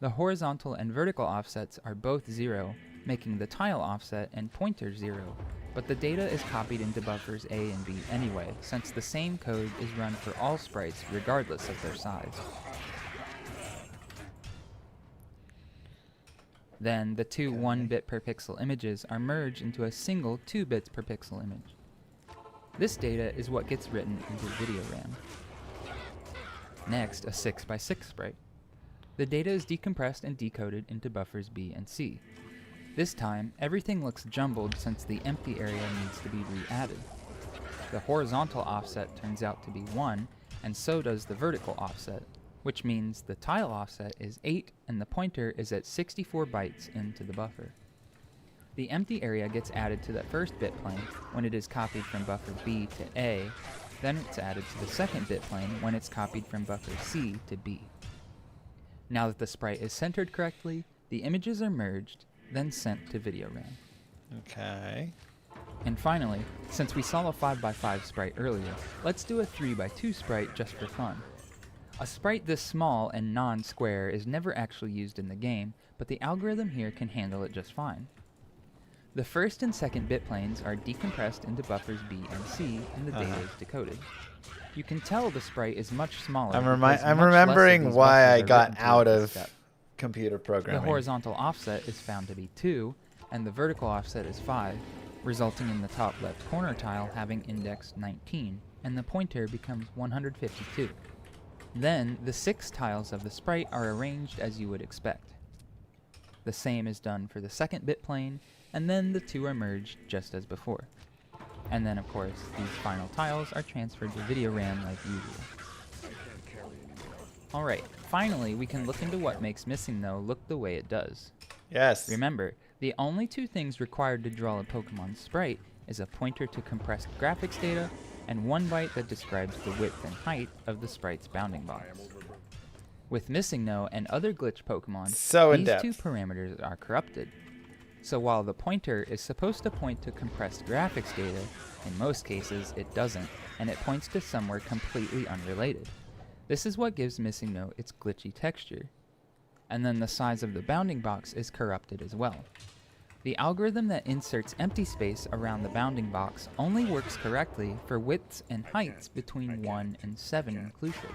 The horizontal and vertical offsets are both 0, making the tile offset and pointer 0, but the data is copied into buffers A and B anyway, since the same code is run for all sprites regardless of their size. Then, the two 1 bit per pixel images are merged into a single 2 bits per pixel image. This data is what gets written into video RAM. Next, a 6x6 sprite. The data is decompressed and decoded into buffers B and C. This time, everything looks jumbled since the empty area needs to be re-added. The horizontal offset turns out to be 1, and so does the vertical offset, which means the tile offset is 8 and the pointer is at 64 bytes into the buffer. The empty area gets added to the first bit plane when it is copied from buffer B to A, then it's added to the second bit plane when it's copied from buffer C to B. Now that the sprite is centered correctly, the images are merged, then sent to video RAM. Okay. And finally, since we saw a 5x5 sprite earlier, let's do a 3x2 sprite just for fun. A sprite this small and non-square is never actually used in the game, but the algorithm here can handle it just fine. The first and second bit planes are decompressed into buffers B and C, and the data is decoded. You can tell the sprite is much smaller. I'm because much less of remembering these why buffers I are got written through out this of step. computer The programming. horizontal offset is found to be 2, and the vertical offset is 5, resulting in the top left corner tile having index 19, and the pointer becomes 152. Then, the 6 tiles of the sprite are arranged as you would expect. The same is done for the second bit plane, and then the two are merged just as before. And then, of course, these final tiles are transferred to video RAM like usual. Alright, finally we can look into what makes MissingNo look the way it does. Yes. Remember, the only two things required to draw a Pokemon sprite is a pointer to compressed graphics data and 1 byte that describes the width and height of the sprite's bounding box. With MissingNo and other glitch Pokemon, So these in-depth. two parameters are corrupted. So while the pointer is supposed to point to compressed graphics data, in most cases it doesn't, and it points to somewhere completely unrelated. This is what gives MissingNo its glitchy texture. And then the size of the bounding box is corrupted as well. The algorithm that inserts empty space around the bounding box only works correctly for widths and heights between 1 and 7 inclusive.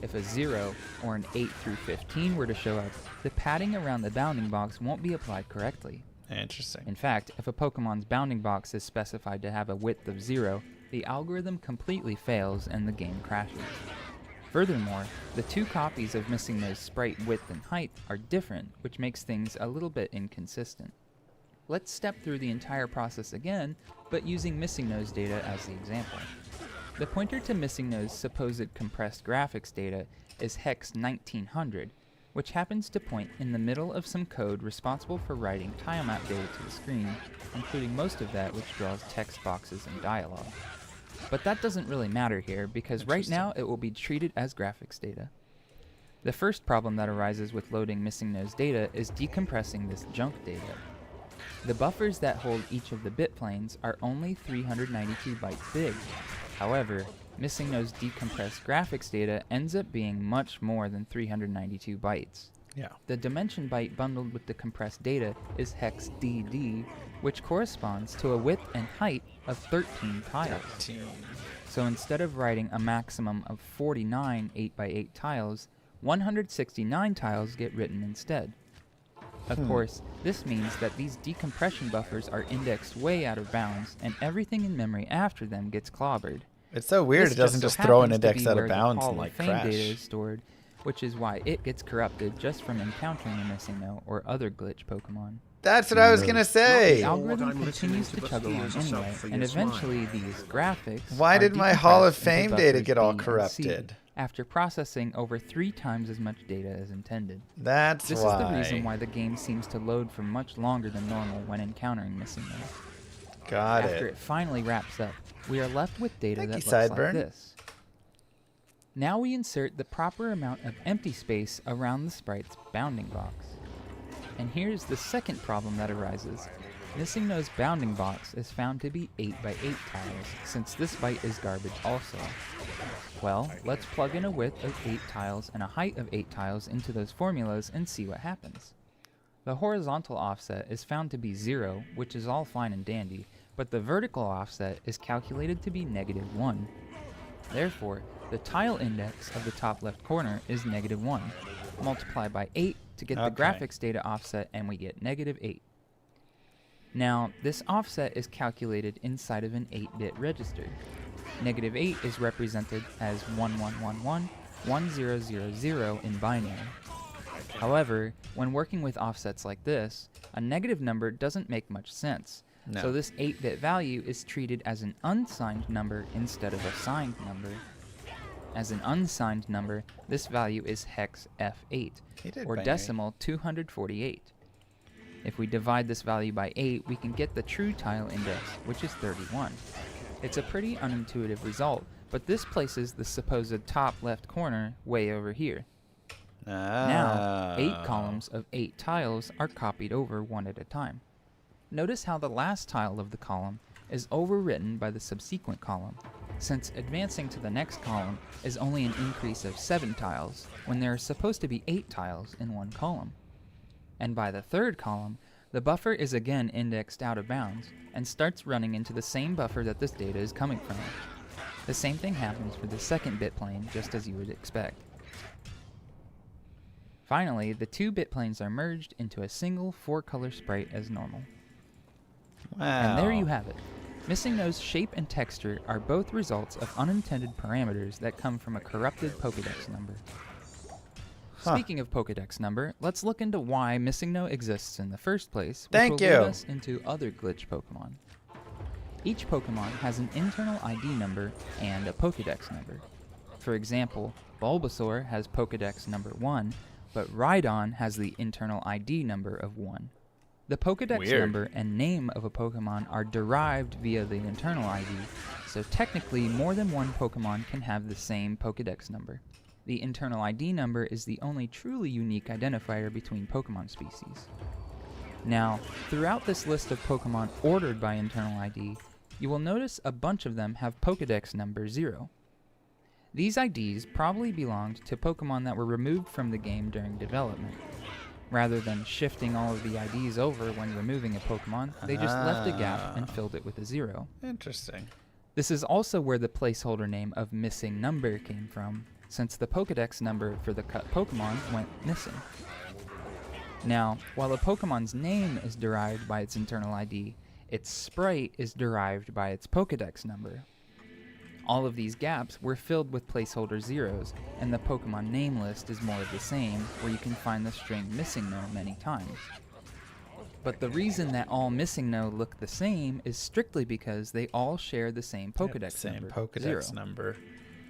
If a 0 or an 8 through 15 were to show up, the padding around the bounding box won't be applied correctly. Interesting. In fact, if a Pokemon's bounding box is specified to have a width of 0, the algorithm completely fails and the game crashes. Furthermore, the two copies of MissingNo's sprite width and height are different, which makes things a little bit inconsistent. Let's step through the entire process again, but using MissingNo's data as the example. The pointer to MissingNo's supposed compressed graphics data is hex 1900, which happens to point in the middle of some code responsible for writing tilemap data to the screen, including most of that which draws text boxes and dialogue. But that doesn't really matter here, because right now it will be treated as graphics data. The first problem that arises with loading MissingNo's data is decompressing this junk data. The buffers that hold each of the bit planes are only 392 bytes big. However, MissingNo's decompressed graphics data ends up being much more than 392 bytes. Yeah. The dimension byte bundled with the compressed data is hex DD, which corresponds to a width and height of 13 tiles. So instead of writing a maximum of 49 8x8 tiles, 169 tiles get written instead. Of course, this means that these decompression buffers are indexed way out of bounds, and everything in memory after them gets clobbered. It's so weird This it doesn't so just throw an happens to index be out where of the bounds Hall and of like Fame crash. data is stored, which is why it gets corrupted just from encountering a MissingNo or other glitch Pokemon. That's what I was gonna The say. algorithm I'm continues to listening to chug the along fears of anyway, and self-forget's eventually mind. these graphics Why are did my Hall of decompressed Fame into data buffers get all B and C corrupted? after processing over 3 times as much data as intended. That's This why. is the reason why the game seems to load for much longer than normal when encountering MissingNo. Got After it. it finally wraps up, we are left with data Thank that you, looks Sideburn. like this. Now we insert the proper amount of empty space around the sprite's bounding box. And here's the second problem that arises. MissingNo's bounding box is found to be 8x8 tiles, since this byte is garbage also. Well, let's plug in a width of 8 tiles and a height of 8 tiles into those formulas and see what happens. The horizontal offset is found to be 0, which is all fine and dandy, but the vertical offset is calculated to be -1. Therefore, the tile index of the top left corner is -1. Multiply by 8 to get the Okay. graphics data offset, and we get -8. Now, this offset is calculated inside of an 8-bit register. -8 is represented as 1111, 1000 in binary. However, when working with offsets like this, a negative number doesn't make much sense. No. So this 8-bit value is treated as an unsigned number instead of a signed number. As an unsigned number, this value is hex F8, He did or binary. decimal 248. If we divide this value by 8, we can get the true tile index, which is 31. It's a pretty unintuitive result, but this places the supposed top left corner way over here. Now, 8 columns of 8 tiles are copied over one at a time. Notice how the last tile of the column is overwritten by the subsequent column, since advancing to the next column is only an increase of 7 tiles, when there are supposed to be 8 tiles in one column. And by the third column, the buffer is again indexed out of bounds, and starts running into the same buffer that this data is coming from. The same thing happens for the second bit plane, just as you would expect. Finally, the 2 bit planes are merged into a single 4-color sprite as normal. Wow. And there you have it. MissingNo's shape and texture are both results of unintended parameters that come from a corrupted Pokédex number. Huh. Speaking of Pokédex number, let's look into why MissingNo exists in the first place, which Thank will you. lead us into other glitch Pokemon. Each Pokemon has an internal ID number and a Pokédex number. For example, Bulbasaur has Pokédex number 1, but Rhydon has the internal ID number of 1. The Pokédex Weird. number and name of a Pokemon are derived via the internal ID, so technically more than one Pokemon can have the same Pokédex number. The internal ID number is the only truly unique identifier between Pokemon species. Now, throughout this list of Pokemon ordered by internal ID, you will notice a bunch of them have Pokedex number 0. These IDs probably belonged to Pokemon that were removed from the game during development. Rather than shifting all of the IDs over when removing a Pokemon, they just left a gap and filled it with a 0. Interesting. This is also where the placeholder name of Missing Number came from, since the Pokedex number for the cut Pokemon went missing. Now, while a Pokemon's name is derived by its internal ID, its sprite is derived by its Pokedex number. All of these gaps were filled with placeholder zeros, and the Pokemon name list is more of the same, where you can find the string MissingNo many times. But the reason that all MissingNo look the same is strictly because they all share the same Pokedex number, Pokedex 0. number.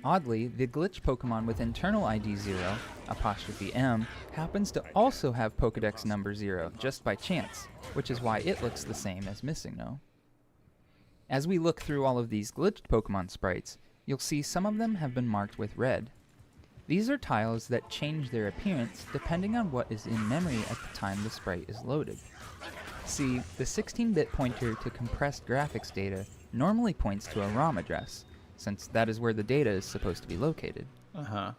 Oddly, the glitch Pokemon with internal ID 0, 'M, happens to also have Pokedex number 0, just by chance, which is why it looks the same as MissingNo. As we look through all of these glitched Pokemon sprites, you'll see some of them have been marked with red. These are tiles that change their appearance depending on what is in memory at the time the sprite is loaded. See, the 16-bit pointer to compressed graphics data normally points to a ROM address, since that is where the data is supposed to be located.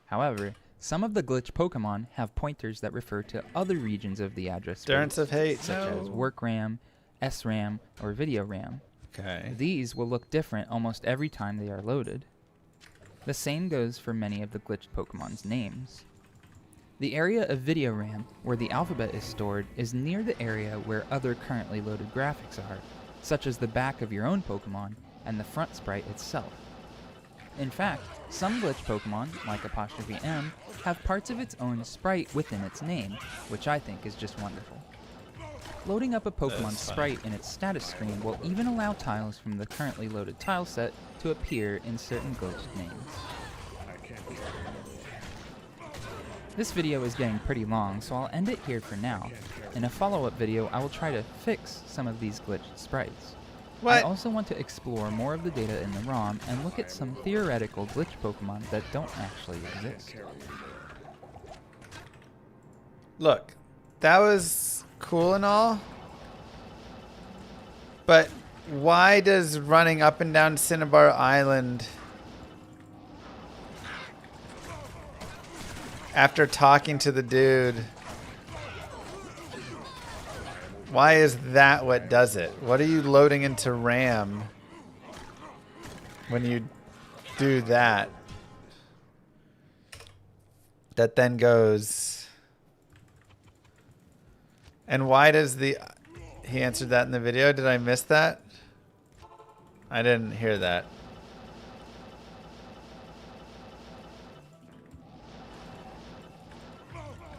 However, some of the glitch Pokemon have pointers that refer to other regions of the address space, Endurance of Hate, such as work RAM, SRAM, or video RAM. Okay. These will look different almost every time they are loaded. The same goes for many of the glitched Pokemon's names. The area of video RAM, where the alphabet is stored, is near the area where other currently loaded graphics are, such as the back of your own Pokemon and the front sprite itself. In fact, some glitched Pokemon, like ''M, have parts of its own sprite within its name, which I think is just wonderful. Loading up a Pokemon's sprite in its status screen will even allow tiles from the currently loaded tile set to appear in certain glitched names. This video is getting pretty long, so I'll end it here for now. In a follow-up video, I will try to fix some of these glitched sprites. I also want to explore more of the data in the ROM and look at some theoretical glitch Pokemon that don't actually exist. Look, that was cool and all, but why does running up and down Cinnabar Island after talking to the dude, why is that what does it? What are you loading into RAM when you do that? That then goes... And why does the... He answered that in the video. Did I miss that? I didn't hear that.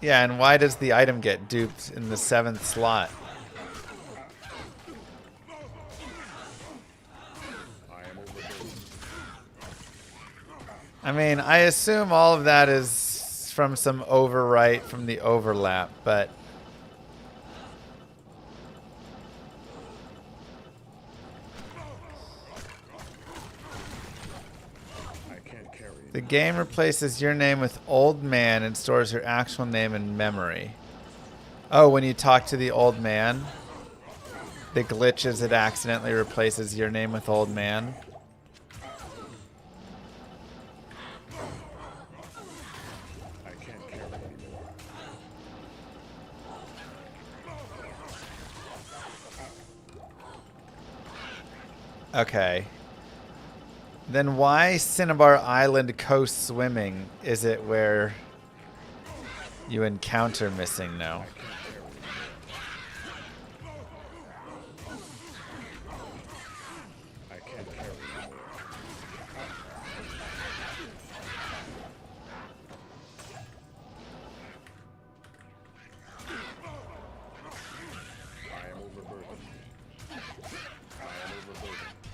Yeah, and why does the item get duped in the 7th slot? I mean, I assume all of that is from some overwrite from the overlap, but... The game replaces your name with old man and stores your actual name in memory. Oh, when you talk to the old man, the glitch is it accidentally replaces your name with old man. Okay. Then why Cinnabar Island coast swimming is it where you encounter MissingNo?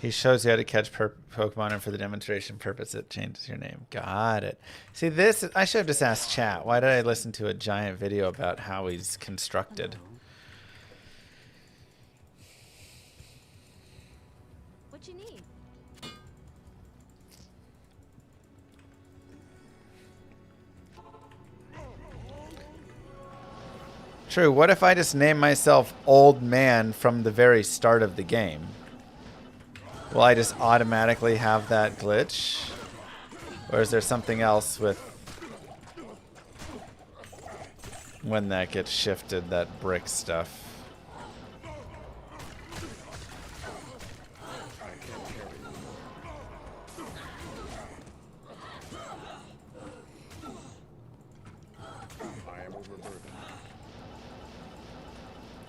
He shows you how to catch Pokemon, and for the demonstration purpose, it changes your name. Got it. See, this, I should have just asked chat. Why did I listen to a giant video about how he's constructed? What you need? True, what if I just name myself Old Man from the very start of the game? Will I just automatically have that glitch? Or is there something else with when that gets shifted, that brick stuff?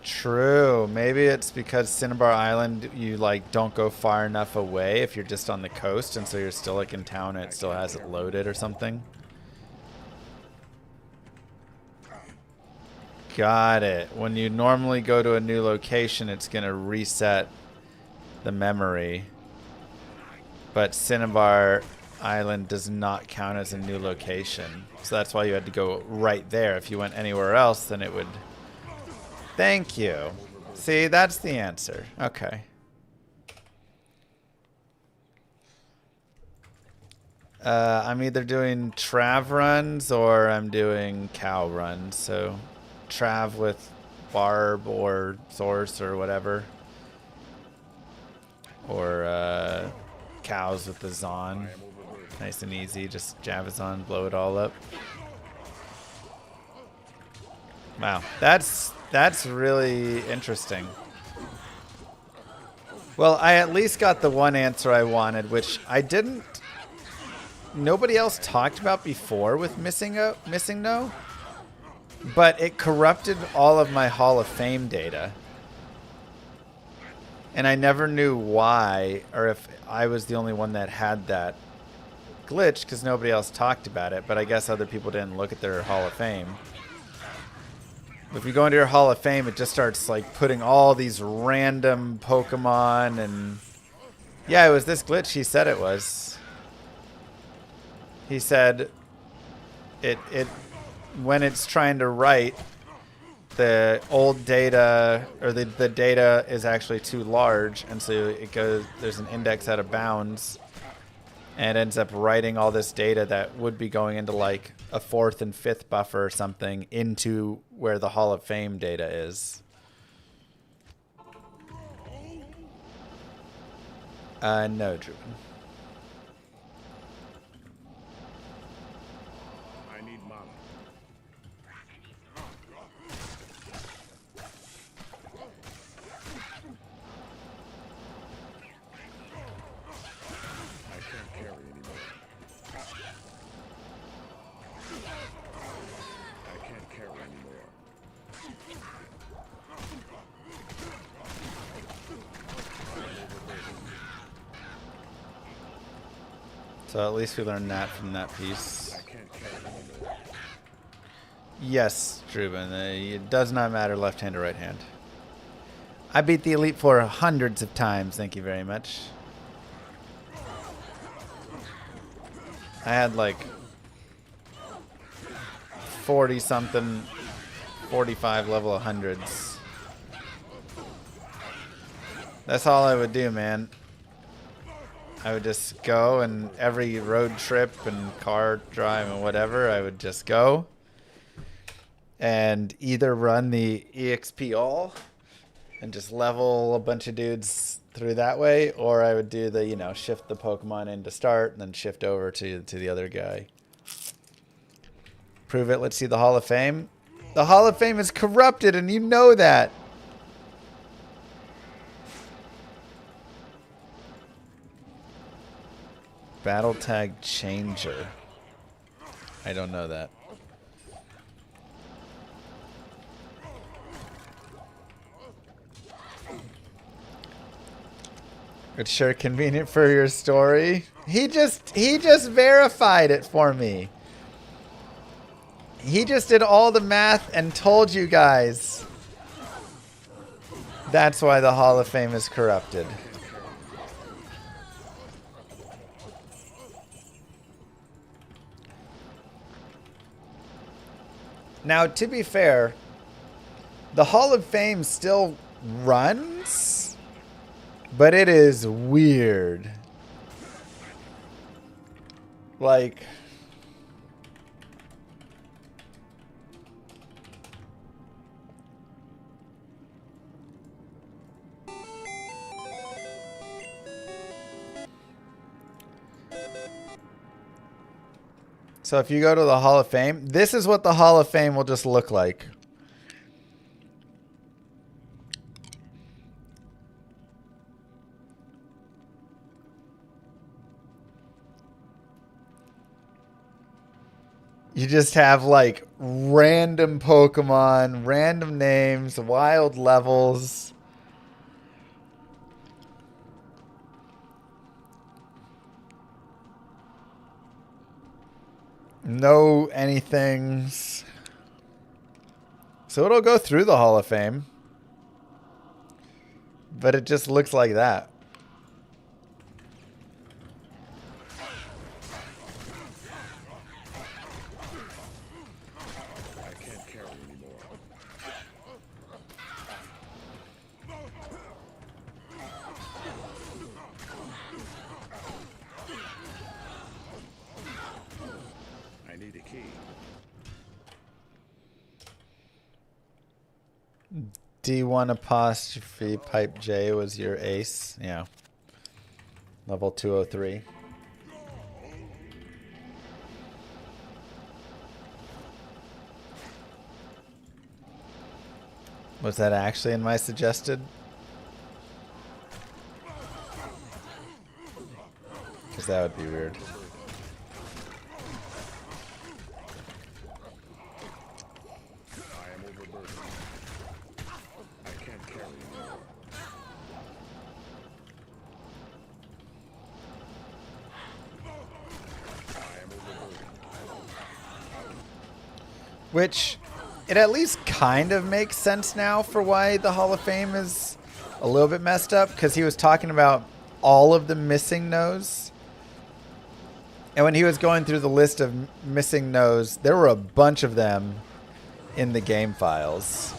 True. Maybe it's because Cinnabar Island, you like don't go far enough away if you're just on the coast, and so you're still like in town and it still has it loaded or something. Got it. When you normally go to a new location, it's gonna reset the memory. But Cinnabar Island does not count as a new location. So that's why you had to go right there. If you went anywhere else, then it would... Thank you. See, that's the answer. Okay. I'm either doing Trav runs or I'm doing cow runs. So Trav with Barb or Source or whatever. Or cows with the Zon. Nice and easy. Just Javazon, blow it all up. Wow. That's really interesting. Well, I at least got the one answer I wanted, which I didn't... Nobody else talked about before with MissingNo, but it corrupted all of my Hall of Fame data. And I never knew why, or if I was the only one that had that glitch, because nobody else talked about it, but I guess other people didn't look at their Hall of Fame. If you go into your Hall of Fame, it just starts like putting all these random Pokemon and... Yeah, it was this glitch he said it was. He said it when it's trying to write, the old data, or the data is actually too large, and so it goes, there's an index out of bounds, and ends up writing all this data that would be going into like a 4th and 5th buffer or something into where the Hall of Fame data is. No, Druid. I need mana. I can't carry anymore. I can't carry anymore. So at least we learned that from that piece. I can't carry anymore. Yes, Druben, it does not matter left hand or right hand. I beat the Elite Four hundreds of times, thank you very much. I had like 40 something, 45 level 100s. That's all I would do, man. I would just go, and every road trip and car drive and whatever, I would just go and either run the EXP all and just level a bunch of dudes through that way, or I would do the, you know, shift the Pokemon in to start and then shift over to the other guy. Prove it. Let's see the Hall of Fame. The Hall of Fame is corrupted, and you know that. Battle tag changer. I don't know that. It's sure convenient for your story. He just verified it for me. He just did all the math and told you guys. That's why the Hall of Fame is corrupted. Now, to be fair, the Hall of Fame still runs, but it is weird. Like, So if you go to the Hall of Fame, this is what the Hall of Fame will just look like. You just have like random Pokemon, random names, wild levels. No anythings. So it'll go through the Hall of Fame. But it just looks like that. I can't carry anymore. I need a key. D1 apostrophe pipe J was your ace. Yeah. Level 203. Was that actually in my suggested? Because that would be weird. I am overburdened. I can't carry anymore. I am overburdened. Which, it at least kind of makes sense now for why the Hall of Fame is a little bit messed up. Because he was talking about all of the missing no's. And when he was going through the list of missing no's, there were a bunch of them in the game files.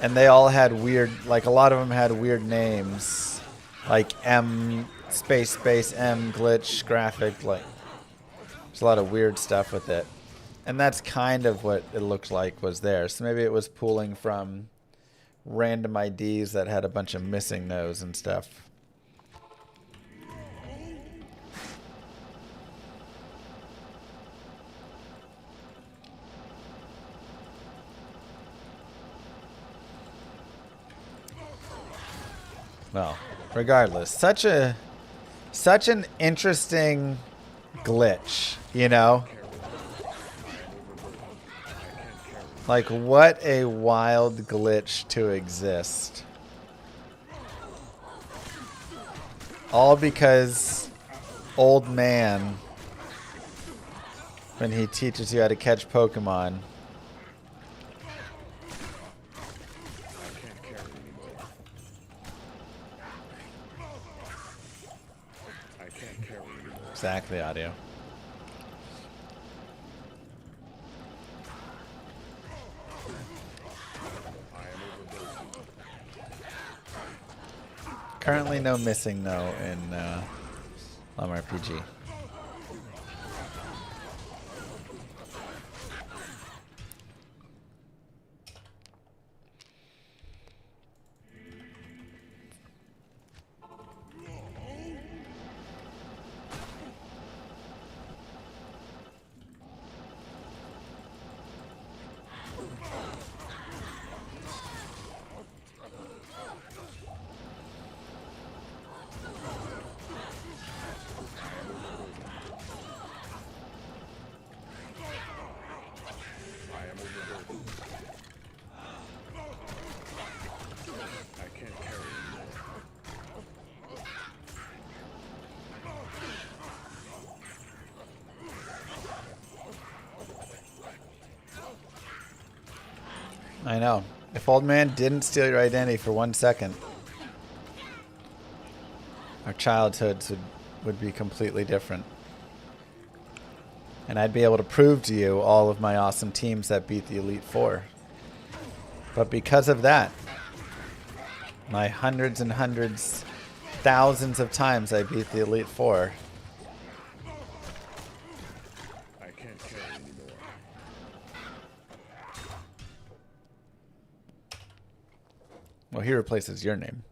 And they all had weird, like a lot of them had weird names. Like M, space, M, glitch, graphic, like there's a lot of weird stuff with it. And that's kind of what it looked like was there. So maybe it was pulling from random IDs that had a bunch of missing no's and stuff. Well, regardless, such an interesting glitch, you know? Like, what a wild glitch to exist. All because old man, when he teaches you how to catch Pokemon, exactly, audio. Currently no missing no in Llama RPG. I know. If old man didn't steal your identity for 1 second, our childhoods would be completely different. And I'd be able to prove to you all of my awesome teams that beat the Elite Four. But because of that, my hundreds and hundreds, thousands of times I beat the Elite Four, I can't carry anymore. well, he replaces your name.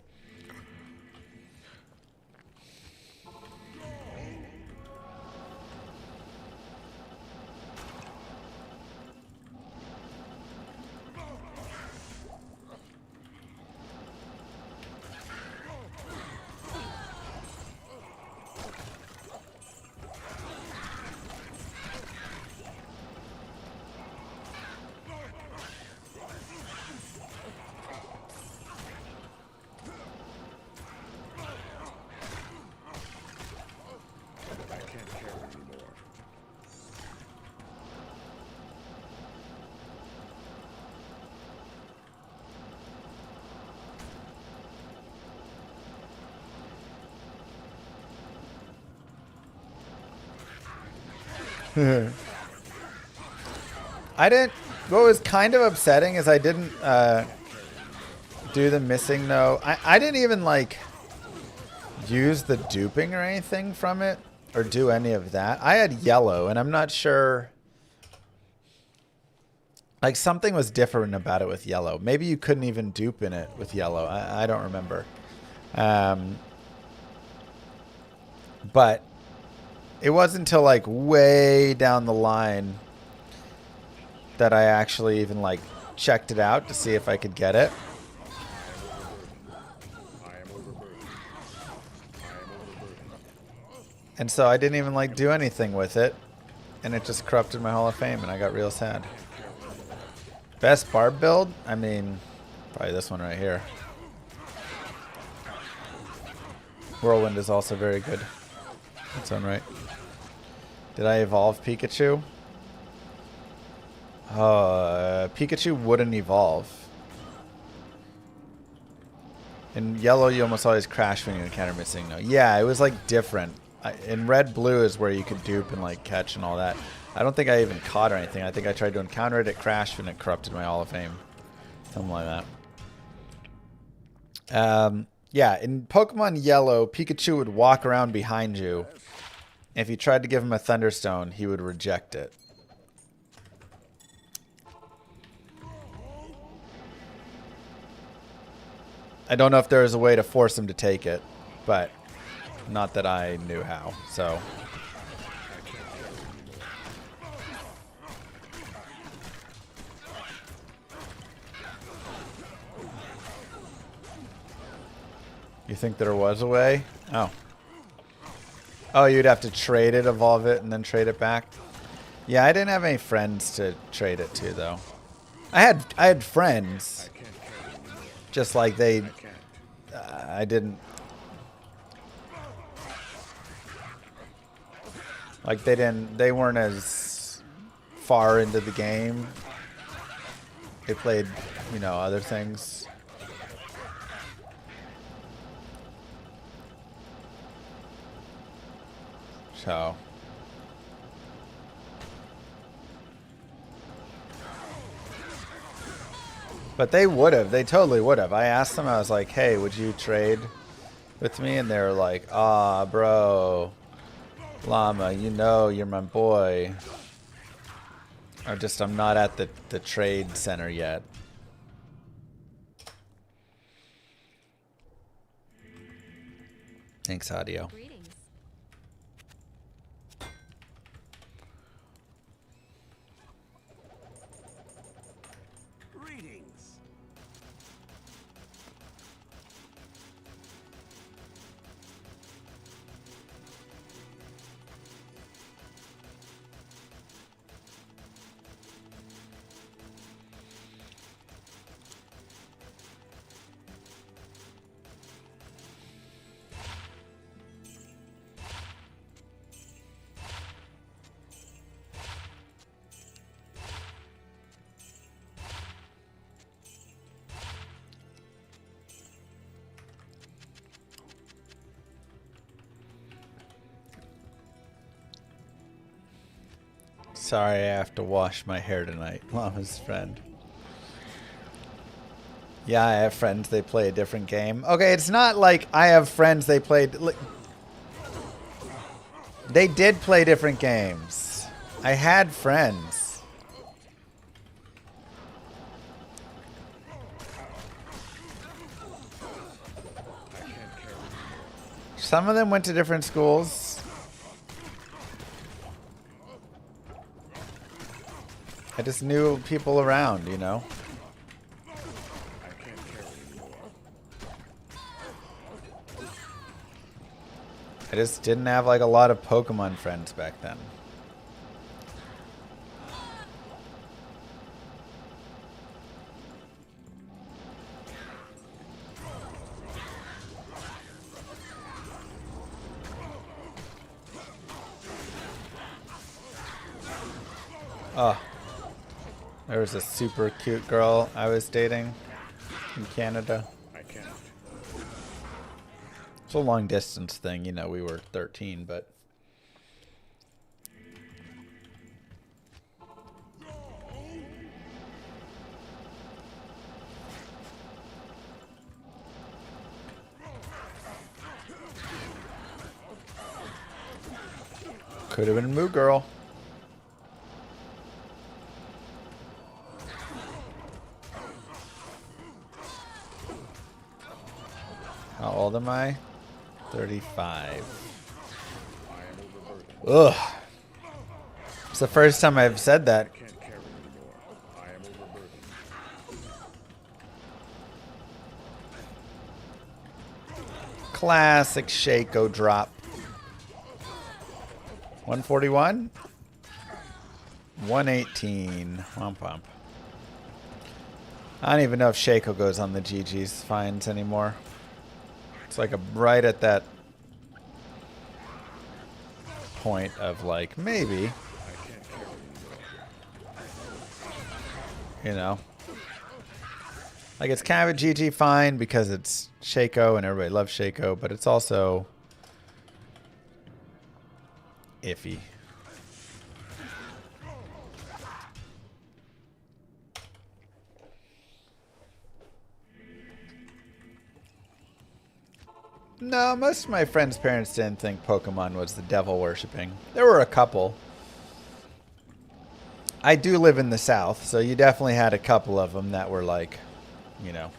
I didn't. What was kind of upsetting is I didn't do the MissingNo. I didn't even like use the duping or anything from it or do any of that. I had yellow, and I'm not sure. Like something was different about it with yellow. Maybe you couldn't even dupe in it with yellow. I don't remember. But it wasn't until like way down the line that I actually even like checked it out to see if I could get it. And so I didn't even like do anything with it, and it just corrupted my Hall of Fame, and I got real sad. Best barb build? I mean, probably this one right here. Whirlwind is also very good. That's on right. Did I evolve Pikachu? Pikachu wouldn't evolve. In yellow, you almost always crash when you encounter MissingNo. Yeah, it was like different. In red, blue is where you could dupe and like catch and all that. I don't think I even caught or anything. I think I tried to encounter it, it crashed, and it corrupted my Hall of Fame. Something like that. Yeah, in Pokemon Yellow, Pikachu would walk around behind you. If you tried to give him a Thunderstone, he would reject it. I don't know if there was a way to force him to take it, but not that I knew how, so... You think there was a way? Oh. Oh, you'd have to trade it, evolve it, and then trade it back? Yeah, I didn't have any friends to trade it to, though. I had friends. Just like they... I didn't... Like, they weren't as far into the game. They played, you know, other things. So. But they would have. They totally would have. I asked them, I was like, hey, would you trade with me? And they were like, ah, bro. Llama, you know you're my boy. Or just, I'm not at the trade center yet. Thanks, audio. Greetings. Sorry, I have to wash my hair tonight. Llama's friend. Yeah, I have friends, they play a different game. Okay, it's not like I have friends, they played... They did play different games. I had friends. Some of them went to different schools. I just knew people around, you know? I just didn't have like a lot of Pokemon friends back then. Oh. There was a super cute girl I was dating in Canada. It's a long distance thing, you know, we were 13, but Could have been Moo Girl. How old am I? 35. Ugh. It's the first time I've said that. Can't carry anymore. I am overburdened. Classic Shaco drop. 141? 118. Womp womp. I don't even know if Shaco goes on the GG's fines anymore. It's like right at that point of like, maybe. You know. Like it's kind of a GG fine because it's Shaco and everybody loves Shaco, but it's also iffy. No, most of my friends' parents didn't think Pokemon was the devil worshipping. There were a couple. I do live in the South, so you definitely had a couple of them that were like, you know,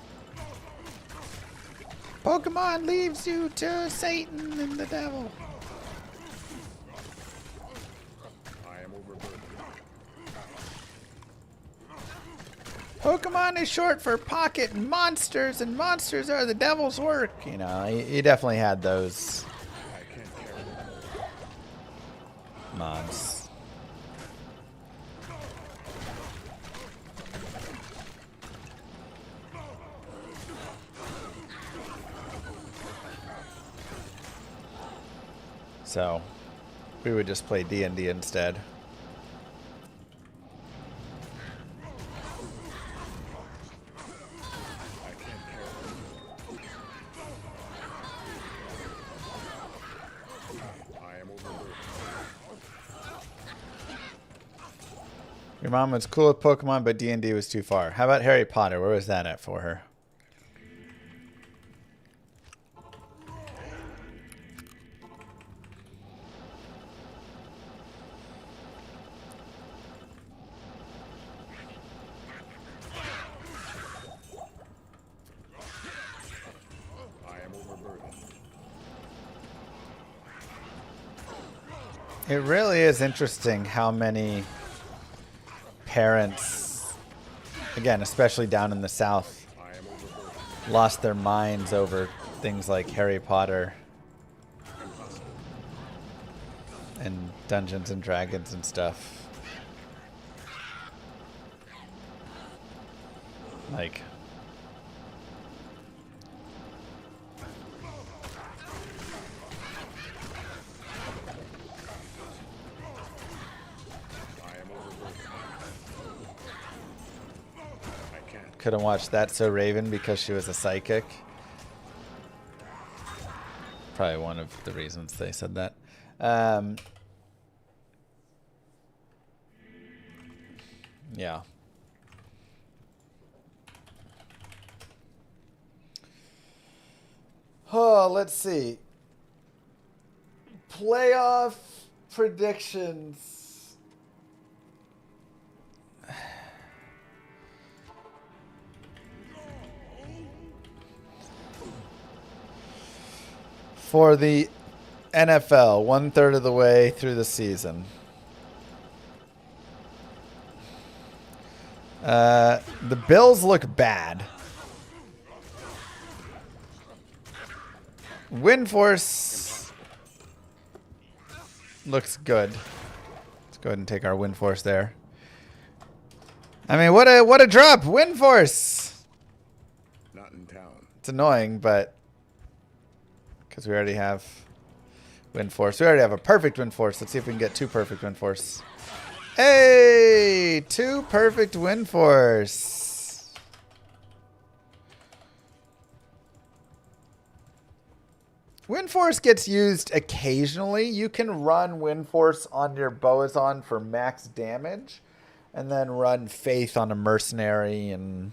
Pokemon leaves you to Satan and the devil. I am overburdened. Pokemon is short for pocket monsters, and monsters are the devil's work. You know, you definitely had those I can't carry anymore. mobs. So, we would just play D&D instead. I can't carry anymore. I am overburdened. Your mom was cool with Pokemon, but D&D was too far. How about Harry Potter? Where was that at for her? I am overburdened. It really is interesting how many parents, again, especially down in the South, I am overburdened. lost their minds over things like Harry Potter and Dungeons and Dragons and stuff. Like, I am overburdened. I can't. couldn't watch That So Raven because she was a psychic. Probably one of the reasons they said that. Yeah. Oh, let's see. Playoff predictions. For the NFL, 1/3 of the way through the season. The Bills look bad. Windforce looks good. Let's go ahead and take our Windforce there. I mean, what a drop, Windforce. Not in town. It's annoying, but because we already have Windforce, we already have a perfect Windforce. Let's see if we can get 2 perfect Windforce. Hey, 2 perfect Windforce. Windforce gets used occasionally. You can run Windforce on your Boazon for max damage, and then run Faith on a Mercenary, and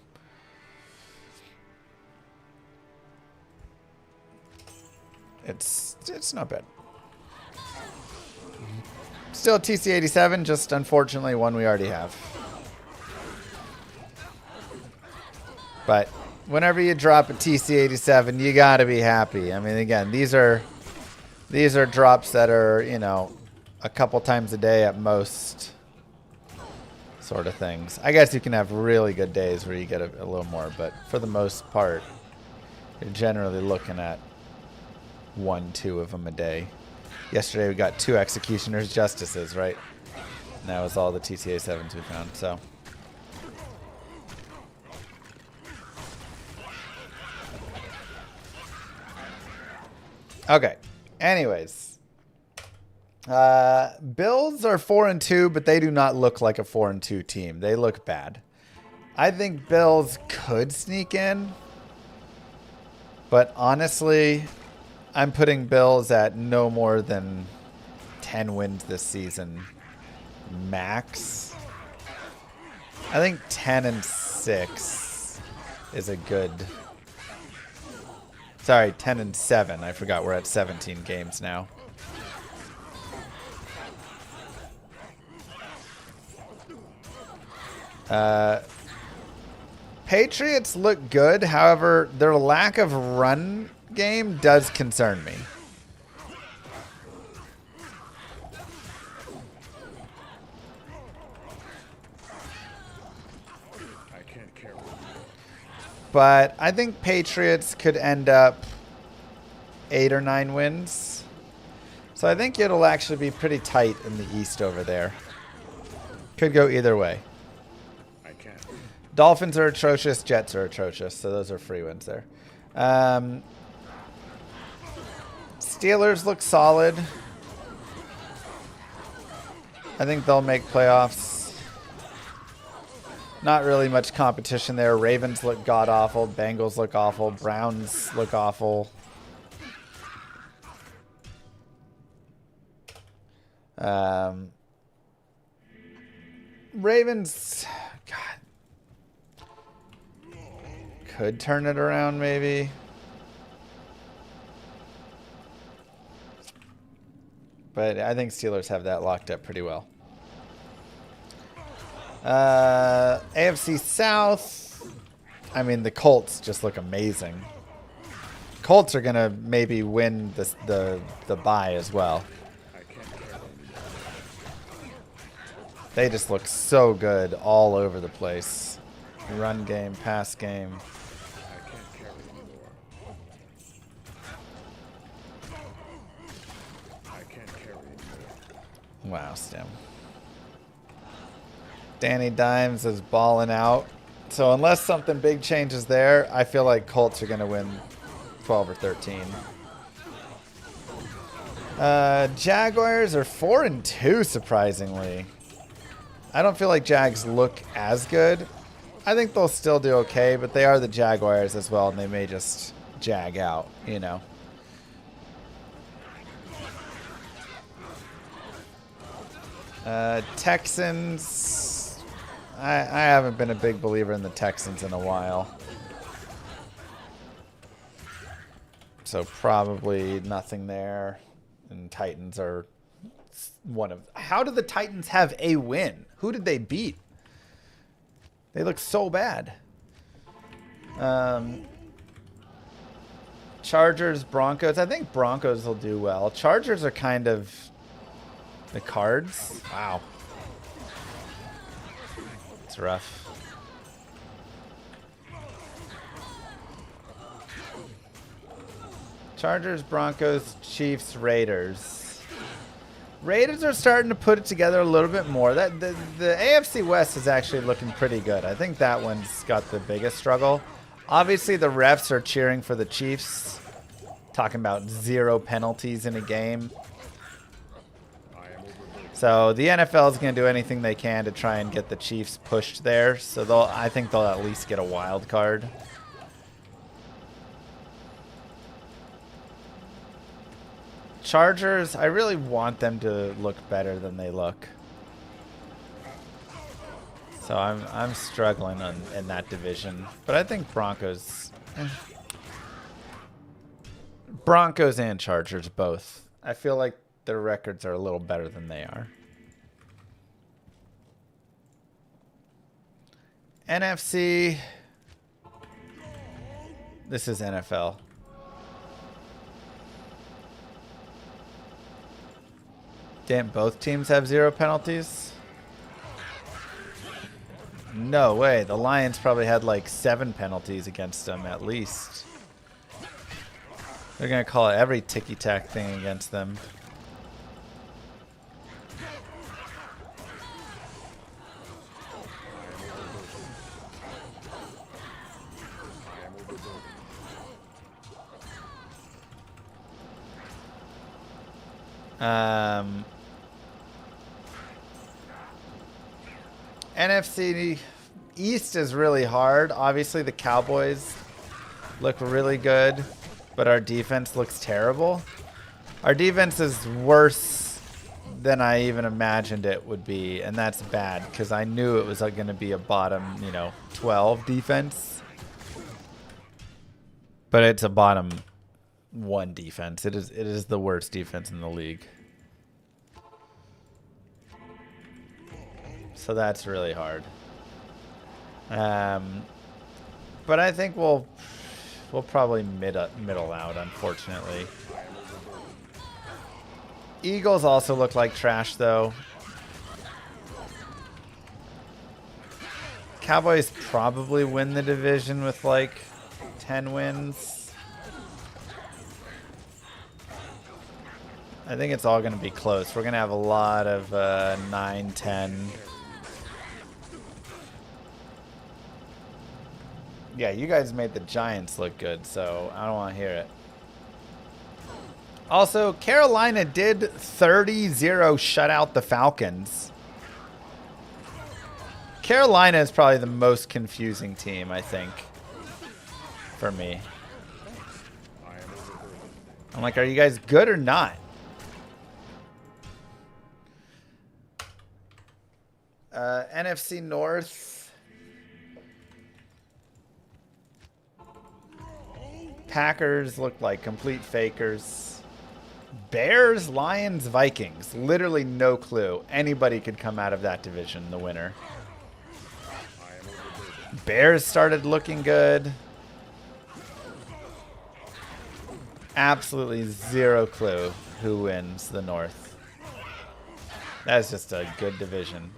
it's not bad. Still TC87, just unfortunately one we already have. But whenever you drop a TC87, you gotta be happy. I mean, again, these are drops that are, you know, a couple times a day at most, sort of things. I guess you can have really good days where you get a little more, but for the most part, you're generally looking at 1-2 of them a day. Yesterday we got 2 Executioner's Justices, right? And that was all the TCA7s we found, so. Okay. Anyways. Bills are 4-2, but they do not look like a 4-2 team. They look bad. I think Bills could sneak in. But honestly, I'm putting Bills at no more than 10 wins this season. Max. I think 10-6 is a good... Sorry, 10-7. I forgot we're at 17 games now. Patriots look good. However, their lack of run game does concern me. I can't carry. But I think Patriots could end up 8 or 9 wins. So I think it'll actually be pretty tight in the East over there. Could go either way. I can't. Dolphins are atrocious. Jets are atrocious. So those are free wins there. Steelers look solid. I think they'll make playoffs. Not really much competition there. Ravens look god-awful. Bengals look awful. Browns look awful. Ravens, God, could turn it around maybe. But I think Steelers have that locked up pretty well. AFC South, I mean, the Colts just look amazing. Colts are going to maybe win the bye as well. They just look so good all over the place. Run game, pass game. I can't carry anymore. I can't carry anymore. Wow, Stim. Danny Dimes is balling out. So unless something big changes there, I feel like Colts are going to win 12 or 13. Jaguars are 4-2, surprisingly. I don't feel like Jags look as good. I think they'll still do okay, but they are the Jaguars as well, and they may just jag out, you know. Texans. I haven't been a big believer in the Texans in a while. So probably nothing there. And Titans are one of... How do the Titans have a win? Who did they beat? They look so bad. Chargers, Broncos. I think Broncos will do well. Chargers are kind of the Cards. Wow. It's rough. Chargers, Broncos, Chiefs, Raiders. Raiders are starting to put it together a little bit more. That the AFC West is actually looking pretty good. I think that one's got the biggest struggle. Obviously, the refs are cheering for the Chiefs, talking about 0 penalties in a game. So the NFL is going to do anything they can to try and get the Chiefs pushed there. So I think they'll at least get a wild card. Chargers, I really want them to look better than they look. So I'm struggling in that division. But I think Broncos... Broncos and Chargers both. I feel like their records are a little better than they are. NFC. This is NFL. Didn't both teams have 0 penalties? No way. The Lions probably had like 7 penalties against them at least. They're going to call it every ticky-tack thing against them. NFC East is really hard. Obviously, the Cowboys look really good, but our defense looks terrible. Our defense is worse than I even imagined it would be, and that's bad because I knew it was going to be a bottom, 12 defense. But it's a bottom 1 defense. It is the worst defense in the league. So that's really hard. But I think we'll probably middle out, unfortunately. Eagles also look like trash, though. Cowboys probably win the division with like 10 wins. I think it's all going to be close. We're going to have a lot of 9, 10. Yeah, you guys made the Giants look good, so I don't want to hear it. Also, Carolina did 30-0 shut out the Falcons. Carolina is probably the most confusing team, I think, for me. I'm like, are you guys good or not? NFC North. Packers look like complete fakers. Bears, Lions, Vikings. Literally no clue. Anybody could come out of that division the winner. Bears started looking good. Absolutely 0 clue who wins the North. That's just a good division.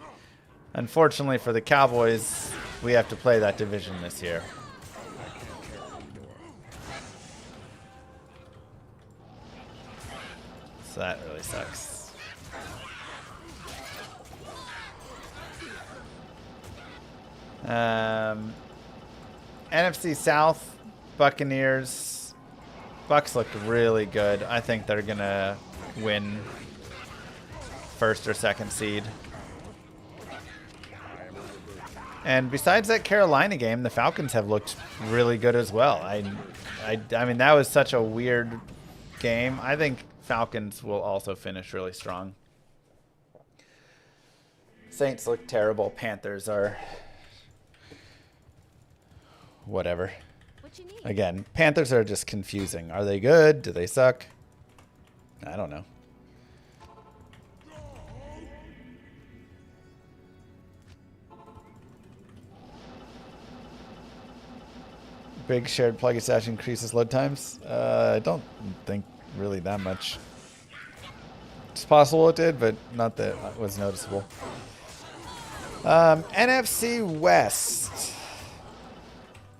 Unfortunately for the Cowboys, we have to play that division this year. So that really sucks. NFC South, Buccaneers. Bucks look really good. I think they're going to win 1st or 2nd seed. And besides that Carolina game, the Falcons have looked really good as well. I mean, that was such a weird game. I think Falcons will also finish really strong. Saints look terrible. Panthers are whatever. What you need? Again, Panthers are just confusing. Are they good? Do they suck? I don't know. Big shared plugin stash increases load times. I don't think really that much. It's possible it did, but not that it was noticeable. NFC West.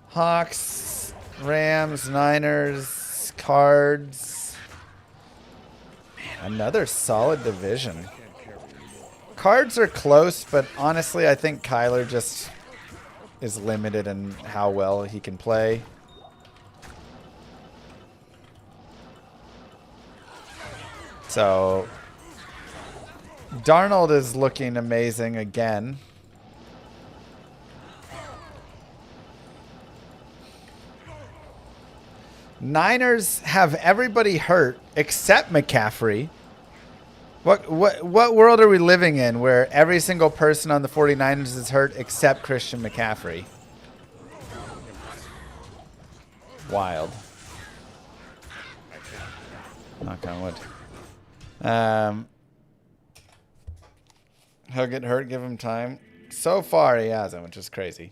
Hawks, Rams, Niners, Cards. Man, another solid division. Cards are close, but honestly, I think Kyler just is limited in how well he can play. So Darnold is looking amazing again. Niners have everybody hurt except McCaffrey. What world are we living in where every single person on the 49ers is hurt except Christian McCaffrey? Wild. Knock on wood. He'll get hurt, give him time. So far he hasn't, which is crazy.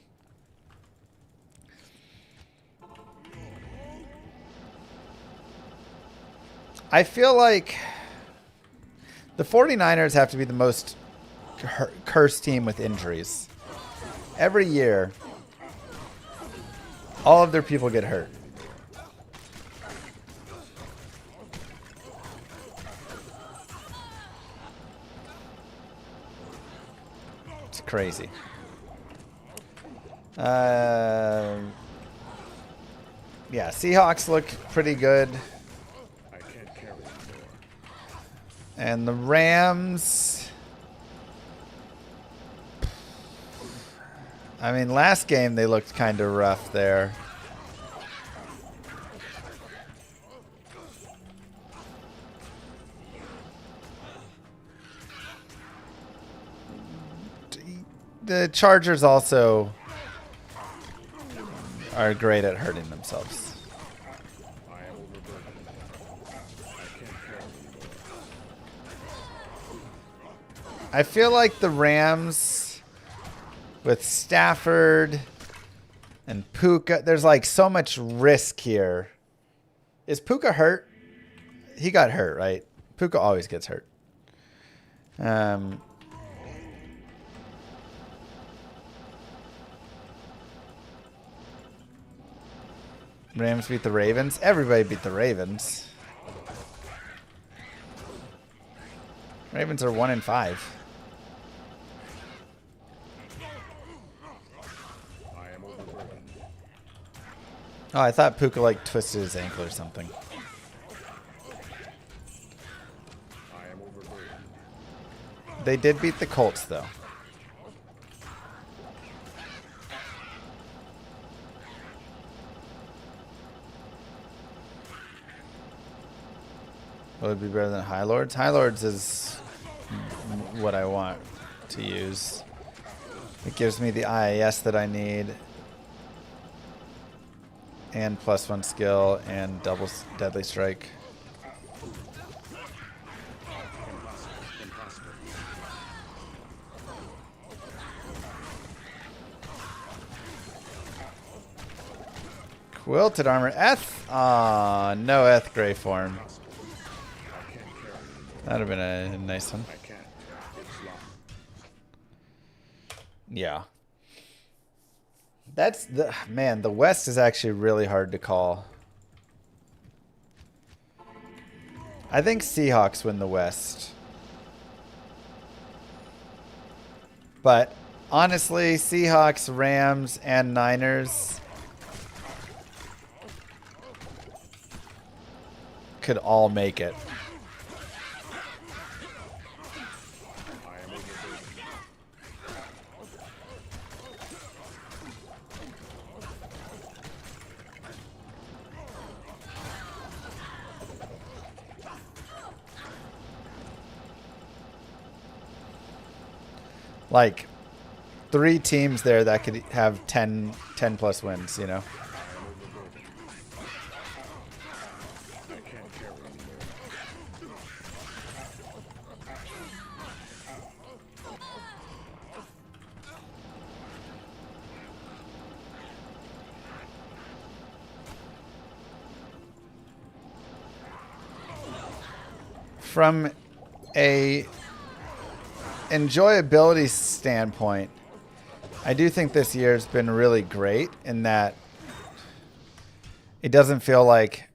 I feel like the 49ers have to be the most cursed team with injuries. Every year, all of their people get hurt. It's crazy. Yeah, Seahawks look pretty good. I can't carry anymore. And the Rams, I mean, last game they looked kind of rough there. The Chargers also are great at hurting themselves. I am overburdened. I can't carry anymore. I feel like the Rams with Stafford and Puka, there's like so much risk here. Is Puka hurt? He got hurt, right? Puka always gets hurt. Rams beat the Ravens. Everybody beat the Ravens. Ravens are 1-5. I am overburdened. Oh, I thought Puka like twisted his ankle or something. I am overburdened. They did beat the Colts though. Will it be better than High Lords? High Lords is what I want to use. It gives me the IAS that I need. And +1 skill and double deadly strike. Quilted armor. Eth? Aw, no Eth Gray form. That would have been a nice one. I can't. It's Llama. Yeah. That's the man, the West is actually really hard to call. I think Seahawks win the West. But honestly, Seahawks, Rams, and Niners could all make it. I am overburdened. Like 3 teams there that could have 10 plus wins, you know. I can't carry anymore. From a enjoyability standpoint, I do think this year's been really great in that it doesn't feel like,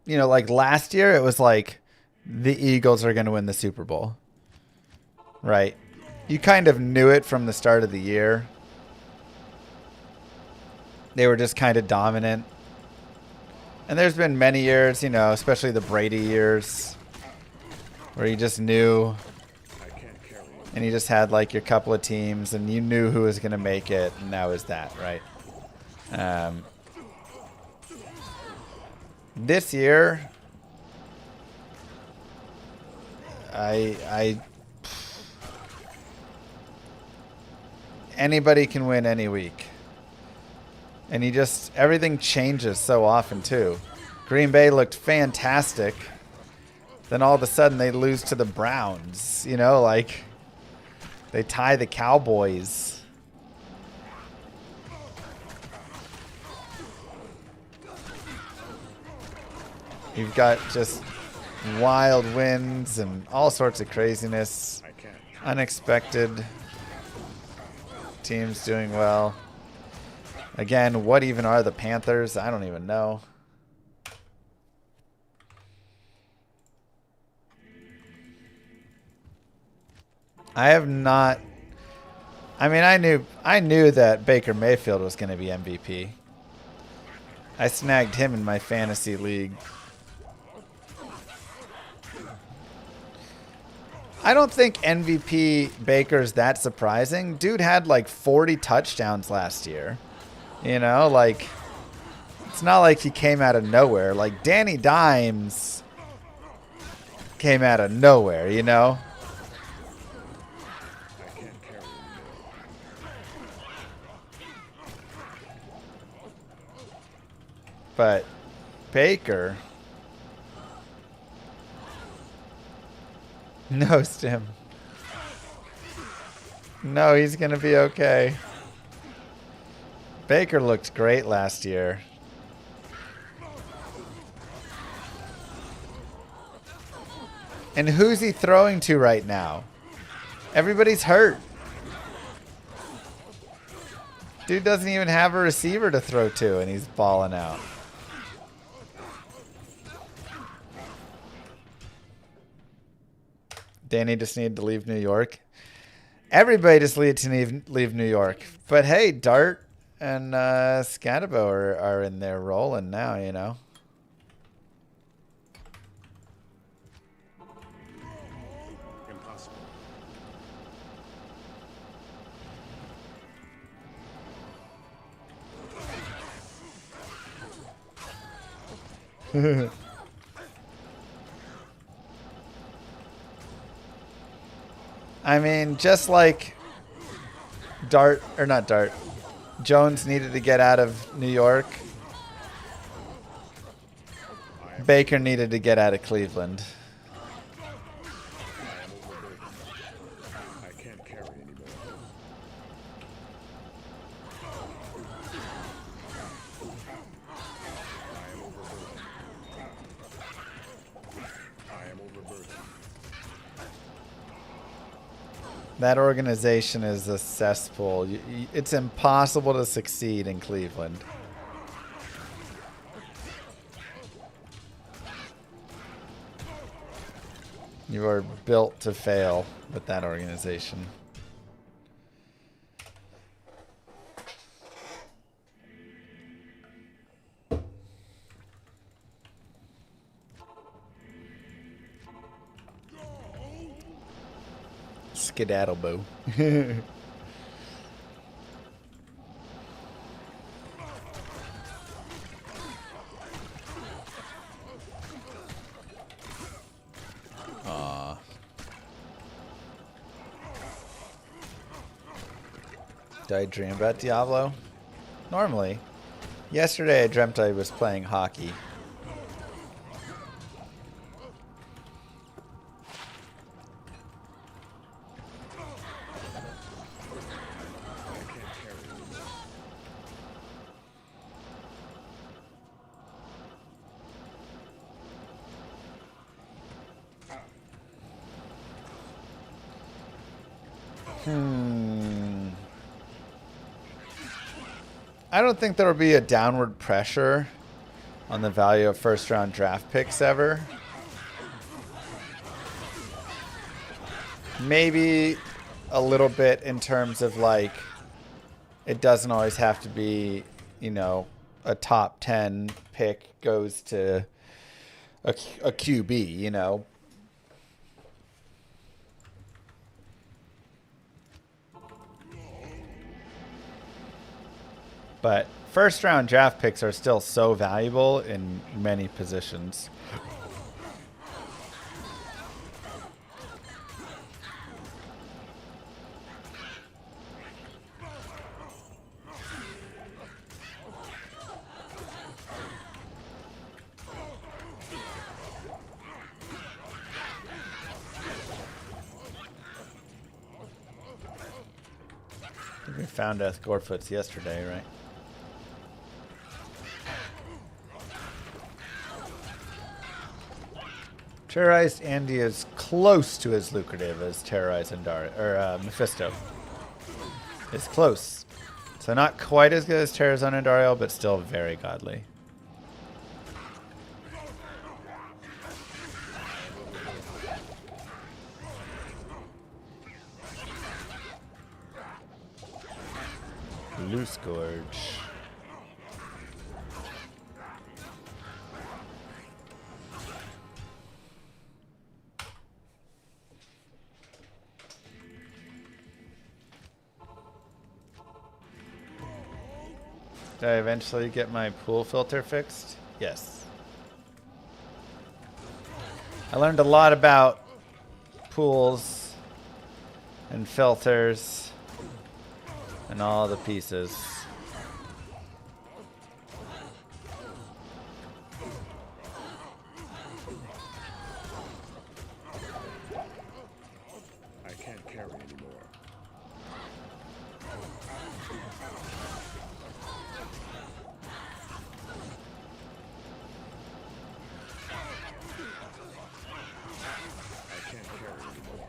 you know, like last year it was like the Eagles are going to win the Super Bowl, right? You kind of knew it from the start of the year. They were just kind of dominant. And there's been many years, you know, especially the Brady years, where you just knew, I can't carry it. and you just had like your couple of teams, and you knew who was going to make it, and that was that, right? This year, anybody can win any week. And you just, everything changes so often too. Green Bay looked fantastic. Then all of a sudden they lose to the Browns. You know, like they tie the Cowboys. You've got just wild winds and all sorts of craziness. I can't. Unexpected teams doing well. Again, what even are the Panthers? I don't even know. I have not. I mean, I knew that Baker Mayfield was going to be MVP. I snagged him in my fantasy league. I don't think MVP Baker's that surprising. Dude had like 40 touchdowns last year. You know, like, it's not like he came out of nowhere. Like, Danny Dimes came out of nowhere, you know? I can't carry But Baker... No, Stim. No, he's going to be okay. Baker looked great last year. And who's he throwing to right now? Everybody's hurt. Dude doesn't even have a receiver to throw to, and he's balling out. Danny just needed to leave New York. Everybody just needed to leave New York. But hey, Dart and Scatabo are in there rolling now, you know. impossible. I mean, just like Jones needed to get out of New York, Baker needed to get out of Cleveland. I can't carry anymore. I am overburdened. That organization is a cesspool. It's impossible to succeed in Cleveland. You are built to fail with that organization. Skedaddle boo. Aw. Did I dream about Diablo? Normally. Yesterday I dreamt I was playing hockey. I don't think there will be a downward pressure on the value of first round draft picks ever. Maybe a little bit in terms of like, it doesn't always have to be, you know, a top 10 pick goes to a QB, you know. But first round draft picks are still so valuable in many positions. We found Gorefoots yesterday, right? Terrorized Andy is close to as lucrative as Terrorized Mephisto. It's close. So not quite as good as Terrorized Andariel, but still very godly. Loose Gorge. Did I eventually get my pool filter fixed? Yes. I learned a lot about pools and filters and all the pieces. I can't carry anymore. I can't carry anymore.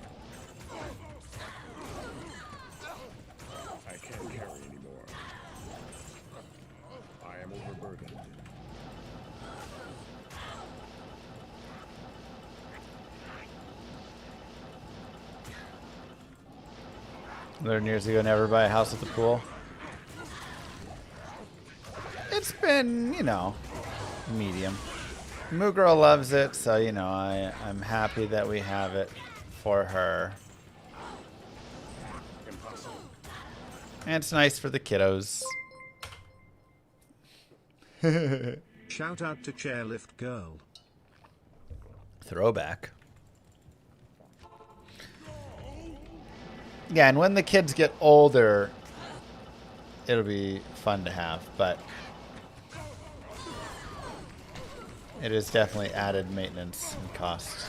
I can't carry anymore. I am overburdened. Learned years ago never buy a house with a pool. It's been, you know, medium. Moo Girl loves it, so, you know, I'm happy that we have it for her. And it's nice for the kiddos. Shout out to Chairlift Girl. Throwback. Yeah, and when the kids get older, it'll be fun to have, but it is definitely added maintenance and cost.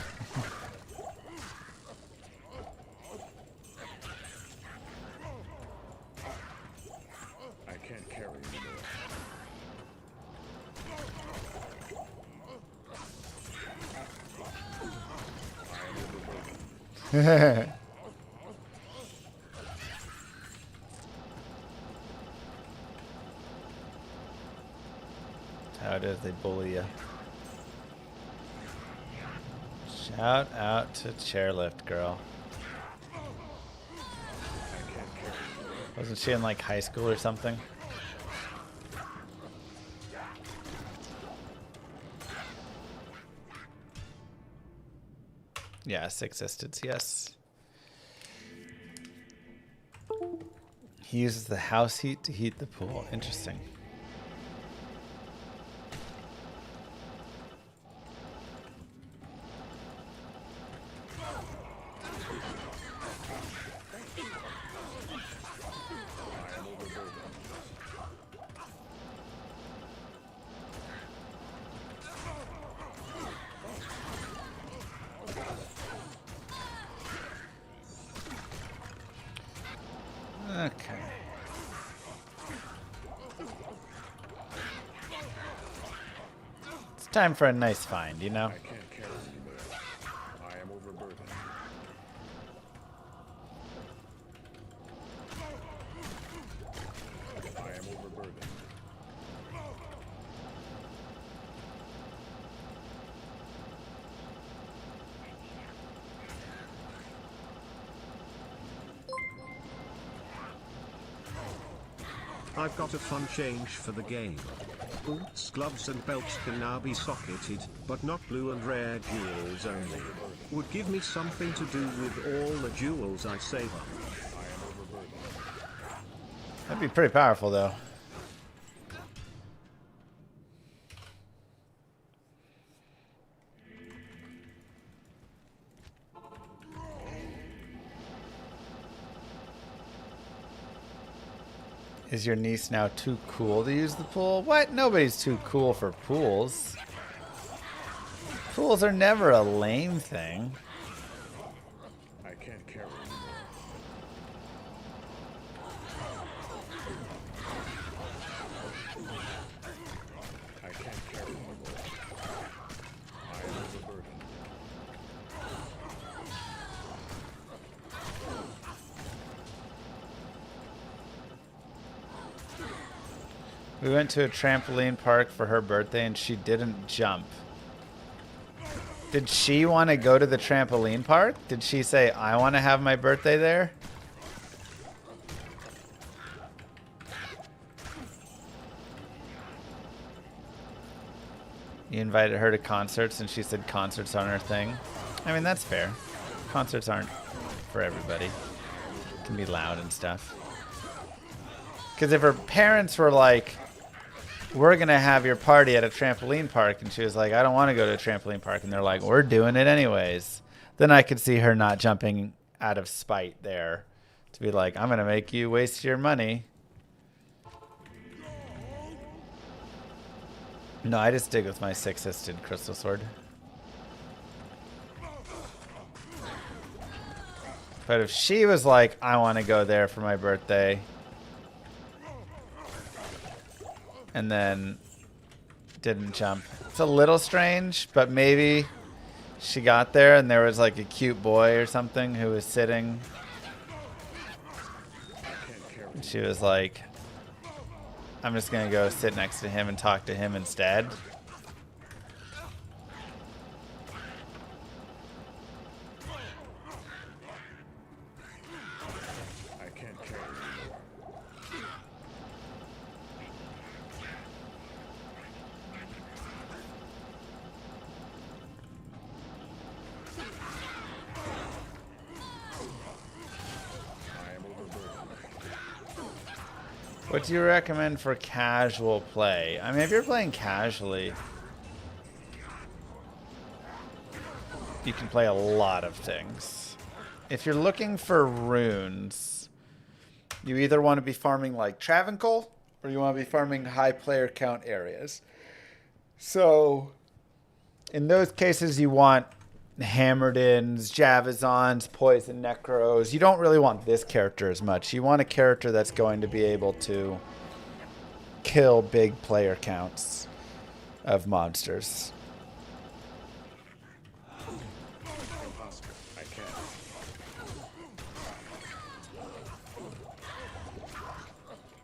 I can't carry anymore. I am overburdened. How it is, they bully you. Shout out to Chairlift Girl. Wasn't she in like high school or something? Yes, existence, yes. He uses the house heat to heat the pool. Interesting. Okay. It's time for a nice find, you know? I can't carry anymore. I am overburdened. I am overburdened. I've got a fun change for the game. Boots, gloves and belts can now be socketed, but not blue and rare jewels only. Would give me something to do with all the jewels I save up. That'd be pretty powerful, though. Is your niece now too cool to use the pool? What? Nobody's too cool for pools. Pools are never a lame thing. I can't carry anymore. I can't carry anymore. I am overburdened. We went to a trampoline park for her birthday and she didn't jump. Did she want to go to the trampoline park? Did she say, I want to have my birthday there? You invited her to concerts and she said concerts aren't her thing. I mean, that's fair. Concerts aren't for everybody. It can be loud and stuff. Because if her parents were like, we're going to have your party at a trampoline park, and she was like, I don't want to go to a trampoline park, and they're like, we're doing it anyways, then I could see her not jumping out of spite there to be like, I'm going to make you waste your money. No, I just dig with my six-sisted crystal sword. But if she was like, I want to go there for my birthday, and then didn't jump, it's a little strange, but maybe she got there and there was like a cute boy or something who was sitting. And she was like, I'm just going to go sit next to him and talk to him instead. I can't carry. I am overburdened. What do you recommend for casual play? I mean, if you're playing casually, you can play a lot of things. If you're looking for runes, you either want to be farming like Travancore or you want to be farming high player count areas. So in those cases, you want Hammered-ins, Javazons, Poison Necros. You don't really want this character as much. You want a character that's going to be able to kill big player counts of monsters. Impossible. I can't.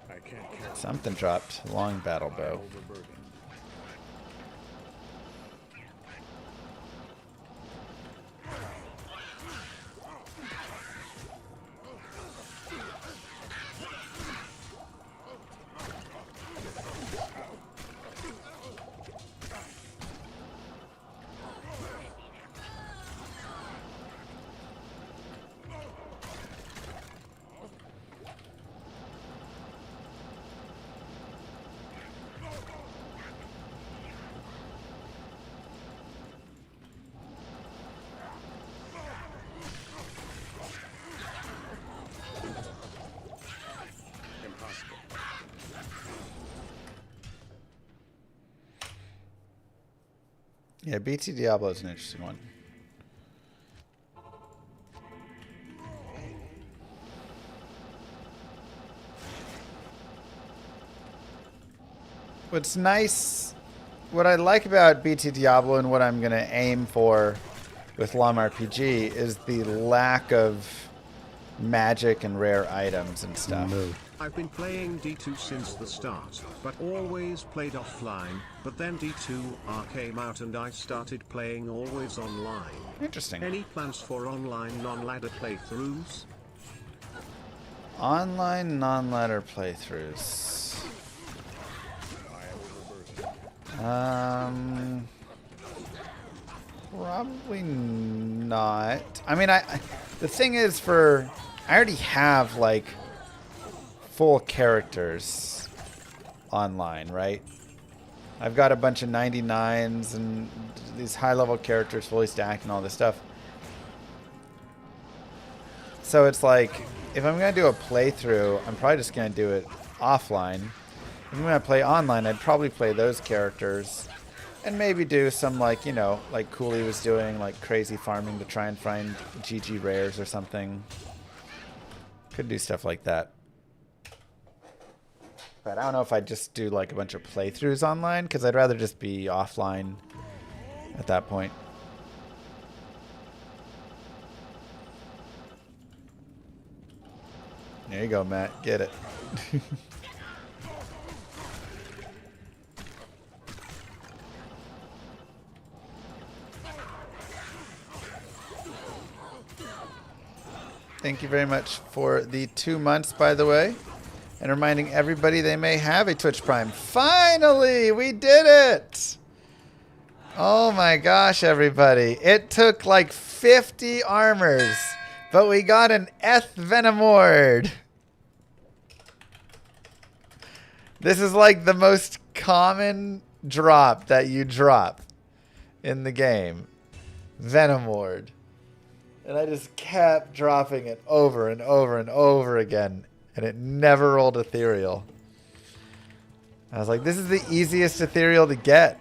I can't carry. Something dropped. Long battle bow. Overburdened. Impossible. Yeah, BT Diablo is an interesting one. What's nice, what I like about BT Diablo and what I'm going to aim for with Llama RPG is the lack of magic and rare items and stuff. I've been playing D2 since the start, but always played offline, but then D2R came out and I started playing always online. Interesting. Any plans for online non-ladder playthroughs? Online non-ladder playthroughs. Probably not. I mean, the thing is, I already have like full characters online, right? I've got a bunch of 99s and these high-level characters fully stacked and all this stuff. So it's like, if I'm going to do a playthrough, I'm probably just going to do it offline. If I'm going to play online, I'd probably play those characters and maybe do some, like, you know, like Cooley was doing, like crazy farming to try and find GG rares or something. Could do stuff like that. But I don't know if I'd just do like a bunch of playthroughs online, because I'd rather just be offline at that point. There you go, Matt. Get it. Thank you very much for the 2 months, by the way. And reminding everybody they may have a Twitch Prime. Finally, we did it! Oh my gosh, everybody. It took like 50 armors, but we got an Venomord. This is like the most common drop that you drop in the game. Venomord. And I just kept dropping it over and over and over again. And it never rolled ethereal. I was like, this is the easiest ethereal to get.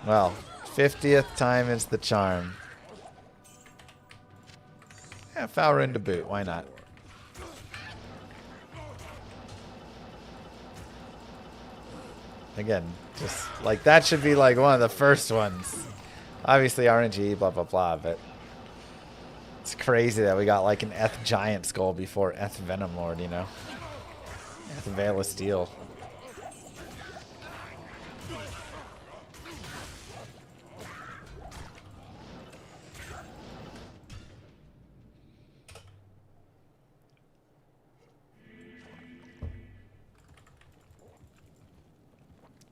Well, 50th time is the charm. Yeah, Falrin to boot. Why not? Again, just like that should be like one of the first ones. Obviously RNG, blah, blah, blah, but it's crazy that we got like an Giant Skull before Venomord, you know? Veil of Steel.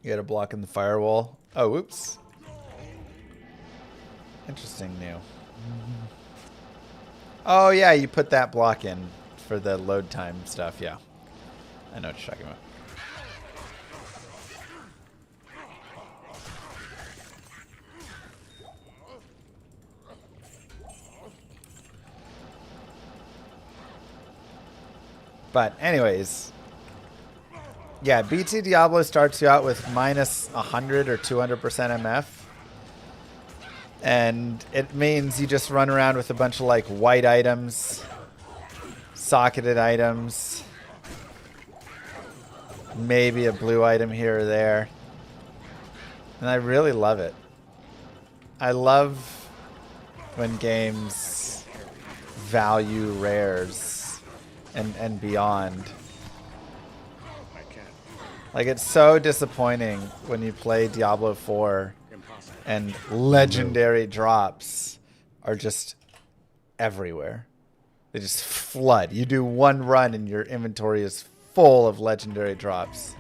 You got a block in the firewall. Oh, whoops. Interesting new. Oh, yeah, you put that block in for the load time stuff. Yeah. I know what you're talking about. But anyways, yeah, BT Diablo starts you out with minus 100 or 200% MF. And it means you just run around with a bunch of like white items, socketed items, maybe a blue item here or there. And I really love it. I love when games value rares and beyond. Like, it's so disappointing when you play Diablo 4 and legendary drops are just everywhere. They just flood. You do one run and your inventory is full of legendary drops.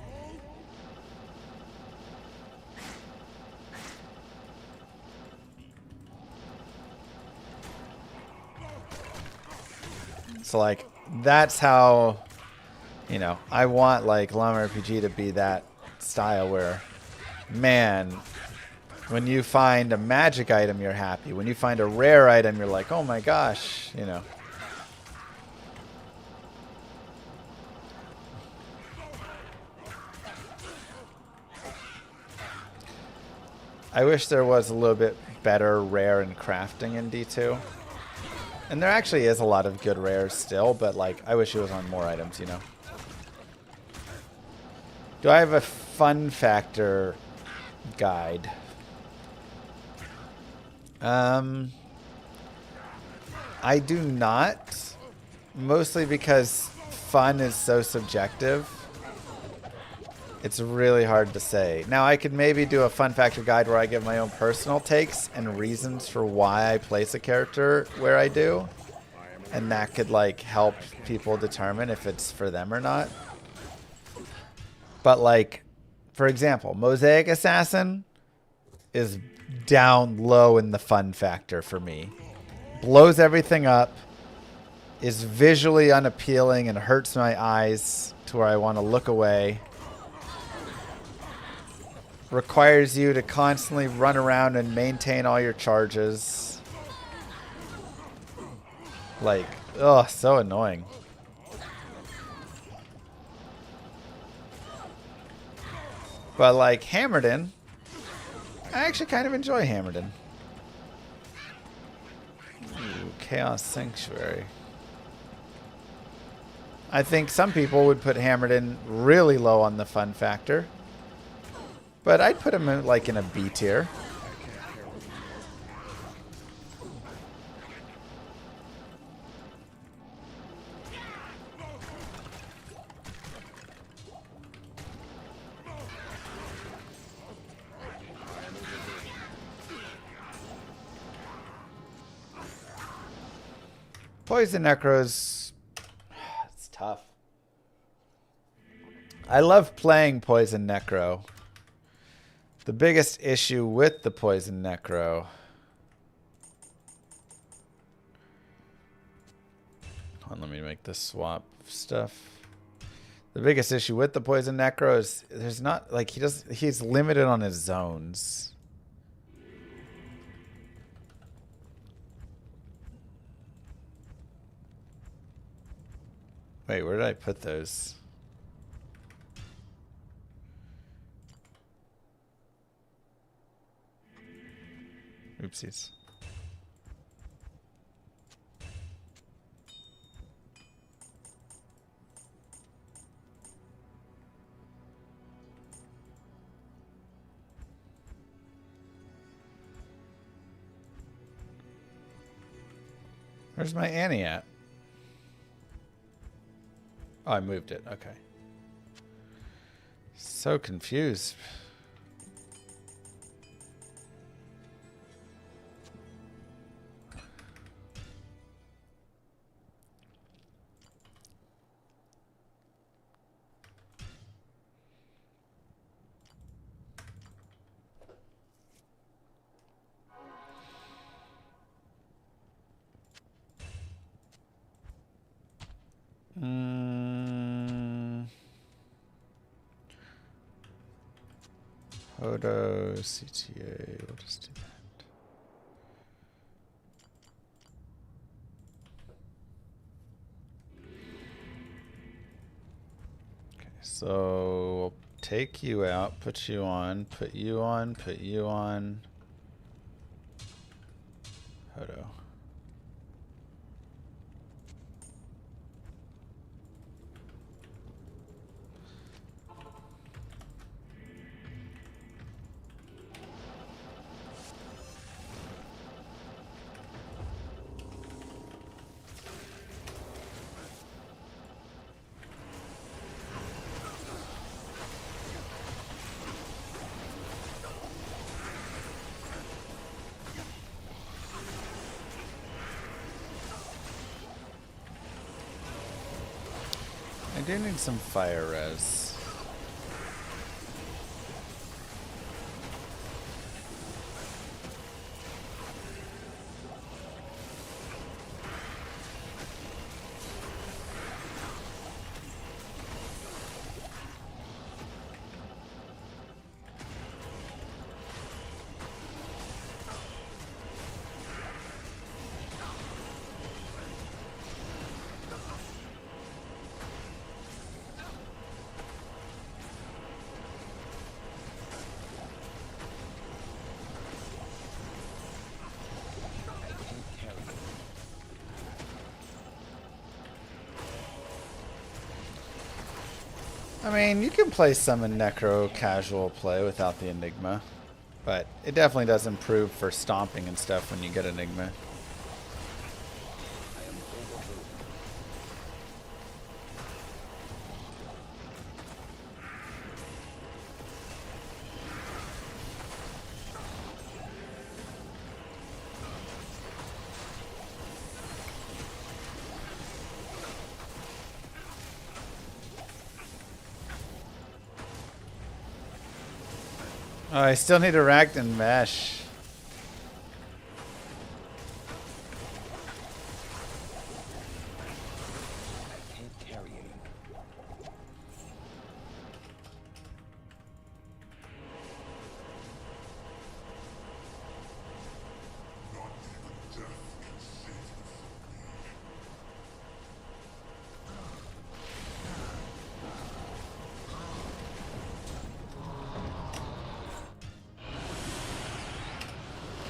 So, like, that's how, you know, I want, like, Llama RPG to be that style where, man, when you find a magic item, you're happy. When you find a rare item, you're like, oh my gosh, you know. I wish there was a little bit better rare and crafting in D2. And there actually is a lot of good rares still, but like, I wish it was on more items, you know. Do I have a fun factor guide? I do not, mostly because fun is so subjective. It's really hard to say. Now, I could maybe do a fun factor guide where I give my own personal takes and reasons for why I place a character where I do. And that could, like, help people determine if it's for them or not. But, like, for example, Mosaic Assassin is down low in the fun factor for me. Blows everything up, is visually unappealing and hurts my eyes to where I want to look away. Requires you to constantly run around and maintain all your charges. Like, ugh, so annoying. But like Hammerden, I actually kind of enjoy Hammerden. Ooh, Chaos Sanctuary. I think some people would put Hammerden really low on the fun factor. But I'd put him in, like, in a B tier. Poison Necros. It's tough. I love playing Poison Necro. The biggest issue with the Poison Necro. Hold on, let me make this swap stuff. The biggest issue with the Poison Necro is there's not like he's limited on his zones. Wait, where did I put those? Oopsies. Where's my Annie at? Oh, I moved it. Okay. So confused. Hodo, CTA, we'll just do that. Okay, so we'll take you out, put you on, put you on, put you on. Hodo. I do need some fire res. I mean, you can play Summon Necro casual play without the Enigma, but it definitely does improve for stomping and stuff when you get Enigma. Oh, I still need a racked and mesh.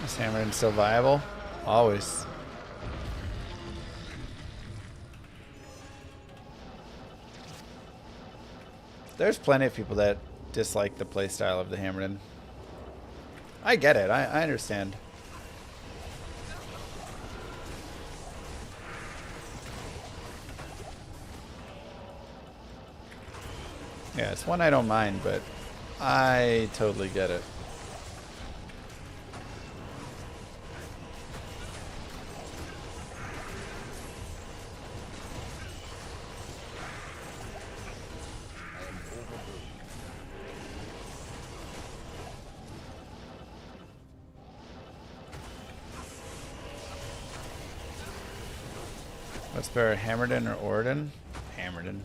Is Hammerhead still viable? Always. There's plenty of people that dislike the playstyle of the Hammerhead. I get it. I understand. Yeah, it's one I don't mind, but I totally get it. What's better, Hammerden or Orden? Hammerden.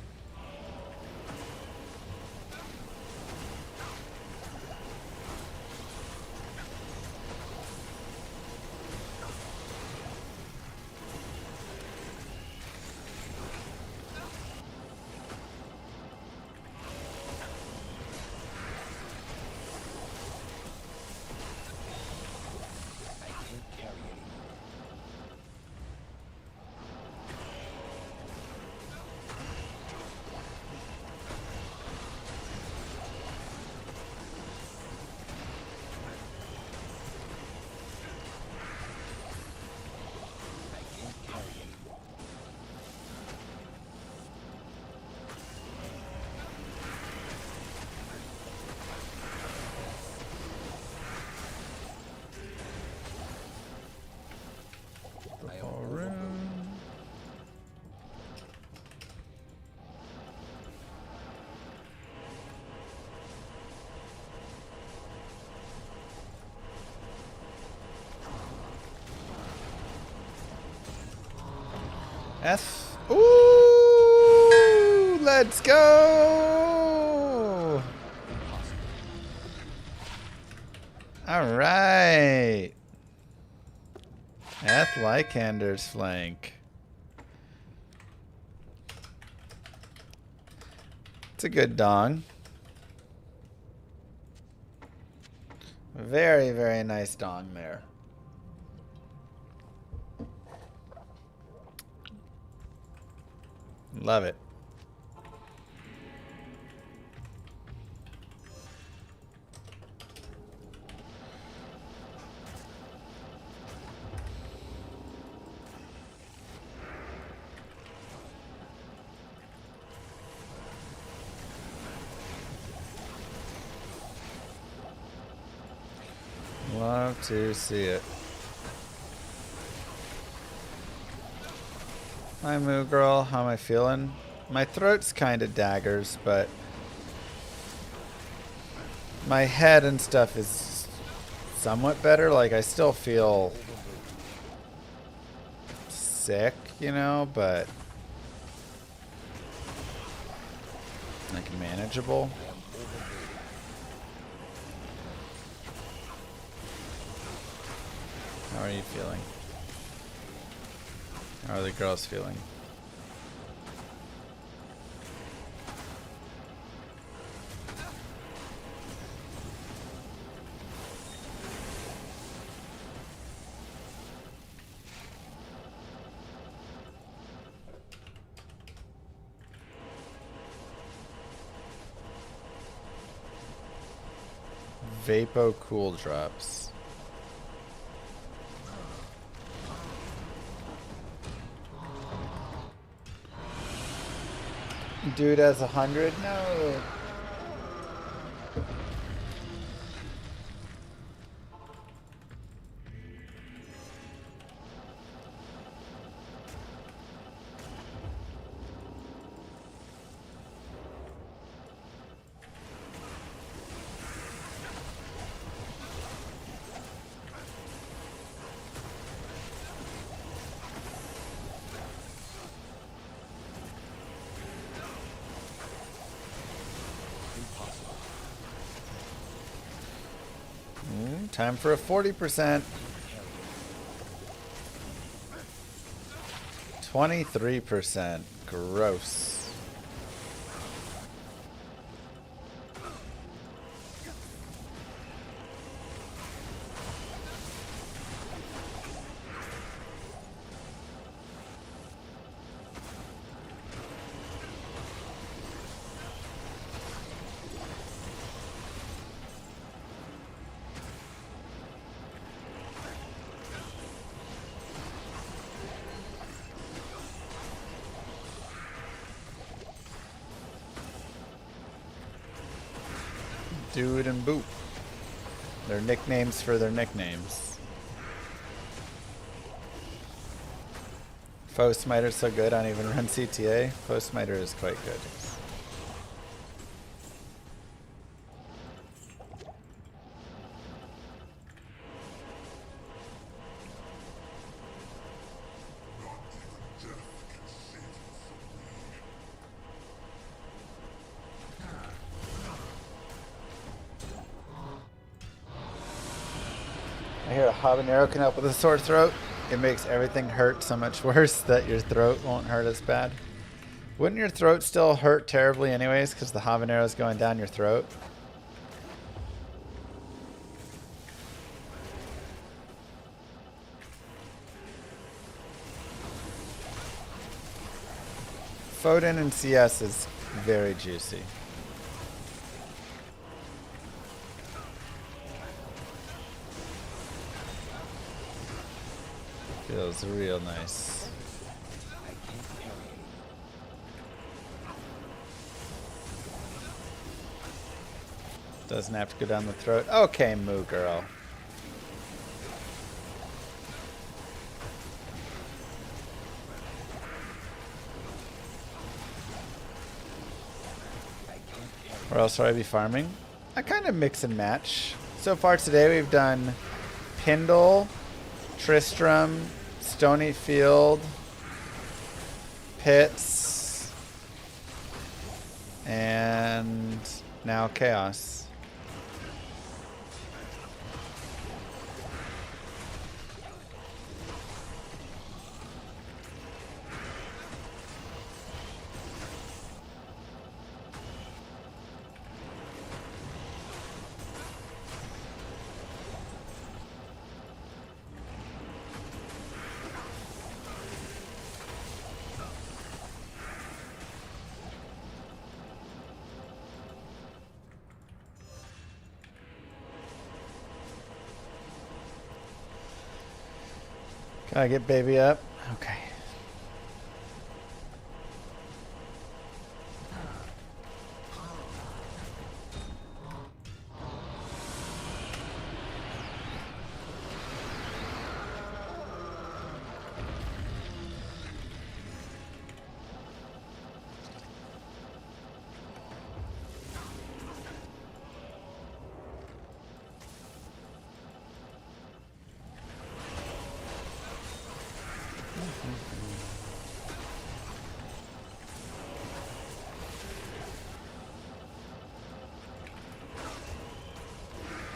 F. Ooh, let's go. All right. F Lycander's flank. It's a good dong. Very, very nice dong there. Love it. Love to see it. Hi, Moo Girl. How am I feeling? My throat's kind of daggers, but my head and stuff is somewhat better. Like, I still feel sick, you know, but like manageable. How are you feeling? How are the girls feeling? Vapo cool drops. Dude has 100? No. Time for a 40%. 23%. Gross. Dude and Boop. They're nicknames for their nicknames. Foe Smiter's so good, I don't even run CTA. Foe Smiter is quite good. habanero can help with a sore throat. It makes everything hurt so much worse that your throat won't hurt as bad. Wouldn't your throat still hurt terribly anyways because the habanero is going down your throat? Foden and CS is very juicy. Feels real nice. Doesn't have to go down the throat. Okay, moo girl. Where else would I be farming? I kind of mix and match. So far today we've done Pindle, Tristram, Stony Field, Pits, and now Chaos. Gotta get baby up. Okay.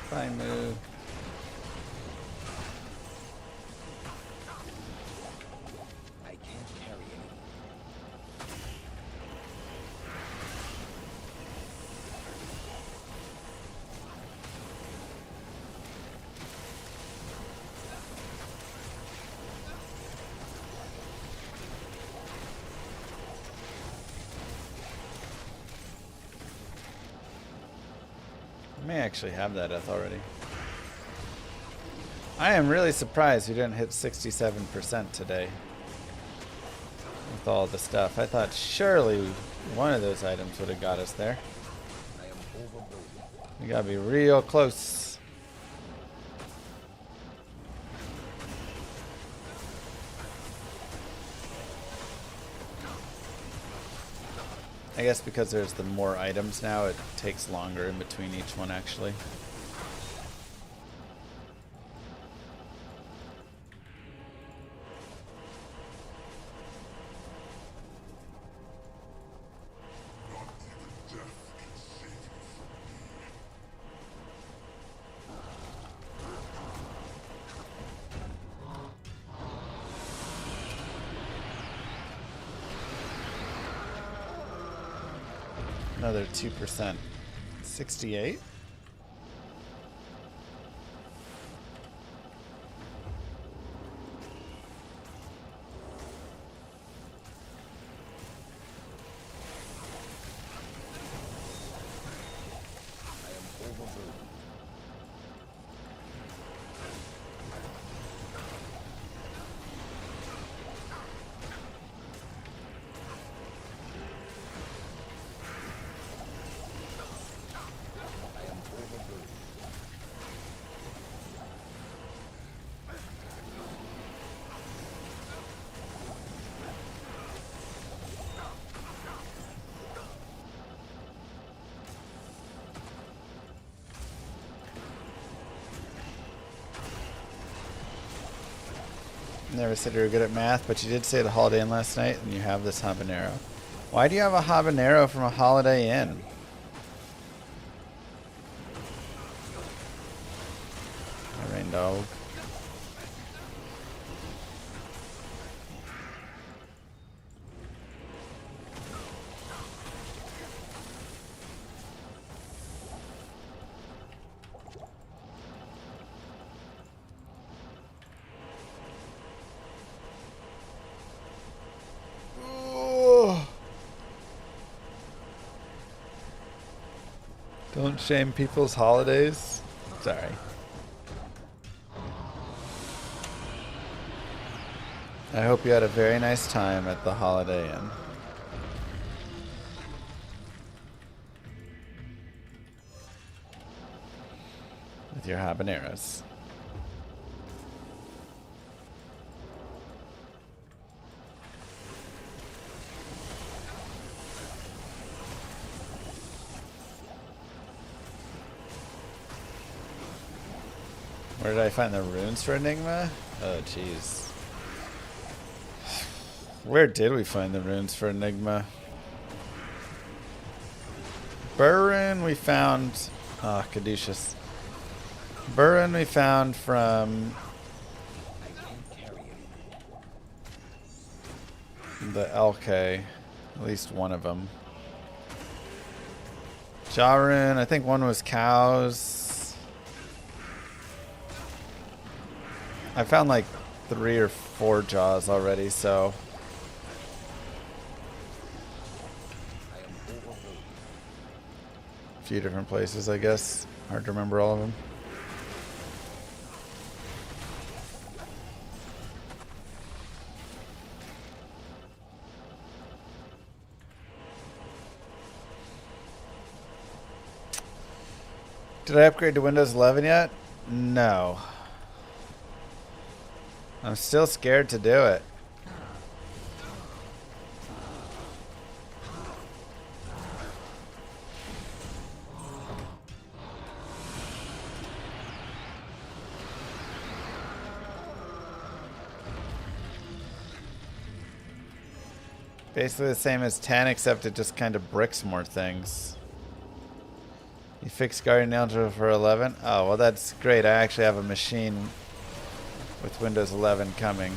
Fine move. I can't carry it. I may actually have that Eth already. I am really surprised we didn't hit 67% today with all the stuff. I thought surely one of those items would have got us there. I am overloaded. We gotta be real close. I guess because there's the more items now, it takes longer in between each one actually. Another 2%. 68? Never said you were good at math, but you did say the Holiday Inn last night, and you have this habanero. Why do you have a habanero from a Holiday Inn? Rain dog. Don't shame people's holidays. Sorry. I hope you had a very nice time at the Holiday Inn. With your habaneros. Where did I find the runes for Enigma? Oh, jeez. Where did we find the runes for Enigma? Burren we found... Ah, oh, Caduceus. Burren we found from... the LK. At least one of them. Jarun, I think one was cows. I found like 3 or 4 jaws already, so... a few different places, I guess. Hard to remember all of them. Did I upgrade to Windows 11 yet? No. I'm still scared to do it. Basically the same as 10, except it just kind of bricks more things. You fixed Guardian Angel for 11? Oh, well that's great. I actually have a machine with Windows 11 coming.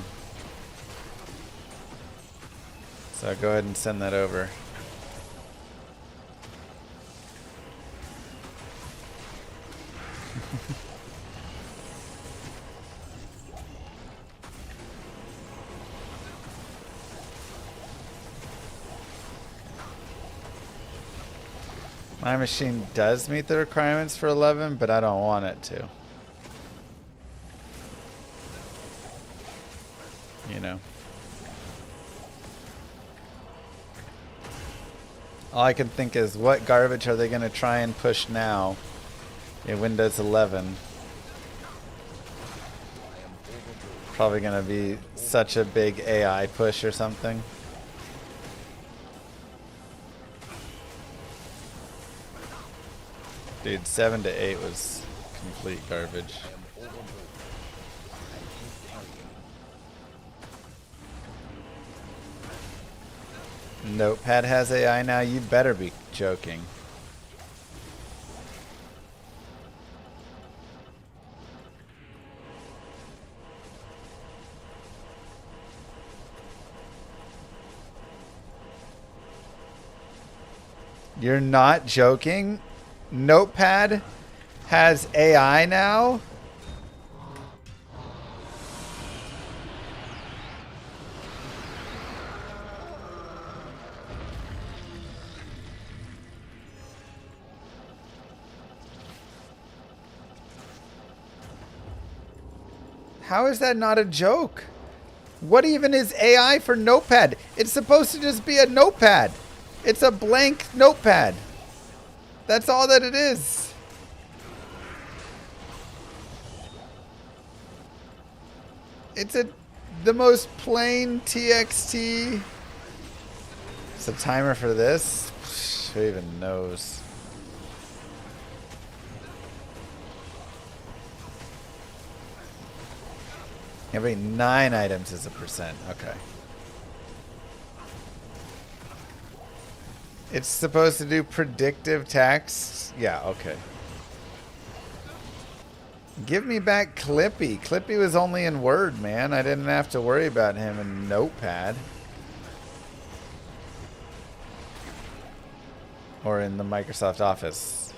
So go ahead and send that over. My machine does meet the requirements for 11, but I don't want it to. You know. All I can think is, what garbage are they going to try and push now in Windows 11? Probably going to be such a big AI push or something. Dude, 7 to 8 was complete garbage. Notepad has AI now? You better be joking. You're not joking? Notepad has AI now? How is that not a joke? What even is AI for Notepad? It's supposed to just be a notepad. It's a blank notepad. That's all that it is. It's the most plain TXT. It's a timer for this? Who even knows? Every 9 items is a percent. Okay. It's supposed to do predictive text. Yeah, okay. Give me back Clippy. Clippy was only in Word, man. I didn't have to worry about him in Notepad. Or in the Microsoft Office.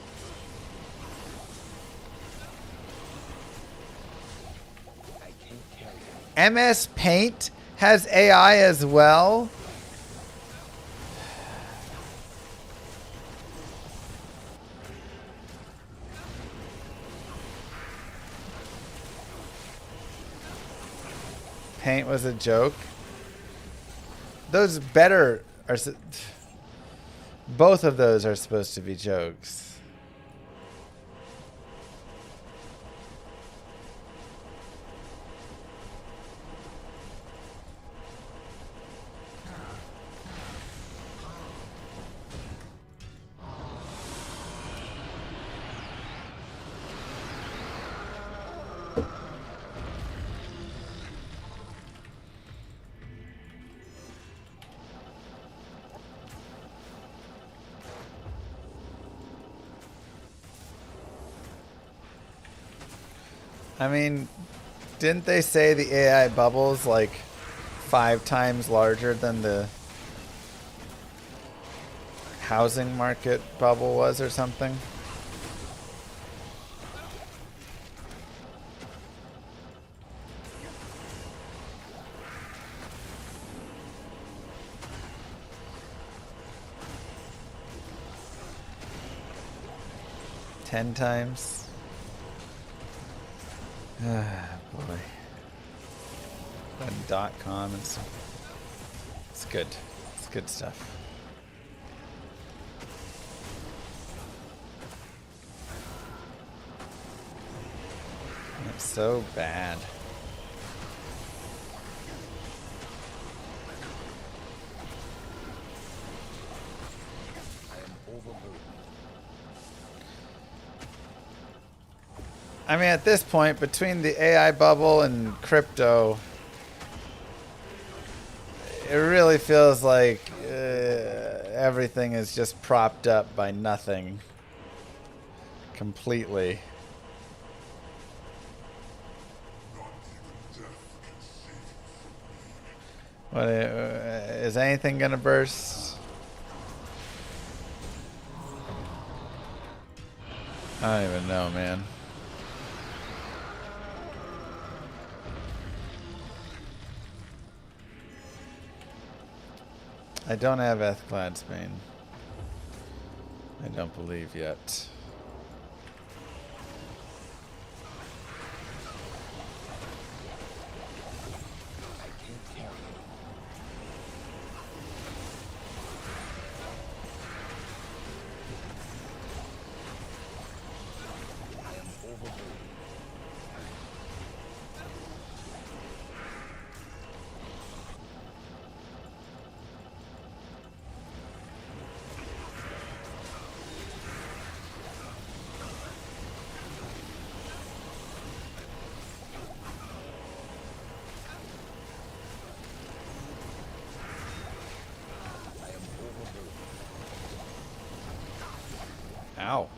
MS Paint has AI as well. Paint was a joke. Those better are. Both of those are supposed to be jokes. I mean, didn't they say the AI bubble's like 5 times larger than the housing market bubble was or something? Ten times? Ah, boy. And .com and stuff. It's good. It's good stuff. It's so bad. I mean, at this point, between the AI bubble and crypto, it really feels like everything is just propped up by nothing completely. What is anything gonna burst? I don't even know, man. I don't have Ethclad Spain. I don't believe yet. Ow.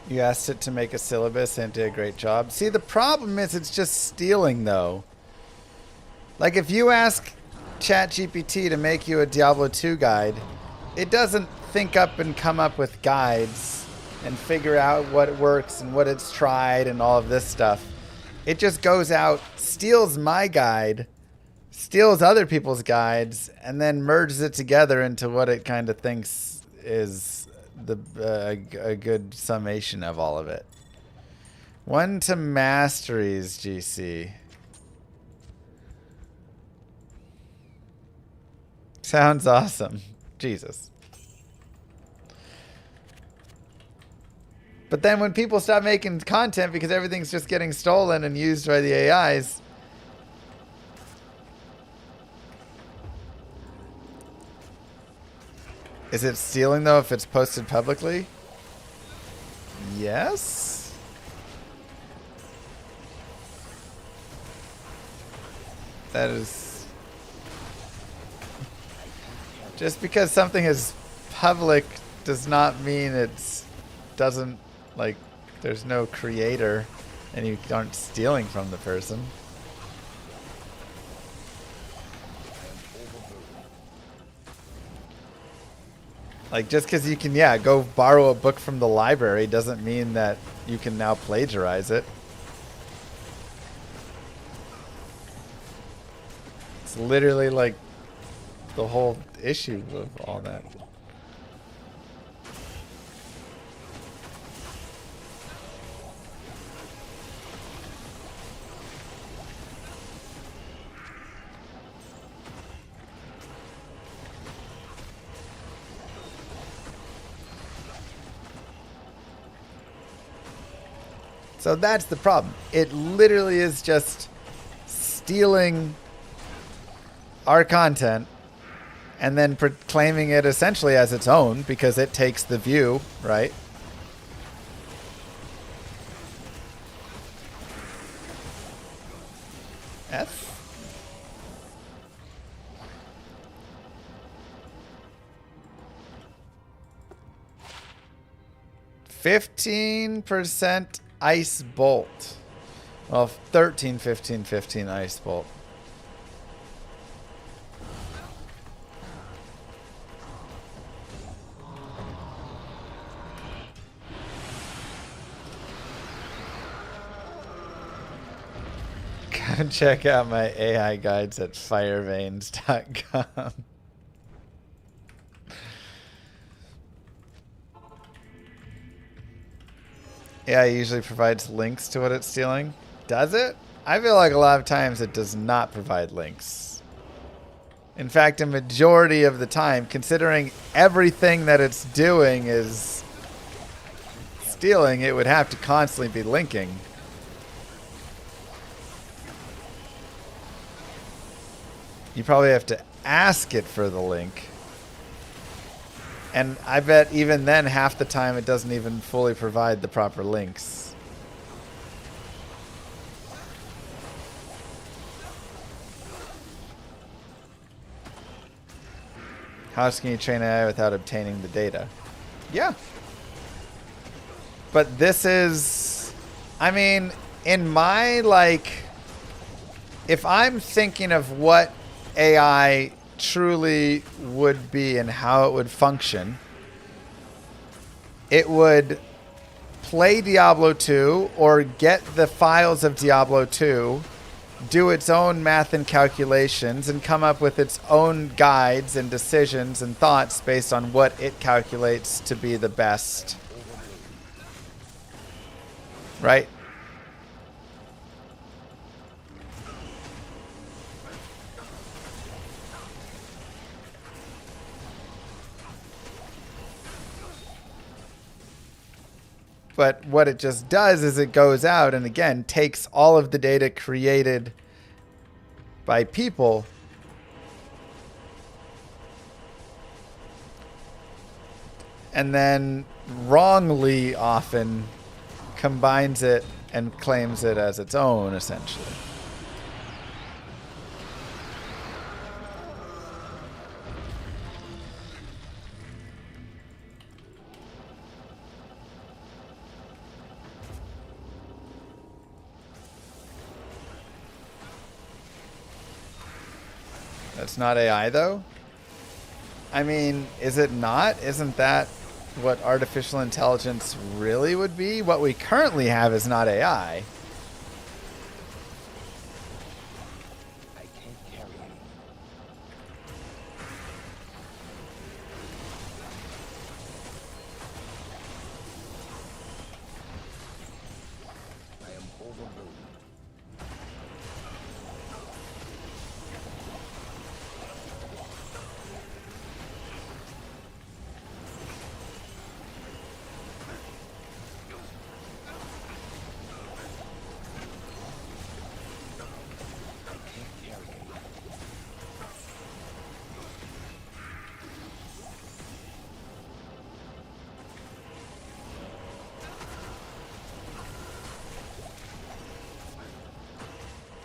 You asked it to make a syllabus and it did a great job. See, the problem is it's just stealing, though. Like, if you ask ChatGPT to make you a Diablo 2 guide, it doesn't think up and come up with guides and figure out what works and what it's tried and all of this stuff. It just goes out, steals my guide, steals other people's guides, and then merges it together into what it kind of thinks is a good summation of all of it. 1 to masteries, GC. Sounds awesome. Jesus. But then when people stop making content because everything's just getting stolen and used by the AIs, is it stealing, though, if it's posted publicly? Yes? That is... Just because something is public does not mean it's doesn't, like, there's no creator and you aren't stealing from the person. Like, just because you can, yeah, go borrow a book from the library doesn't mean that you can now plagiarize it. It's literally like the whole issue of all that. So that's the problem. It literally is just stealing our content and then proclaiming it essentially as its own because it takes the view, right? F? %15% Ice Bolt. Well, 13, 15, 15 Ice Bolt. Come check out my AI guides at fireveins.com. AI usually provides links to what it's stealing. Does it? I feel like a lot of times it does not provide links. In fact, a majority of the time, considering everything that it's doing is stealing, it would have to constantly be linking. You probably have to ask it for the link. And I bet even then, half the time, it doesn't even fully provide the proper links. How else can you train AI without obtaining the data? Yeah. But this is... I mean, in my, like... If I'm thinking of what AI truly would be and how it would function, it would play Diablo 2 or get the files of Diablo 2, do its own math and calculations, and come up with its own guides and decisions and thoughts based on what it calculates to be the best. Right? But what it just does is it goes out and, again, takes all of the data created by people and then wrongly often combines it and claims it as its own, essentially. That's not AI, though? I mean, is it not? Isn't that what artificial intelligence really would be? What we currently have is not AI.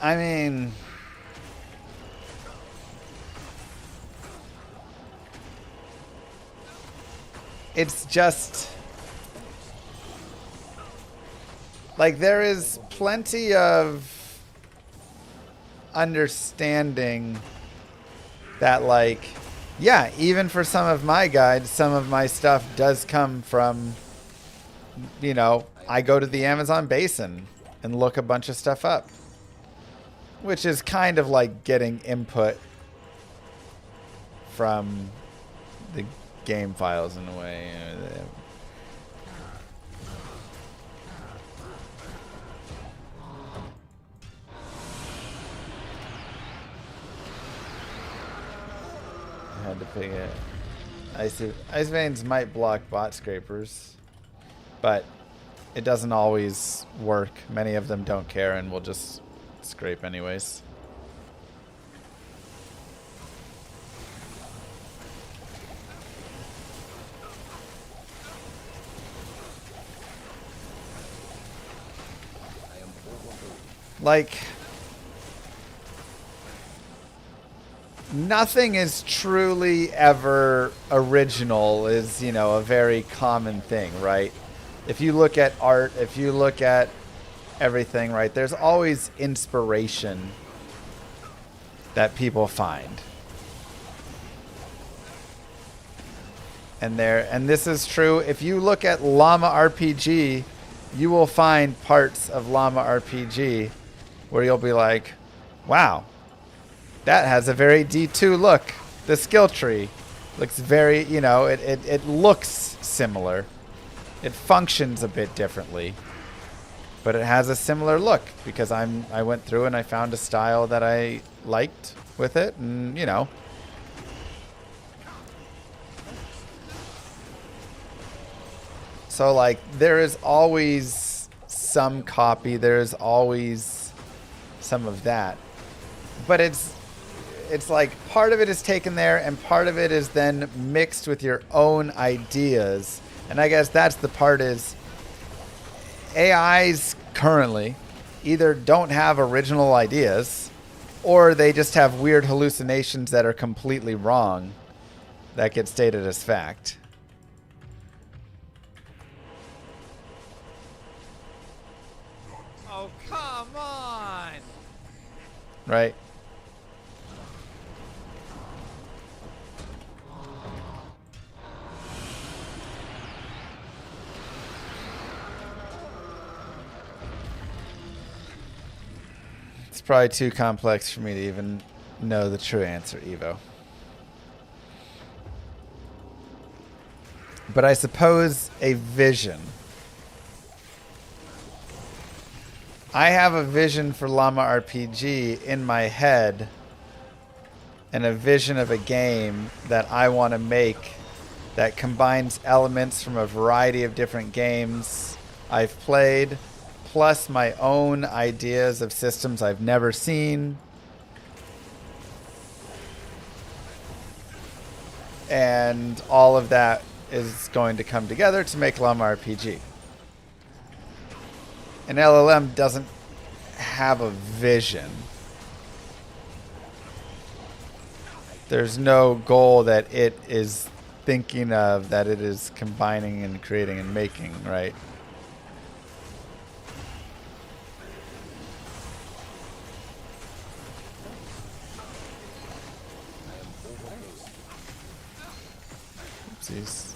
I mean, it's just, Like, there is plenty of understanding that, like, yeah, even for some of my guides, some of my stuff does come from, you know, I go to the Amazon basin and look a bunch of stuff up, which is kind of like getting input from the game files in a way. I had to pick it. Ice veins might block bot scrapers, but it doesn't always work. Many of them don't care and will just scrape anyways. Like, nothing is truly ever original is, you know, a very common thing, right? If you look at art, if you look at everything, right, there's always inspiration that people find. And this is true. If you look at Llama RPG, you will find parts of Llama RPG where you'll be like, wow, that has a very D2 look. The skill tree looks very, you know, it looks similar. It functions a bit differently, but it has a similar look because I went through and I found a style that I liked with it, and you know. So like there is always some copy, there's always some of that. But it's like part of it is taken there and part of it is then mixed with your own ideas. And I guess that's the part is AIs currently either don't have original ideas or they just have weird hallucinations that are completely wrong that get stated as fact. Oh, come on! Right? It's probably too complex for me to even know the true answer, Evo. But I suppose a vision. I have a vision for Llama RPG in my head and a vision of a game that I want to make that combines elements from a variety of different games I've played, plus my own ideas of systems I've never seen. And all of that is going to come together to make Llama RPG. An LLM doesn't have a vision. There's no goal that it is thinking of, that it is combining and creating and making, right? Oopsies.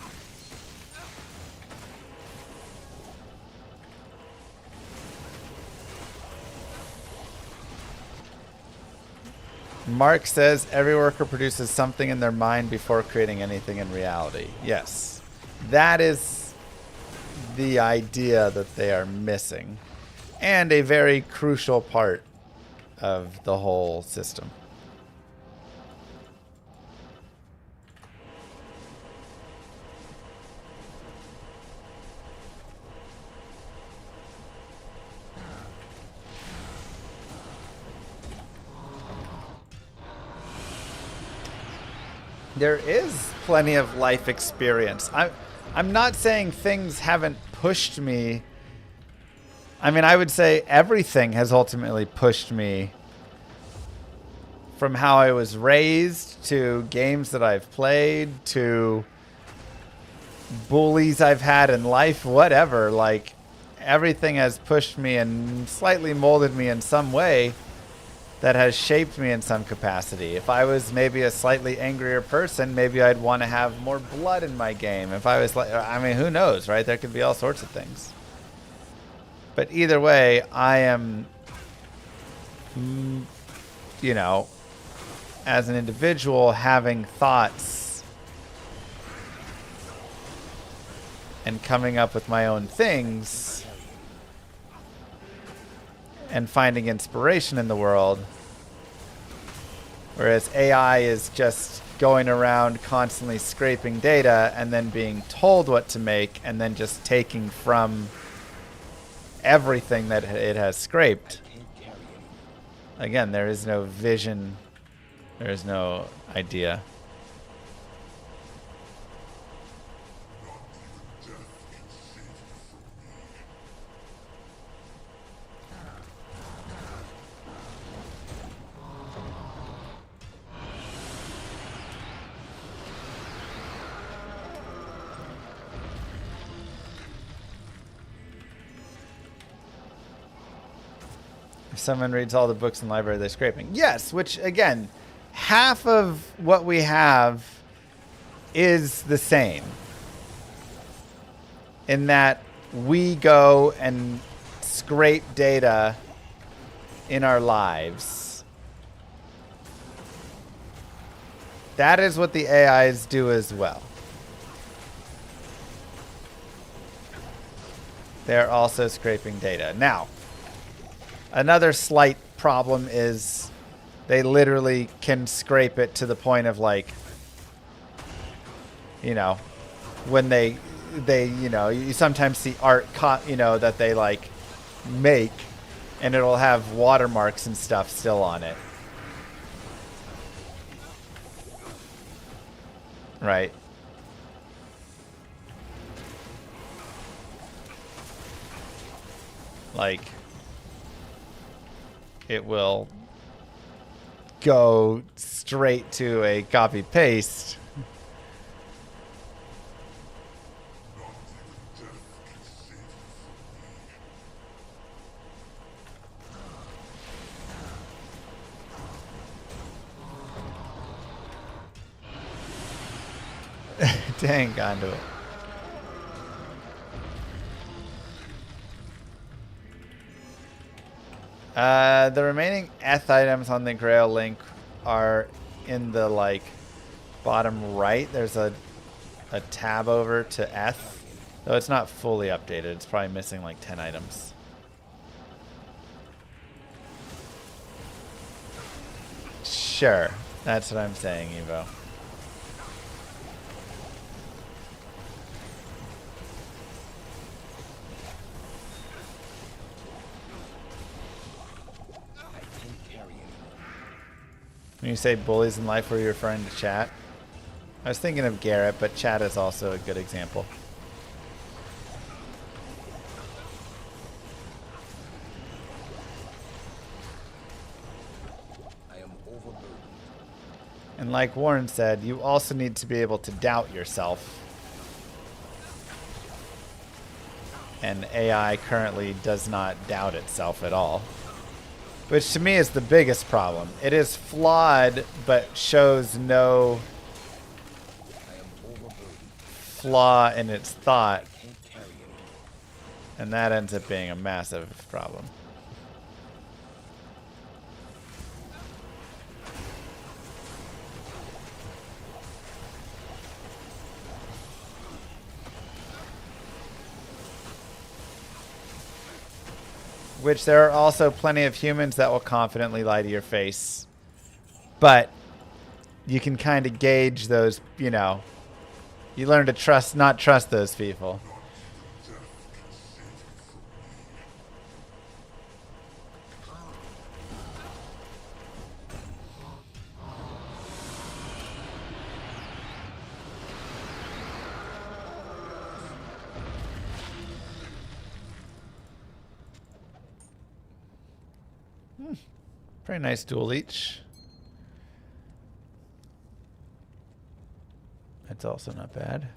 Mark says every worker produces something in their mind before creating anything in reality. Yes. That is the idea that they are missing. And a very crucial part of the whole system. There is plenty of life experience. I'm not saying things haven't pushed me. I mean, I would say everything has ultimately pushed me, from how I was raised to games that I've played to bullies I've had in life, whatever. Like, everything has pushed me and slightly molded me in some way that has shaped me in some capacity. If I was maybe a slightly angrier person, maybe I'd want to have more blood in my game. If I was like, I mean, who knows, right? There could be all sorts of things. But either way, I am, you know, as an individual, having thoughts and coming up with my own things and finding inspiration in the world, whereas AI is just going around constantly scraping data and then being told what to make and then just taking from everything that it has scraped. Again, there is no vision, there is no idea. If someone reads all the books in the library, they're scraping. Yes, which, again, half of what we have is the same. In that we go and scrape data in our lives. That is what the AIs do as well. They're also scraping data. Now, another slight problem is they literally can scrape it to the point of, like, you know, when they you know, you sometimes see art you know, that they like make and it'll have watermarks and stuff still on it. Right. Like, it will go straight to a copy paste. Dang, onto it. The remaining ETH items on the Grail link are in the, like, bottom right. There's a tab over to ETH. Though it's not fully updated. It's probably missing like 10 items. Sure. That's what I'm saying, Evo. When you say bullies in life, were you referring to chat? I was thinking of Garrett, but chat is also a good example. I am overburdened. And like Warren said, you also need to be able to doubt yourself. And AI currently does not doubt itself at all. Which to me is the biggest problem. It is flawed, but shows no flaw in its thought. And that ends up being a massive problem. Which there are also plenty of humans that will confidently lie to your face. But you can kind of gauge those, you know. You learn to trust, not trust those people. Pretty nice dual leech. That's also not bad.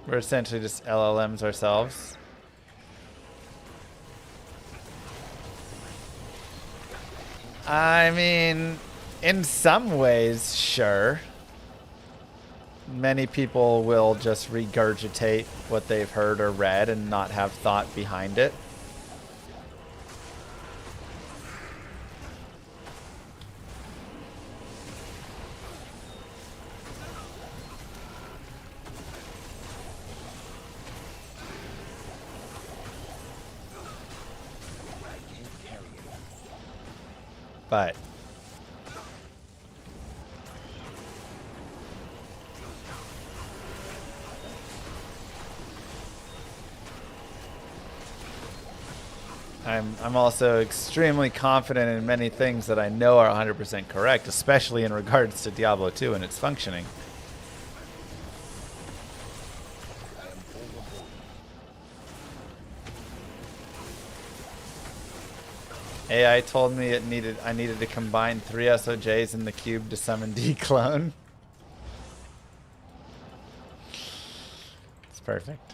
We're essentially just LLMs ourselves. I mean, in some ways, sure. Many people will just regurgitate what they've heard or read and not have thought behind it. But I'm also extremely confident in many things that I know are 100% correct, especially in regards to Diablo 2 and its functioning. AI told me I needed to combine 3 SOJs in the cube to summon D-clone. It's perfect.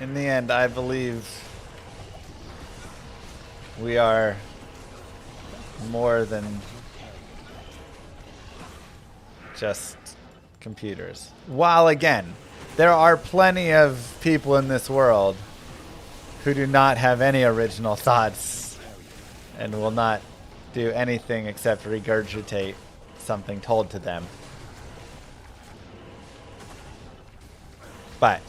In the end, I believe we are more than just computers. While again, there are plenty of people in this world who do not have any original thoughts and will not do anything except regurgitate something told to them. But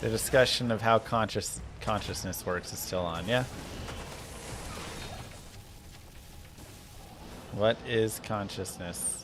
the discussion of how consciousness works is still on, yeah? What is consciousness?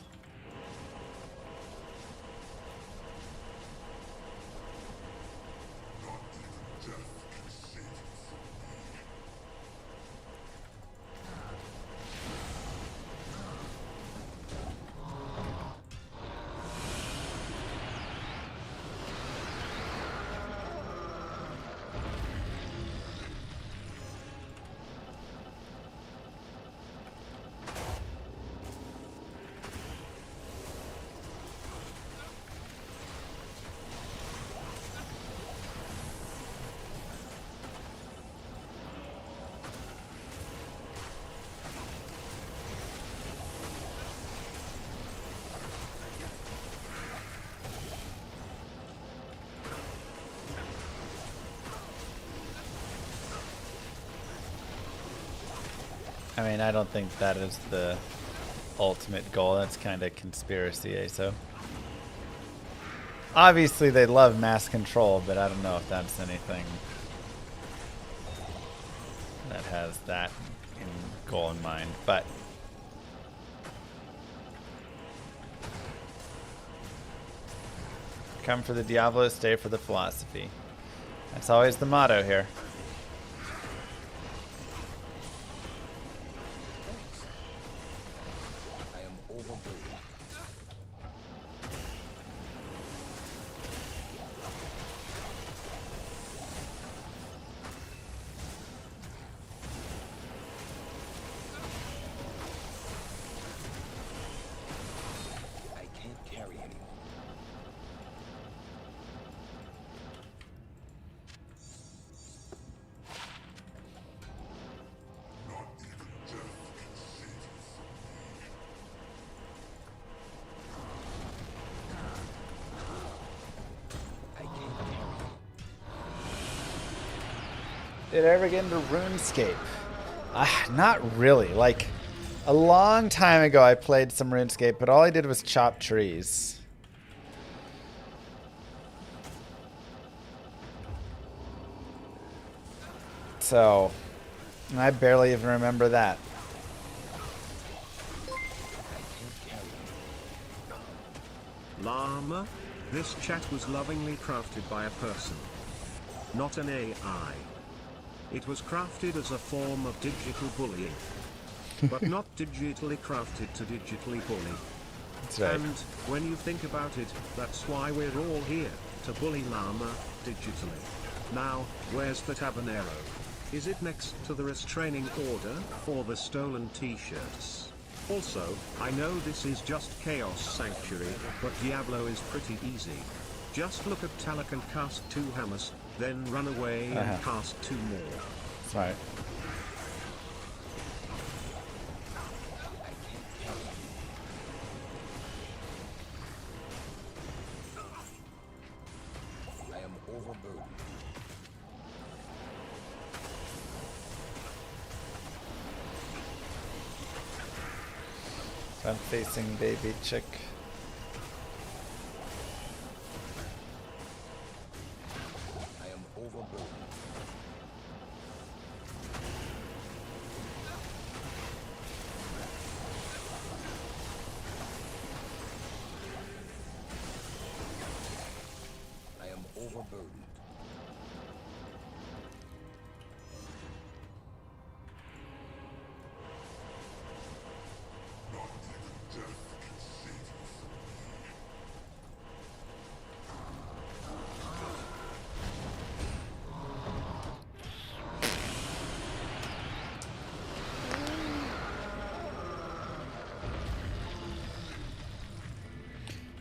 I mean, I don't think that is the ultimate goal. That's kind of conspiracy, so. Obviously, they love mass control, but I don't know if that's anything that has that goal in mind. But come for the Diablo, stay for the philosophy. That's always the motto here. Did I ever get into RuneScape? Not really. Like, a long time ago I played some RuneScape, but all I did was chop trees. So, I barely even remember that. Llama, this chat was lovingly crafted by a person, not an AI. It was crafted as a form of digital bullying, but not digitally crafted to digitally bully. That's right. And when you think about it, that's why we're all here, to bully Llama digitally. Now, where's the Tabanero? Is it next to the restraining order, or the stolen t-shirts? Also, I know this is just Chaos Sanctuary, but Diablo is pretty easy. Just look at Talak and cast 2 hammers, then run away and cast 2 more. Sorry. I am overburdened. I'm facing baby chick. I am overburdened. I am overburdened.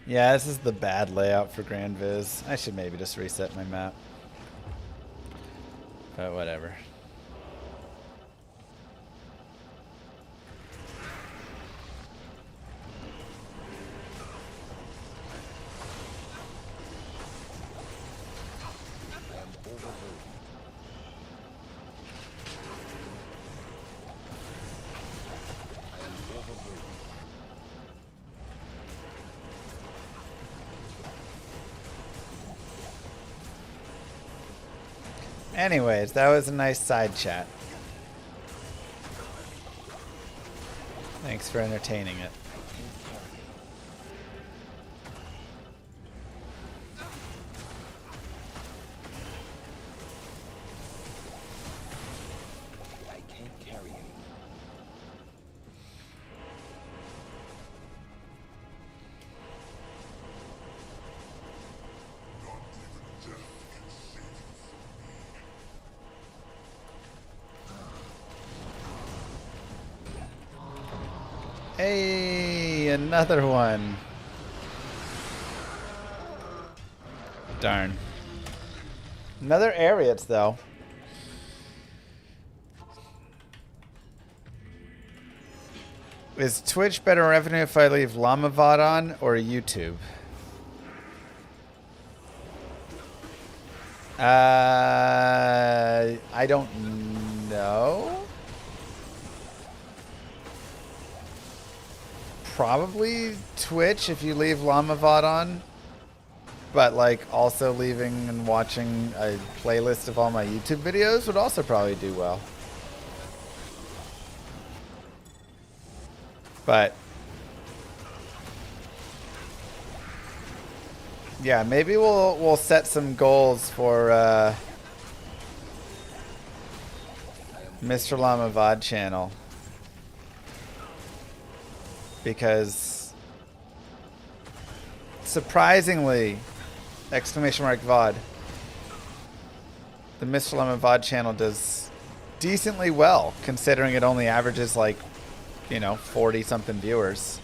Yeah, this is the bad layout for Grand Viz. I should maybe just reset my map. But whatever. I am overburdened. I am overburdened. Anyways, that was a nice side chat. Thanks for entertaining it. I can't carry it. Hey, another one. Darn. Another Ariats, though. Is Twitch better revenue if I leave Llama VOD on or YouTube? I don't know. Probably Twitch if you leave Llama VOD on. But like also leaving and watching a playlist of all my YouTube videos would also probably do well. But yeah, maybe we'll set some goals for Mr. Llama VOD channel, because surprisingly, exclamation mark VOD, the Mr. Llama VOD channel does decently well considering it only averages like, you know, 40 something viewers.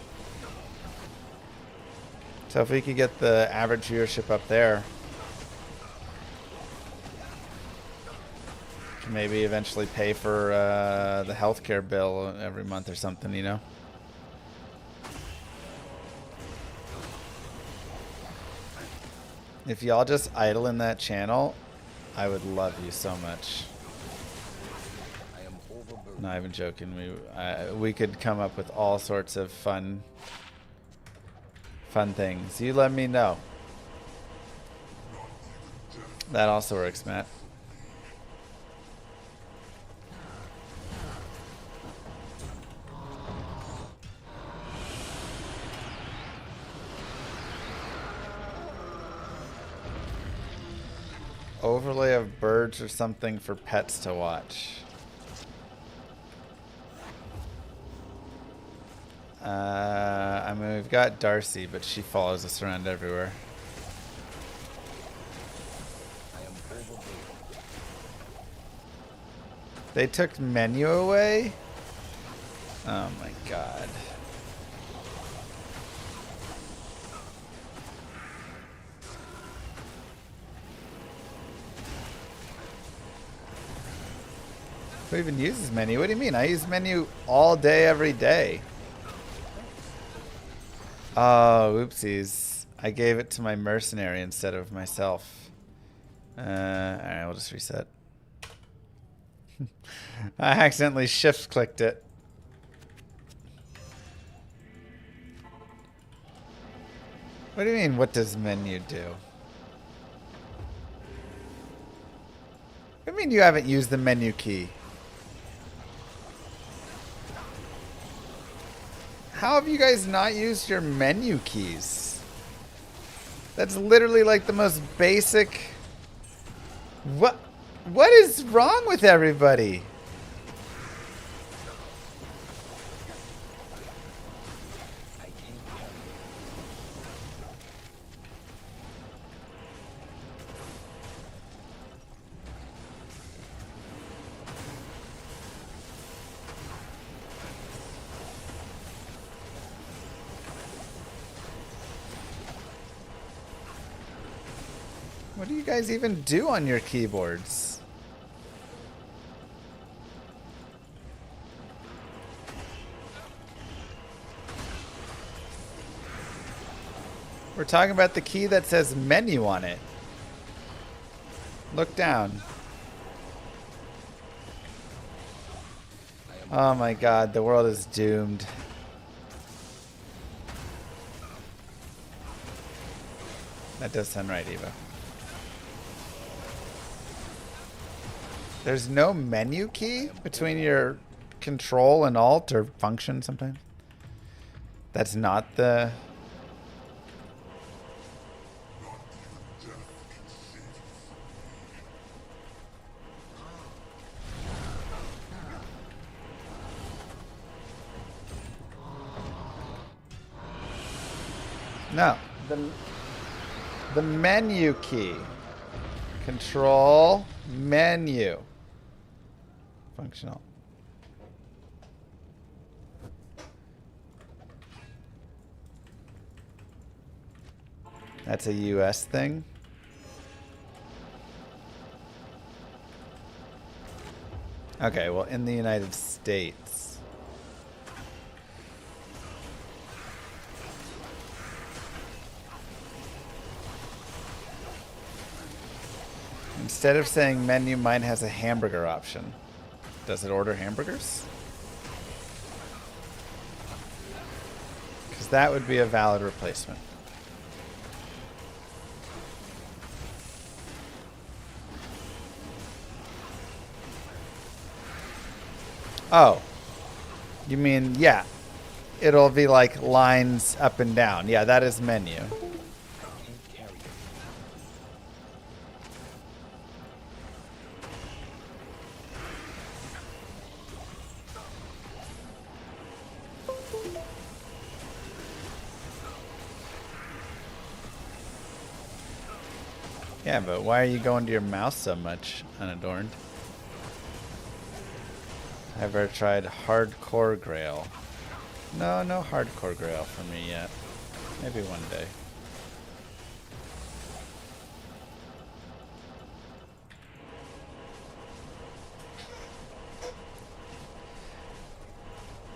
So if we could get the average viewership up there, can maybe eventually pay for the healthcare bill every month or something, you know? If y'all just idle in that channel, I would love you so much. Not even joking. We could come up with all sorts of fun things. You let me know. That also works, Matt. Overlay of birds or something for pets to watch. I mean, we've got Darcy, but she follows us around everywhere. They took menu away? Oh my god. Who even uses menu? What do you mean? I use menu all day, every day. Oh, oopsies. I gave it to my mercenary instead of myself. Alright, we'll just reset. I accidentally shift clicked it. What do you mean, what does menu do? What do you mean you haven't used the menu key? How have you guys not used your menu keys? That's literally like the most basic... What is wrong with everybody? What do you guys even do on your keyboards? We're talking about the key that says menu on it. Look down. Oh my god, the world is doomed. That does sound right, Eva. There's no menu key between your control and alt or function sometimes? That's not the... No. The menu key. Control menu. Functional. That's a US thing. Okay, well, in the United States. Instead of saying menu, mine has a hamburger option. Does it order hamburgers? Because that would be a valid replacement. Oh. You mean, yeah. It'll be like lines up and down. Yeah, that is menu. Yeah, but why are you going to your mouse so much, unadorned? Ever tried hardcore Grail? No, no hardcore Grail for me yet. Maybe one day.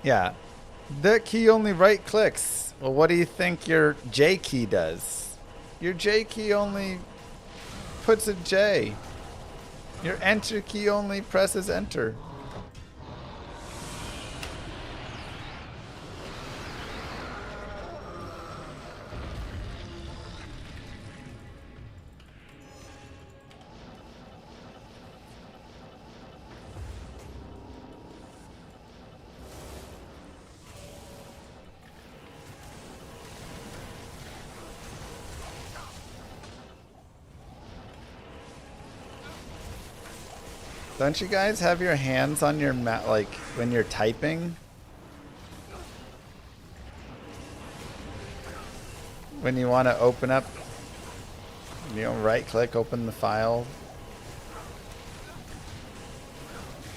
Yeah. The key only right clicks. Well, what do you think your J key does? Your J key only puts a J. Your enter key only presses enter. Don't you guys have your hands on your like when you're typing? When you want to open up, you know, right click, open the file,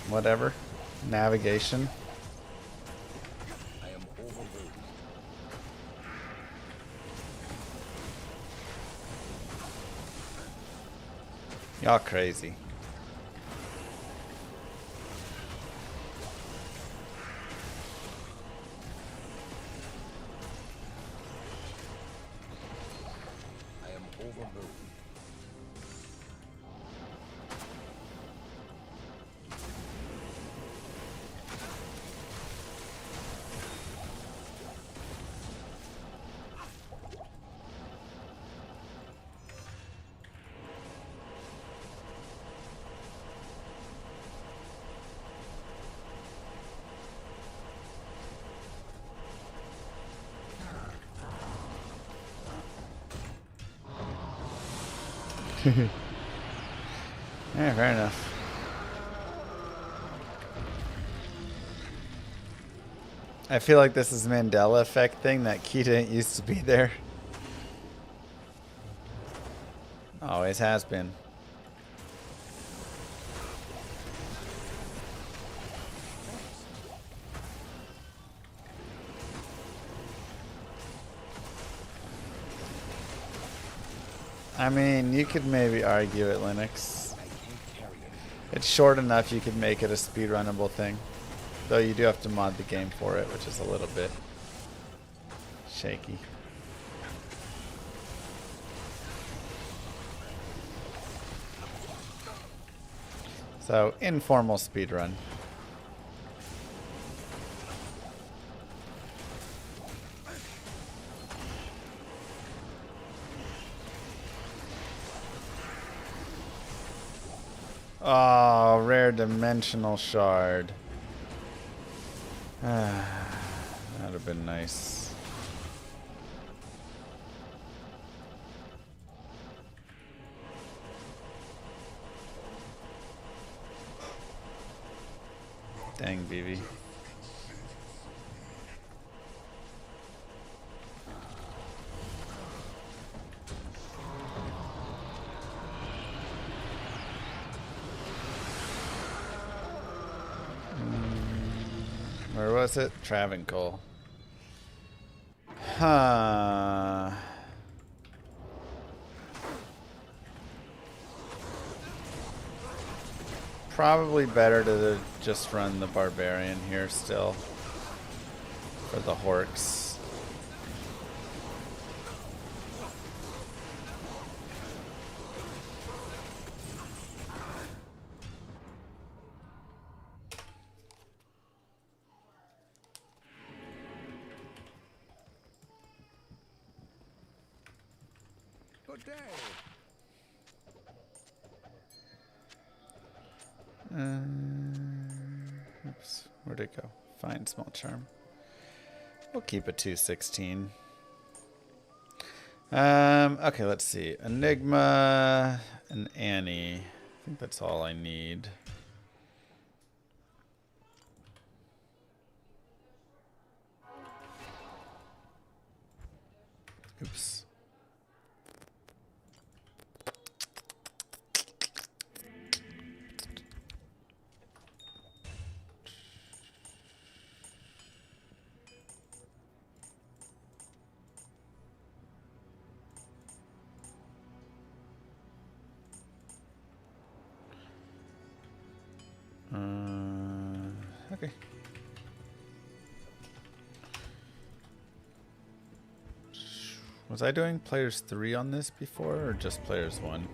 whatever, navigation. Y'all crazy. Yeah, fair enough. I feel like this is Mandela effect thing, that key didn't used to be there. Always has been. I mean, you could maybe argue it, Linux. It's short enough you could make it a speedrunnable thing. Though you do have to mod the game for it, which is a little bit shaky. So, informal speedrun. Oh, rare dimensional shard. That'd have been nice. Dang, BB. Where was it? Travancore. Huh. Probably better to just run the barbarian here still. For the horks. Good day. Oops. Where'd it go? Find small charm. We'll keep it 216. Okay, let's see. Enigma and Annie. I think that's all I need. Oops. Okay. Was I doing players 3 on this before, or just players 1?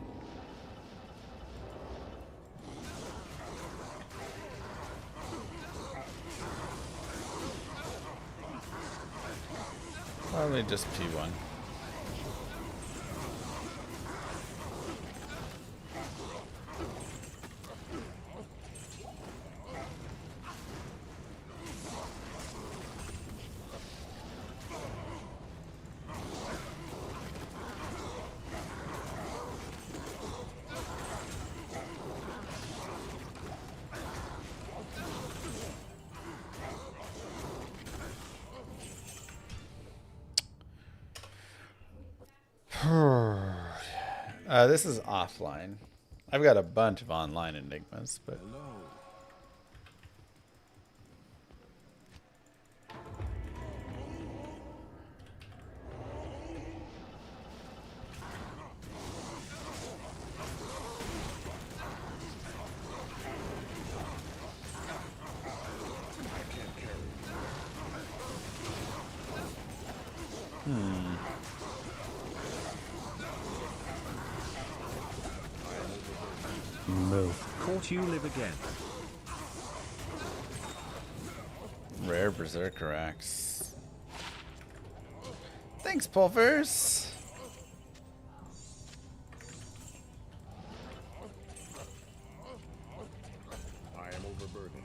Probably just P1. This is offline. I've got a bunch of online enigmas, but Caught you live again. rare berserker axe. Thanks, Pulvers. I am overburdened.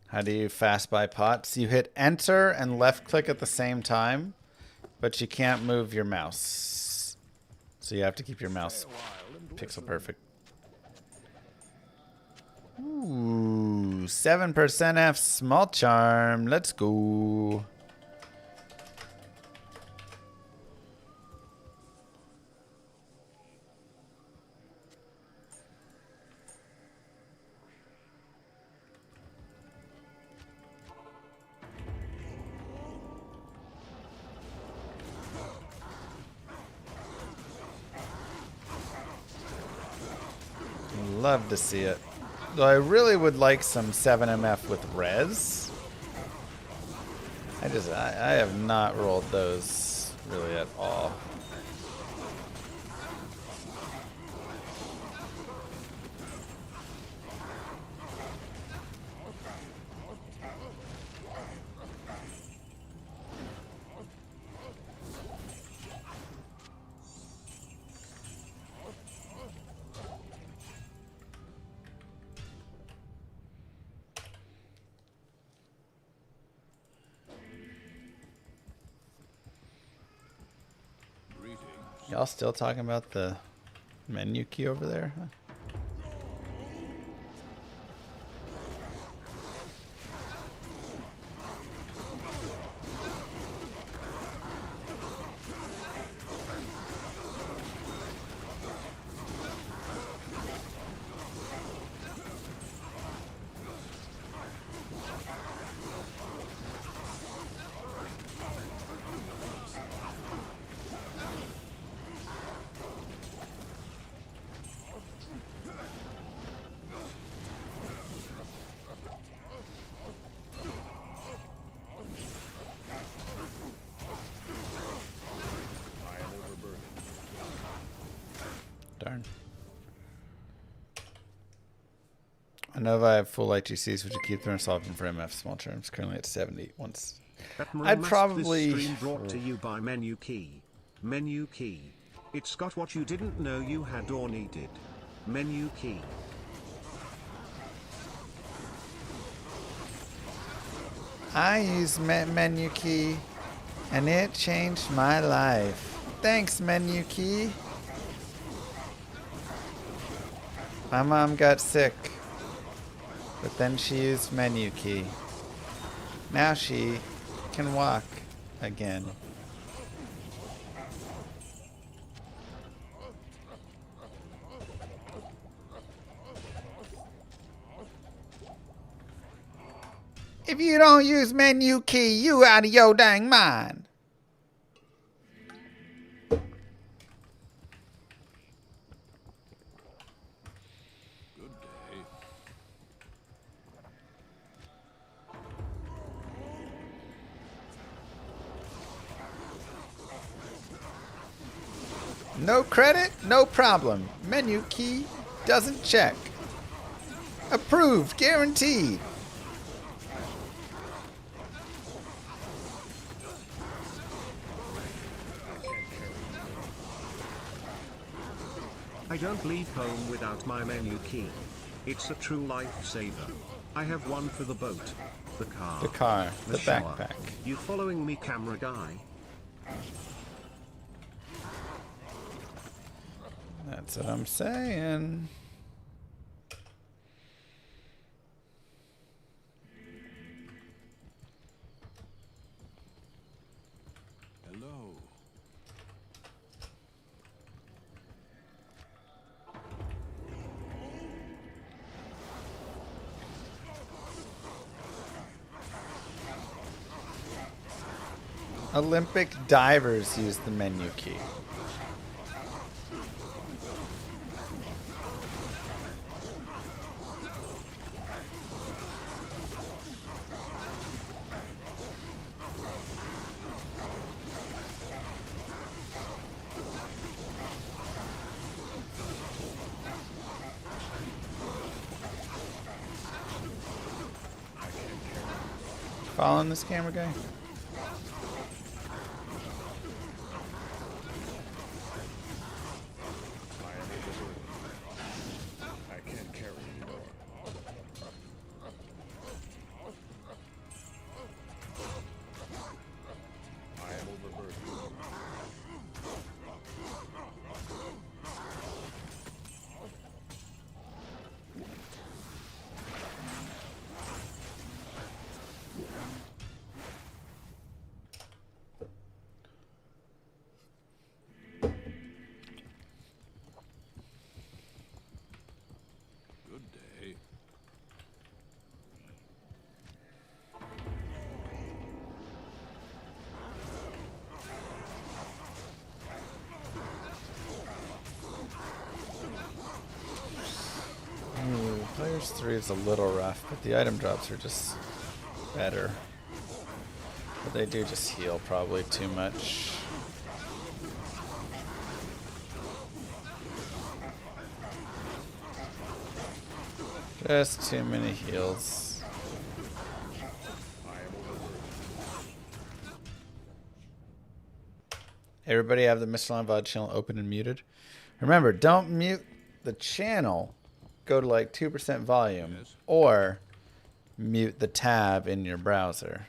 How do you fast buy pots? You hit enter and left click at the same time, but you can't move your mouse. So you have to keep your mouse pixel perfect. Ooh, 7% F small charm. Let's go. Love to see it. Though I really would like some 7MF with res. I have not rolled those really at all. Y'all still talking about the menu key over there? Huh? Darn. I know if I have full ITCs, which I keep them solving for MF small terms. Currently at 70. Once I'd probably. This stream brought to you by menu key. Menu key. It's got what you didn't know you had or needed. Menu key. I use menu key, and it changed my life. Thanks, menu key. My mom got sick, but then she used menu key. Now she can walk again. If you don't use menu key, you out of your dang mind. No credit, no problem. Menu key doesn't check. Approved, guaranteed. I don't leave home without my menu key. It's a true lifesaver. I have one for the boat, the car, the shower. backpack. You following me, camera guy? That's what I'm saying. Hello. Olympic divers use the menu key. Following this camera guy? I can't carry anymore. I am overburdened. Good day. Ooh, Players 3 is a little rough, but the item drops are just better. But they do just heal probably too much. Just too many heals. Everybody have the Mr. VOD channel open and muted. Remember, don't mute the channel. Go to like 2% volume or mute the tab in your browser.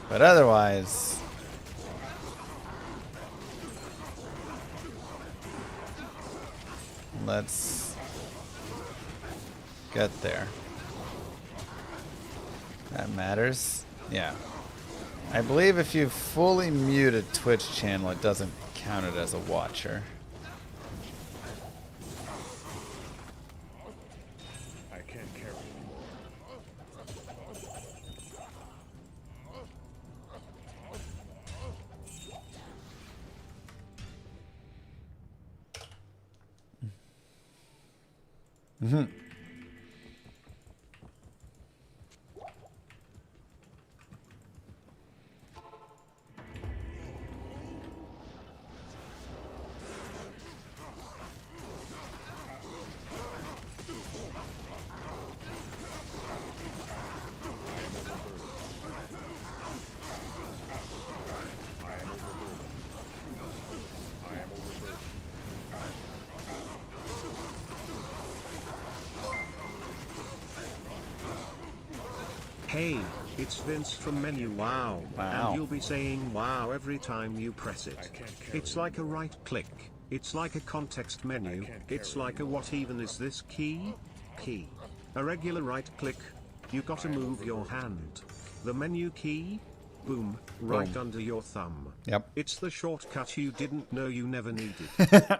But otherwise, let's get there. That matters. Yeah. I believe if you fully mute a Twitch channel, it doesn't count it as a watcher. I can't carry anymore. Mm-hmm. Hey, it's Vince from Menu Wow. Wow. And you'll be saying wow every time you press it. It's like a right click. It's like a context menu. It's like a what even is this key? Key. A regular right click. You gotta move your hand. The menu key? Boom, right under your thumb. Yep. It's the shortcut you didn't know you never needed.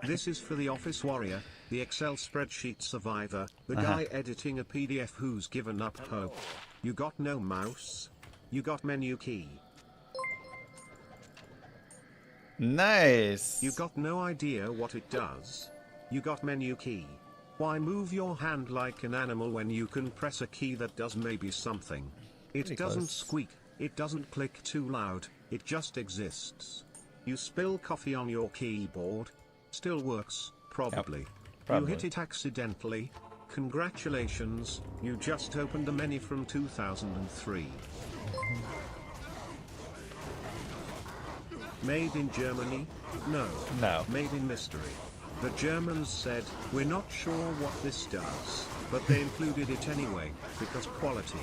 This is for the office warrior, the Excel spreadsheet survivor, the guy editing a PDF who's given up hope. You got no mouse? You got menu key. Nice. You got no idea what it does? You got menu key. Why move your hand like an animal when you can press a key that does maybe something? It Pretty doesn't close. squeak, it doesn't click too loud, it just exists. You spill coffee on your keyboard? Still works, probably. Probably. You hit it accidentally? Congratulations, you just opened a menu from 2003. Made in Germany? No. No. Made in mystery. The Germans said, we're not sure what this does, but they included it anyway, because quality.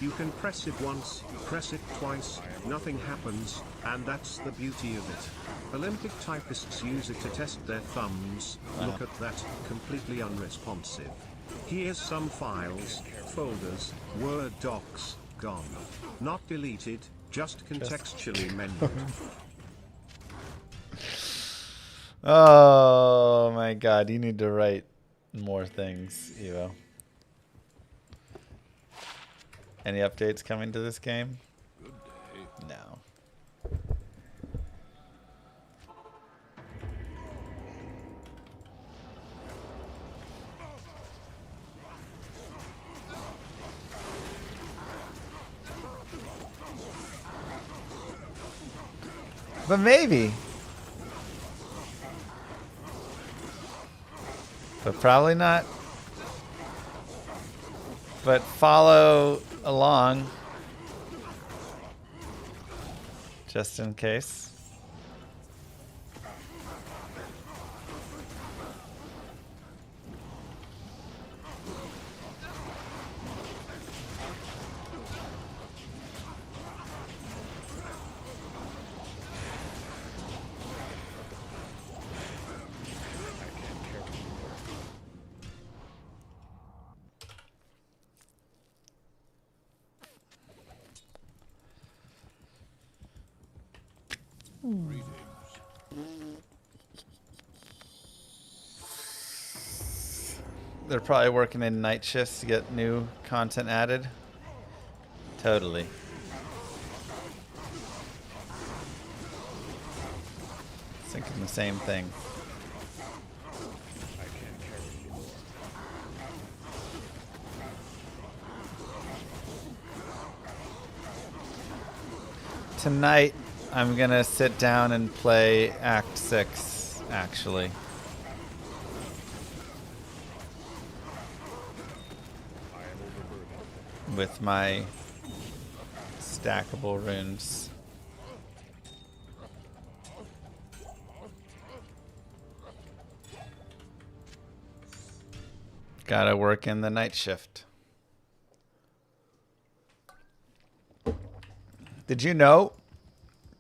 You can press it once, press it twice, nothing happens, and that's the beauty of it. Olympic typists use it to test their thumbs. Look at that, completely unresponsive. Here's some files, folders, Word docs, gone. Not deleted, just contextually menued. Oh my god, you need to write more things, Evo. Any updates coming to this game? No. But maybe. But probably not. But follow along. Just in case. They're probably working in night shifts to get new content added. Totally. Thinking the same thing. Tonight, I'm gonna sit down and play Act 6, actually. With my stackable runes. Gotta work in the night shift. Did you know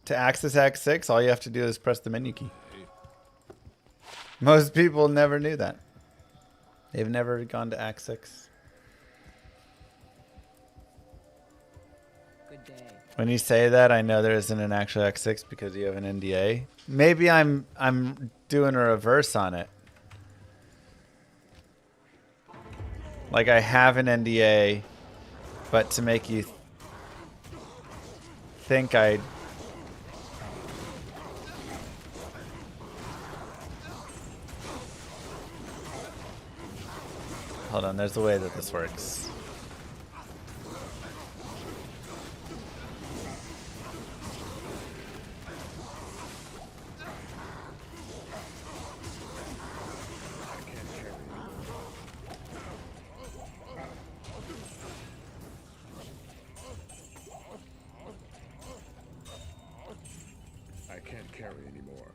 to access Act 6, all you have to do is press the menu key? Most people never knew that. They've never gone to Act 6. Good day. When you say that, I know there isn't an actual Act 6 because you have an NDA. Maybe I'm doing a reverse on it. Like I have an NDA, but to make you think I... Hold on, there's a way that this works. I can't carry anymore.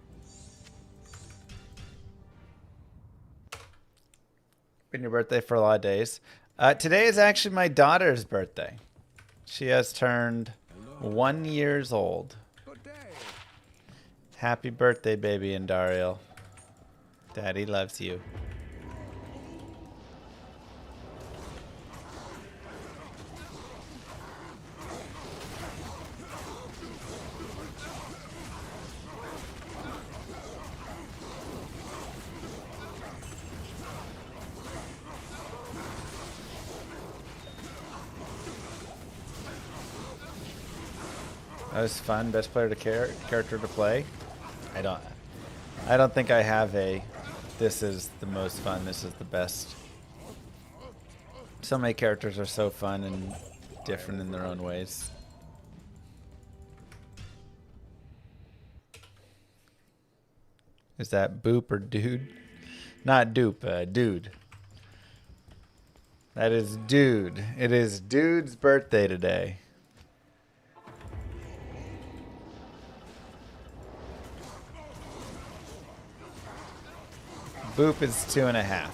Been your birthday for a lot of days. Today is actually my daughter's birthday. She has turned 1 year old. Good day. Happy birthday, baby Indariel. Daddy loves you. That was fun. Best player to character to play. I don't think I have a. This is the most fun. This is the best. So many characters are so fun and different in their own ways. Is that Boop or Dude? Not Dupe, Dude. That is Dude. It is Dude's birthday today. Boop is 2.5.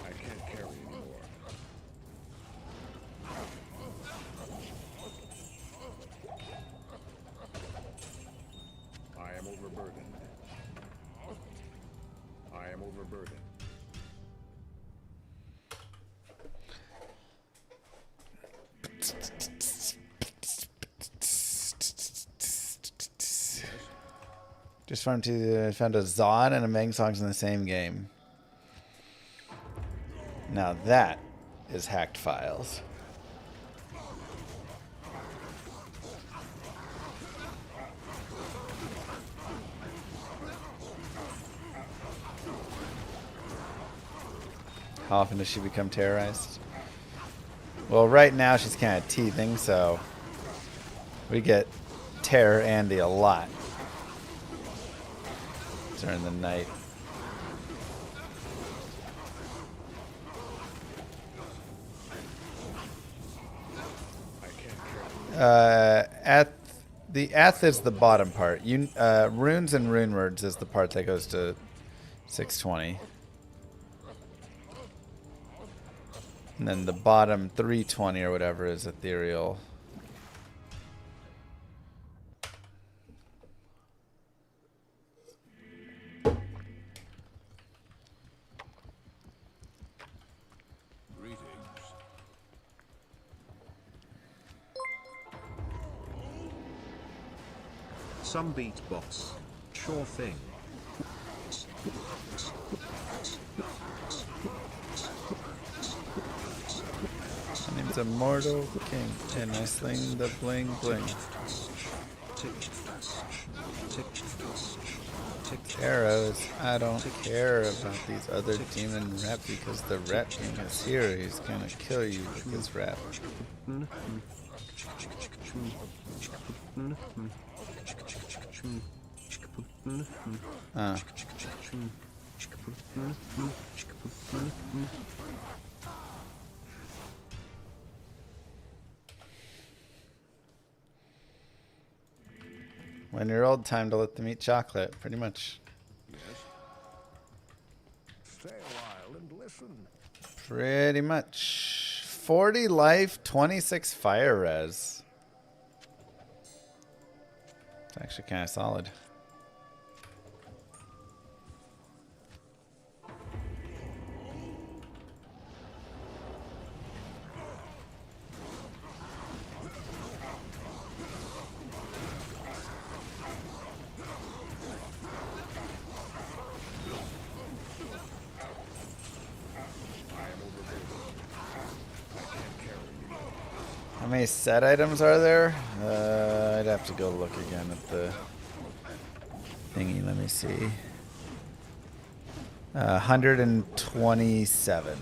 I can't carry anymore. I am overburdened. I am overburdened. Just found a Zod and a Meng songs in the same game. Now that is hacked files. How often does she become terrorized? Well, right now she's kind of teething, so we get Terror Andy a lot during the night. The Eth is the bottom part. Runes and rune words is the part that goes to 620. And then the bottom 320 or whatever is ethereal. Some beatbox. Sure thing. My name's Immortal King, and I sling the bling bling. Arrows, I don't care about these other demon rap because the rat king is here. He's gonna kill you with his rap. When you're old, time to let them eat chocolate, pretty much. Stay a while and listen. Pretty much. 40 life, 26 fire res. It's actually kind of solid. How many set items are there? I'd have to go look again at the thingy. Let me see. 127.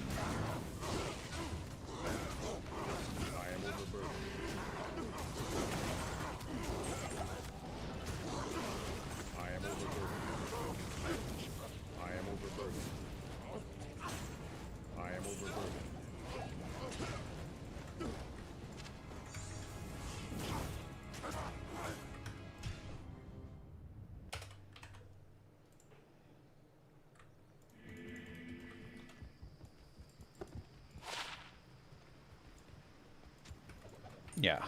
Yeah,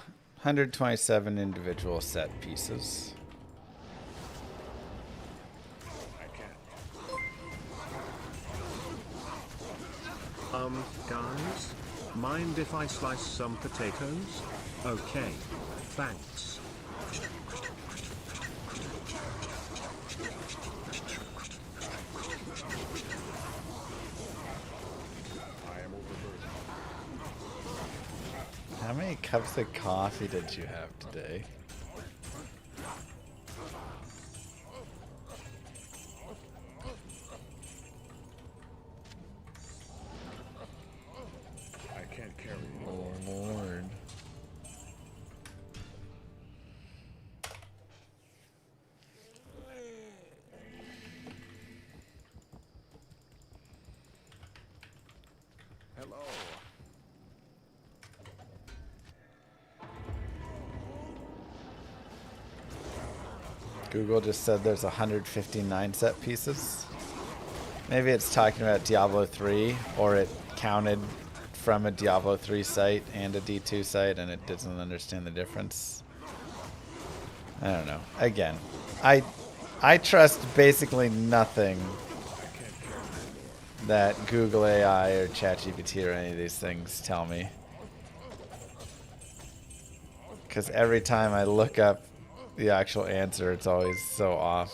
127 individual set pieces. Guys? Mind if I slice some potatoes? Okay. Thanks. How many cups of coffee did you have today? I can't carry you. Oh Lord. Hello. Google just said there's 159 set pieces. Maybe it's talking about Diablo 3, or it counted from a Diablo 3 site and a D2 site, and it doesn't understand the difference. I don't know. Again, I trust basically nothing that Google AI or ChatGPT or any of these things tell me. Because every time I look up the actual answer, it's always so off.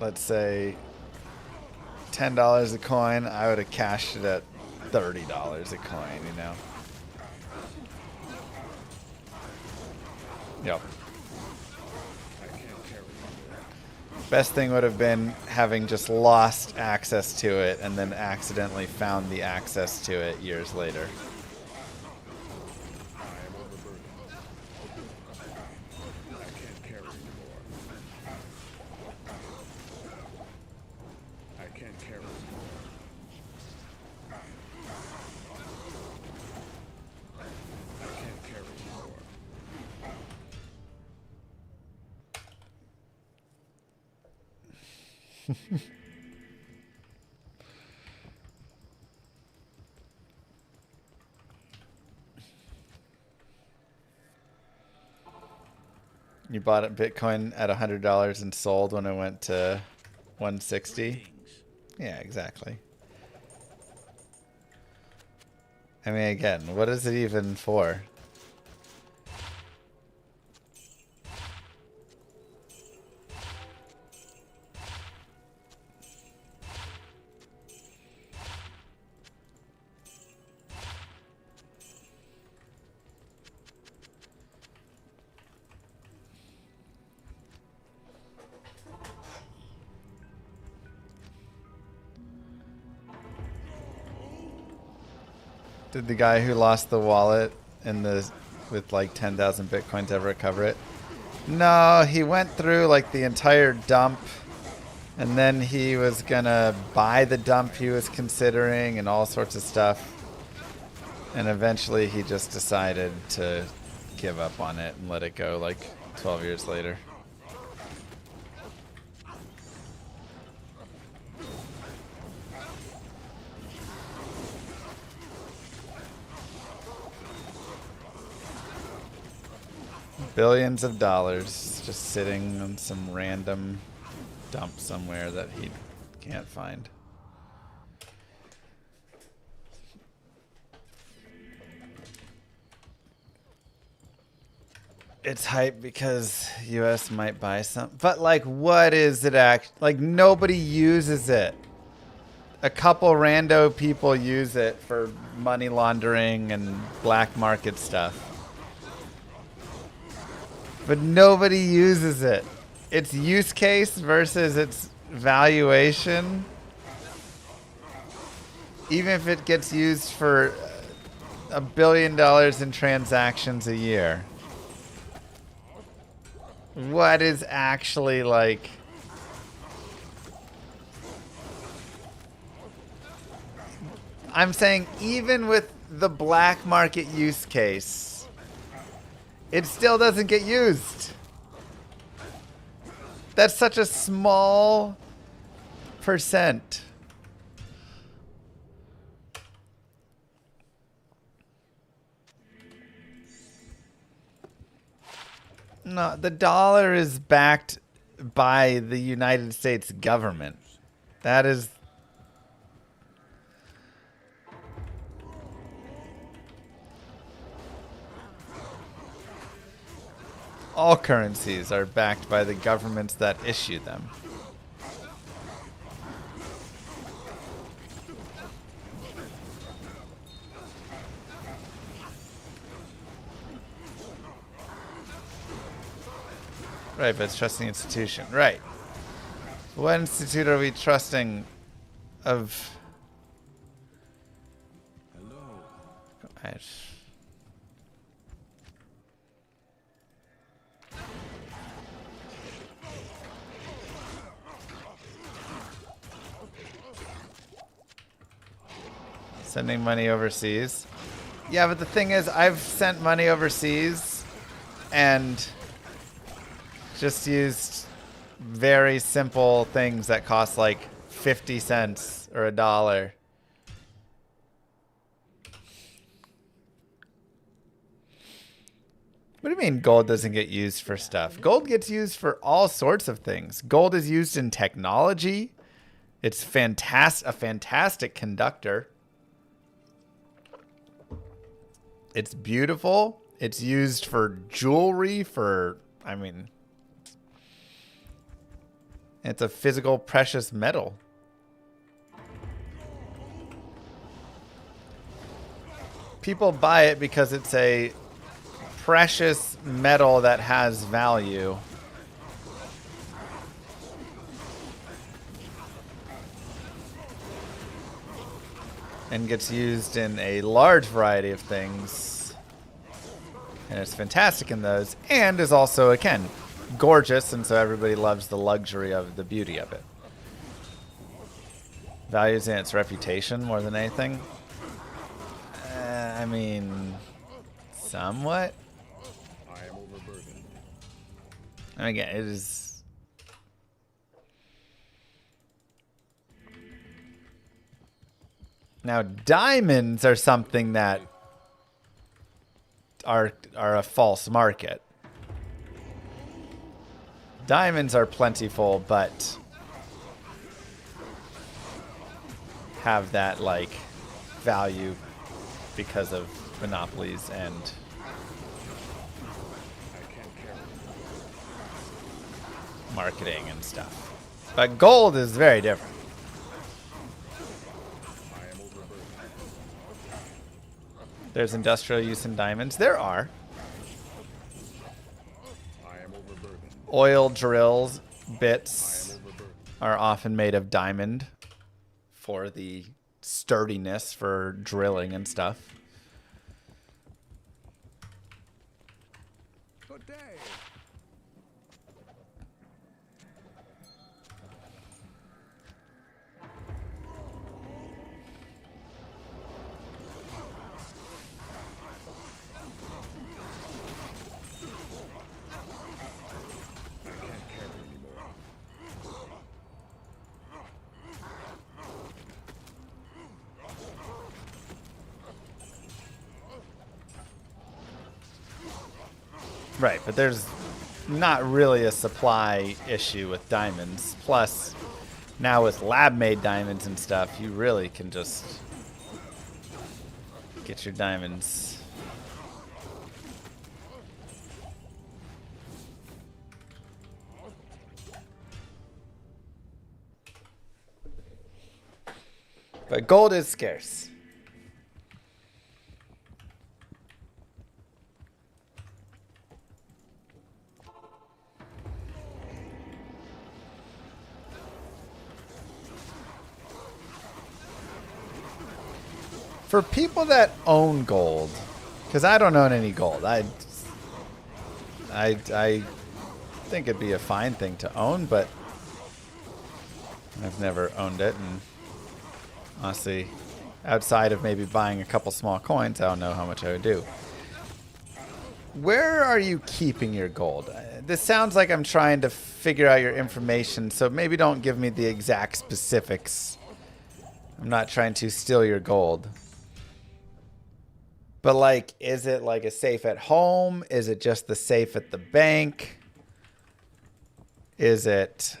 let's say, $10 a coin, I would have cashed it at $30 a coin, you know? Yep. Best thing would have been having just lost access to it and then accidentally found the access to it years later. You bought it Bitcoin at $100 and sold when it went to 160. Yeah, exactly. I mean, again, what is it even for? Did the guy who lost the wallet in the with like 10,000 bitcoins ever recover it? No, he went through like the entire dump, and then he was gonna buy the dump he was considering and all sorts of stuff. And eventually he just decided to give up on it and let it go like 12 years later. Billions of dollars just sitting on some random dump somewhere that he can't find. It's hype because US might buy some. But like, what is it like, nobody uses it. A couple rando people use it for money laundering and black market stuff. But nobody uses it. Its use case versus its valuation, even if it gets used for $1 billion in transactions a year, what is actually like... I'm saying even with the black market use case, it still doesn't get used. That's such a small percent. No, the dollar is backed by the United States government. That is... All currencies are backed by the governments that issue them. Right, but it's trusting institution. Right. What institute are we trusting of... Hello. Sending money overseas. Yeah, but the thing is, I've sent money overseas and just used very simple things that cost like 50 cents or $1. What do you mean gold doesn't get used for stuff? Gold gets used for all sorts of things. Gold is used in technology. It's a fantastic conductor. It's beautiful. It's used for jewelry, I mean, It's a physical precious metal. People buy it because it's a precious metal that has value. And gets used in a large variety of things. And it's fantastic in those. And is also, again, gorgeous. And so everybody loves the luxury of the beauty of it. Values in its reputation more than anything. I mean, somewhat. I am overburdened. And again, it is. Now, diamonds are something that are a false market. Diamonds are plentiful, but have that like value because of monopolies and marketing and stuff. But gold is very different. There's industrial use in diamonds. There are. Oil drills, bits are often made of diamond for the sturdiness for drilling and stuff. Good day. Right, but there's not really a supply issue with diamonds. Plus, now with lab-made diamonds and stuff, you really can just get your diamonds. But gold is scarce. For people that own gold, because I don't own any gold, I think it'd be a fine thing to own, but I've never owned it, and honestly, outside of maybe buying a couple small coins, I don't know how much I would do. Where are you keeping your gold? This sounds like I'm trying to figure out your information, so maybe don't give me the exact specifics. I'm not trying to steal your gold. But, like, is it like a safe at home? Is it just the safe at the bank? Is it...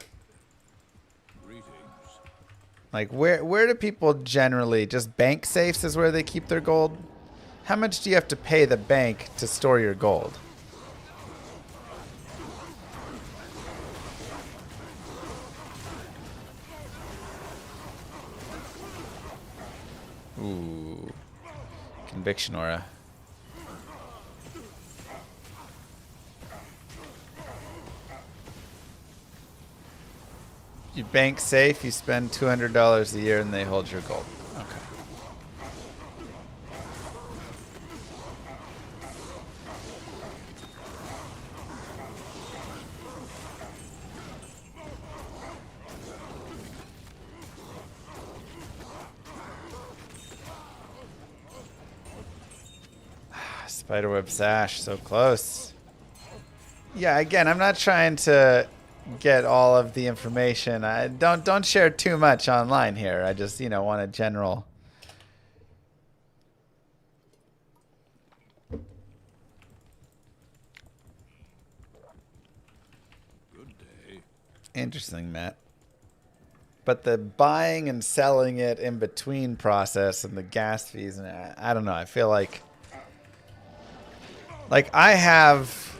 like, where do people generally... just bank safes is where they keep their gold? How much do you have to pay the bank to store your gold? Ooh. Conviction aura. You bank safe, you spend $200 a year and they hold your gold. Okay. Spiderweb sash, so close. Yeah, again, I'm not trying to get all of the information. I don't share too much online here. I just, you know, want a general. Good day. Interesting, Matt. But the buying and selling it in between process and the gas fees, and I don't know. I feel like I have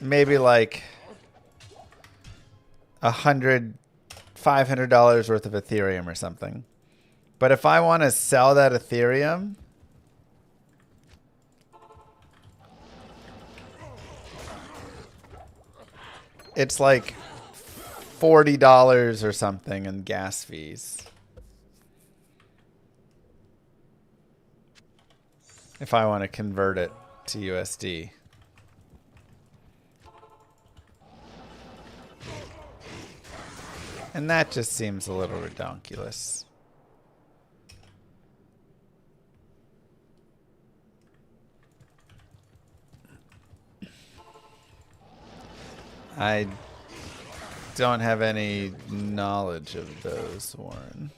maybe like 100 $500 worth of Ethereum or something. But if I want to sell that Ethereum, it's like $40 or something in gas fees. If I want to convert it to USD. And that just seems a little redonkulous. I don't have any knowledge of those, Warren.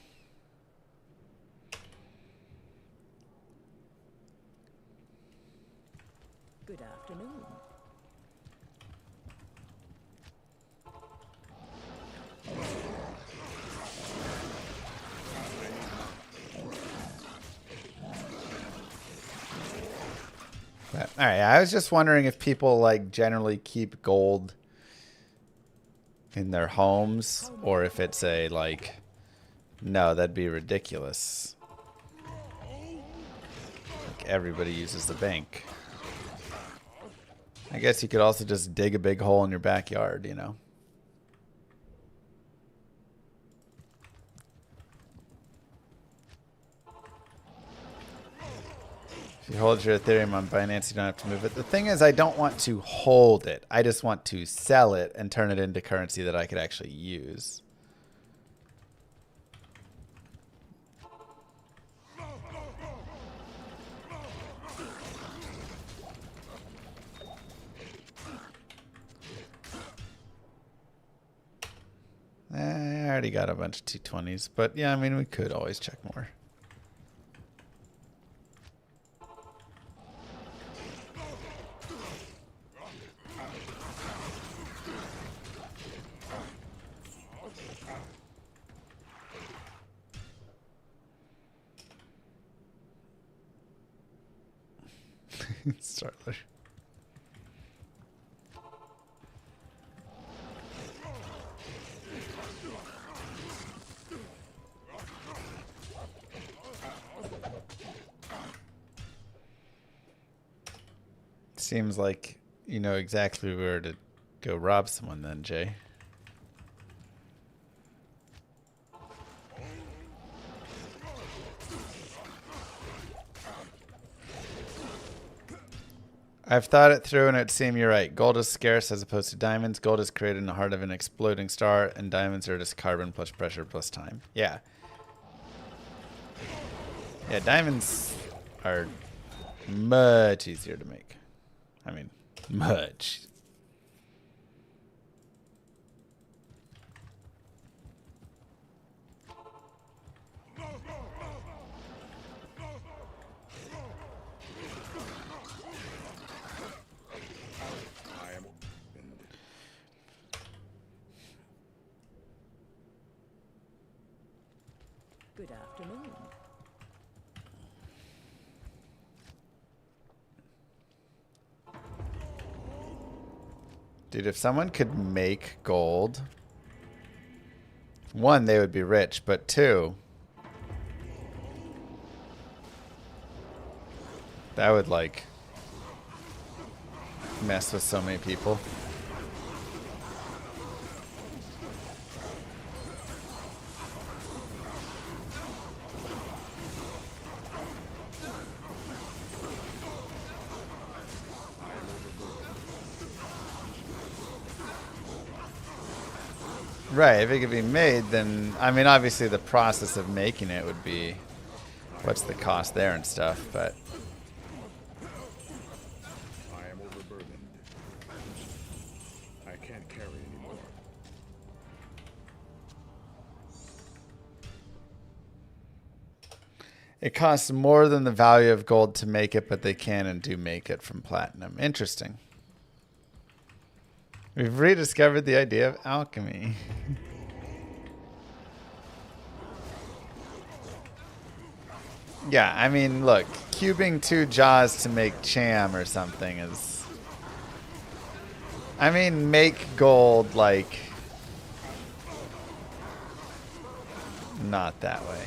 Good afternoon. But, all right, I was just wondering if people like generally keep gold in their homes, or if it's a like, no, that'd be ridiculous. Like everybody uses the bank. I guess you could also just dig a big hole in your backyard, you know. If you hold your Ethereum on Binance, you don't have to move it. The thing is, I don't want to hold it. I just want to sell it and turn it into currency that I could actually use. I already got a bunch of 220s, but yeah, I mean, we could always check more. Startler. Seems like you know exactly where to go rob someone then, Jay. I've thought it through and it seems you're right. Gold is scarce as opposed to diamonds. Gold is created in the heart of an exploding star, and diamonds are just carbon plus pressure plus time. Yeah. Yeah, diamonds are much easier to make. I mean, much. Good afternoon. Dude, if someone could make gold, one, they would be rich, but two, that would like mess with so many people. Right, if it could be made, then, I mean, obviously the process of making it would be, what's the cost there and stuff, but. I am overburdened. I can't carry anymore. It costs more than the value of gold to make it, but they can and do make it from platinum. Interesting. We've rediscovered the idea of alchemy. Yeah, I mean, look, cubing 2 jaws to make cham or something is... I mean, make gold, like... not that way.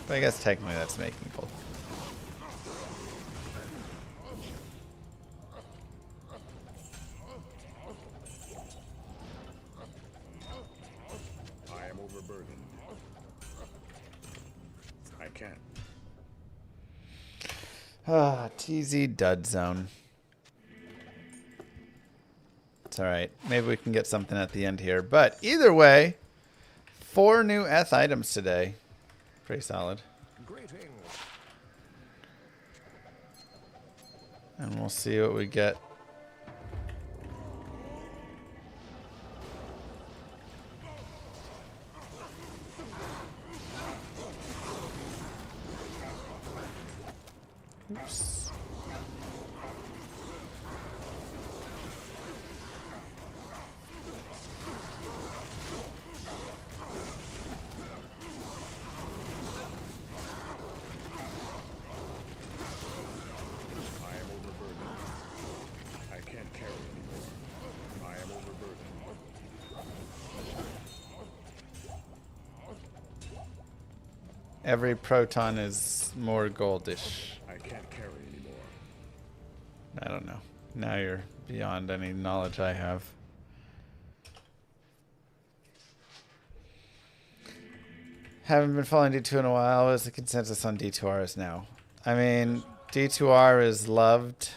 But I guess technically that's making gold. I am overburdened. I can't. Ah, TZ dud zone. It's alright. Maybe we can get something at the end here. But either way, 4 new ETH items today. Pretty solid. Greetings. And we'll see what we get. Oops. I am overburdened. I can't carry anymore. I am overburdened. Every proton is more goldish. I can't carry anymore. I don't know. Now you're beyond any knowledge I have. Haven't been following D2 in a while. What is the consensus on D2Rs now? I mean, D2R is loved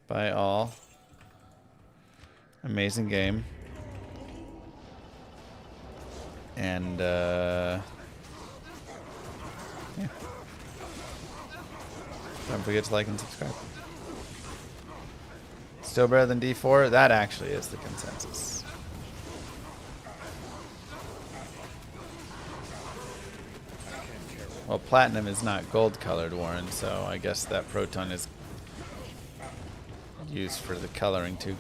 by all. Amazing game. And, yeah. Don't forget to like and subscribe. Still better than D4? That actually is the consensus. Well, platinum is not gold colored, Warren, so I guess that proton is used for the coloring too.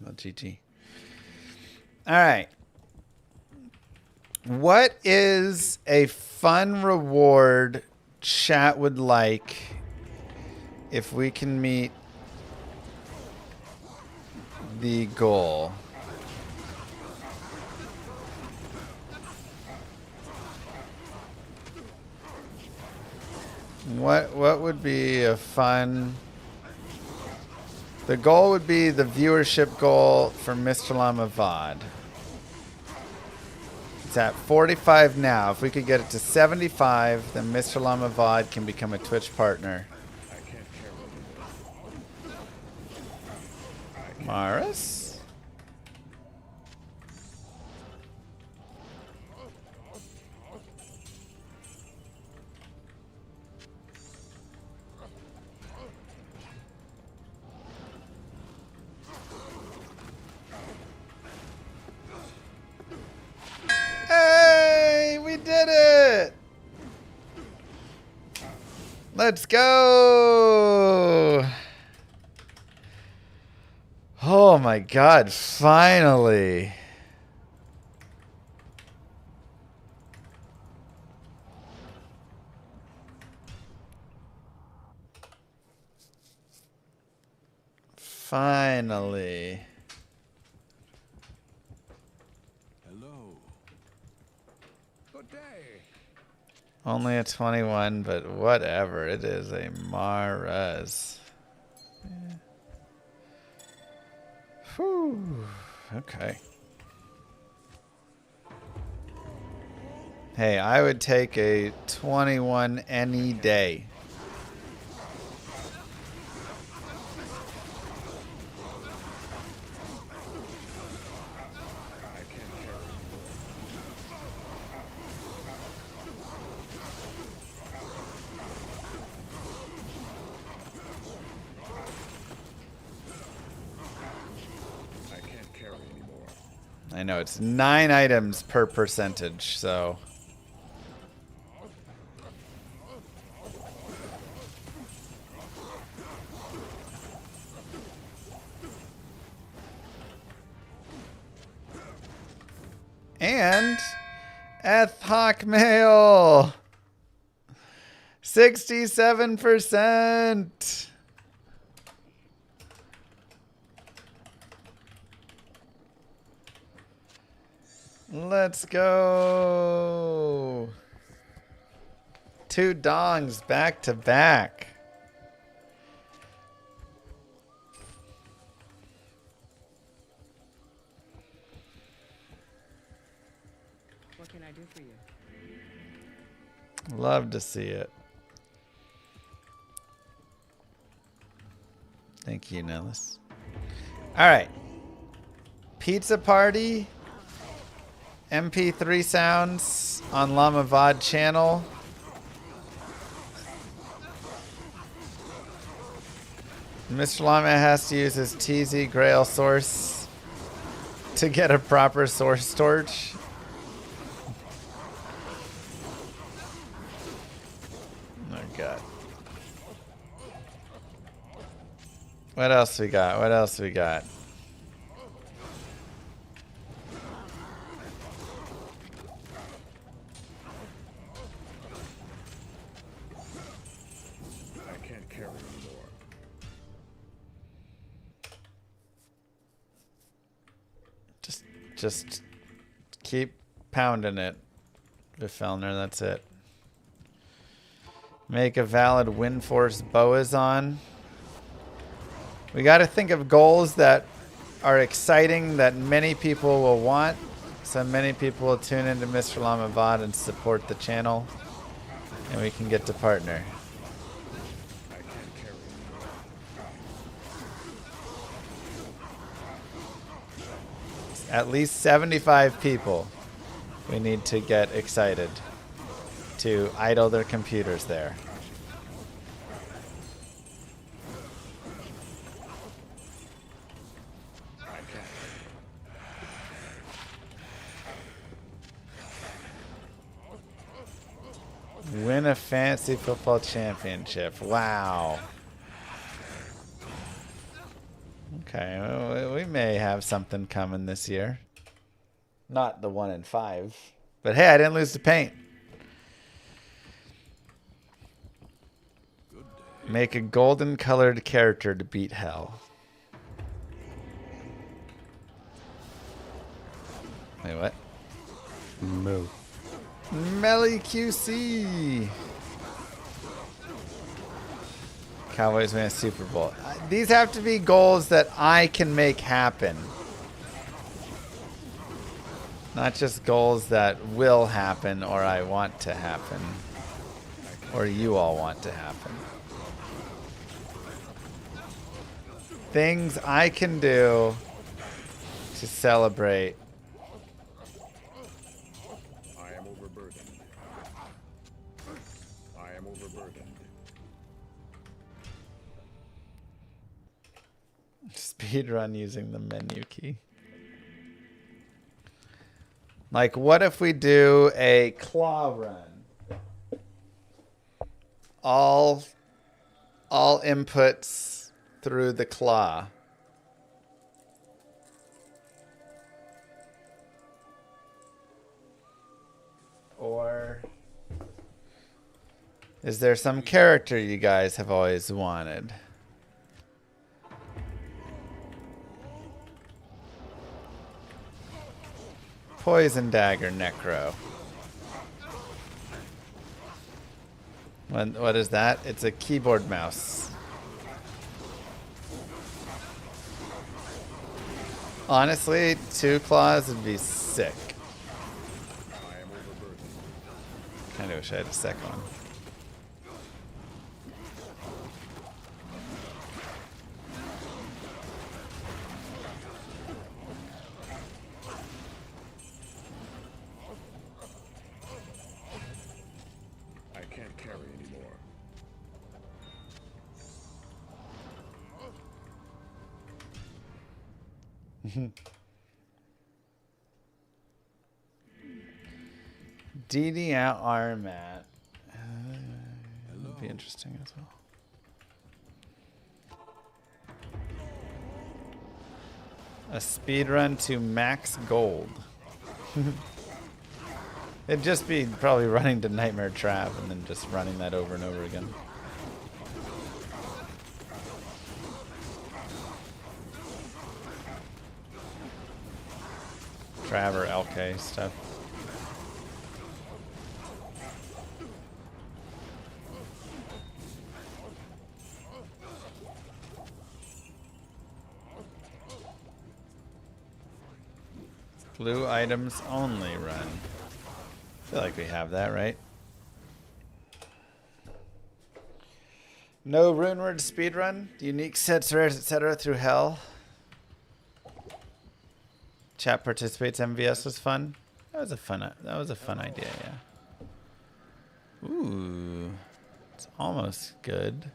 Well, GG. All right. What is a fun reward chat would like if we can meet the goal? What would be a fun... The goal would be the viewership goal for Mr. Llama VOD. It's at 45 now. If we could get it to 75, then Mr. Llama VOD can become a Twitch partner. I can't carry anymore. Maris? Hey, we did it! Let's go! Oh my god, finally! Finally. Hello. Good day. Only a 21, but whatever. It is a Maras. Yeah. Whew. Okay. Hey, I would take a 21 any day. I know it's 9 items per percentage, so. Hawkmail. 67%. Let's go. 2 dongs back to back. What can I do for you? Love to see it. Thank you, Nellis. All right. Pizza Party. MP3 sounds on Llama VOD channel. Mr. Llama has to use his TZ Grail source to get a proper source torch. Oh god. What else we got? What else we got? I can't carry anymore. Just keep pounding it, Vifelner, that's it. Make a valid wind force Boazon. We got to think of goals that are exciting that many people will want, so many people will tune into Mr. Llama VOD and support the channel, and we can get to partner. I can't carry anymore. At least 75 people we need to get excited to idle their computers there. Win a fantasy football championship. Wow. Okay, well, we may have something coming this year. Not the 1 in 5. But hey, I didn't lose the paint. Make a golden colored character to beat hell. Wait, what? Moo. Melly QC. Cowboys win a Super Bowl. These have to be goals that I can make happen. Not just goals that will happen or I want to happen. Or you all want to happen. Things I can do to celebrate. I am overburdened. I am overburdened. Speedrun using the menu key. Like, what if we do a claw run? All inputs through the claw. Or is there some character you guys have always wanted? Poison Dagger Necro. What is that? It's a keyboard mouse. Honestly, 2 claws would be sick. I am overburdened. Kind of wish I had a second one. I can't carry anymore. DDR mat. Would be interesting as well. A speedrun to max gold. It'd just be probably running to Nightmare Trap and then just running that over and over again. Trav or LK stuff. Blue items only run. I feel like we have that, right? No runeward speedrun, unique sets, rares, etc. through hell. Chat participates. MVS was fun. That was a fun idea. Yeah. Ooh, it's almost good.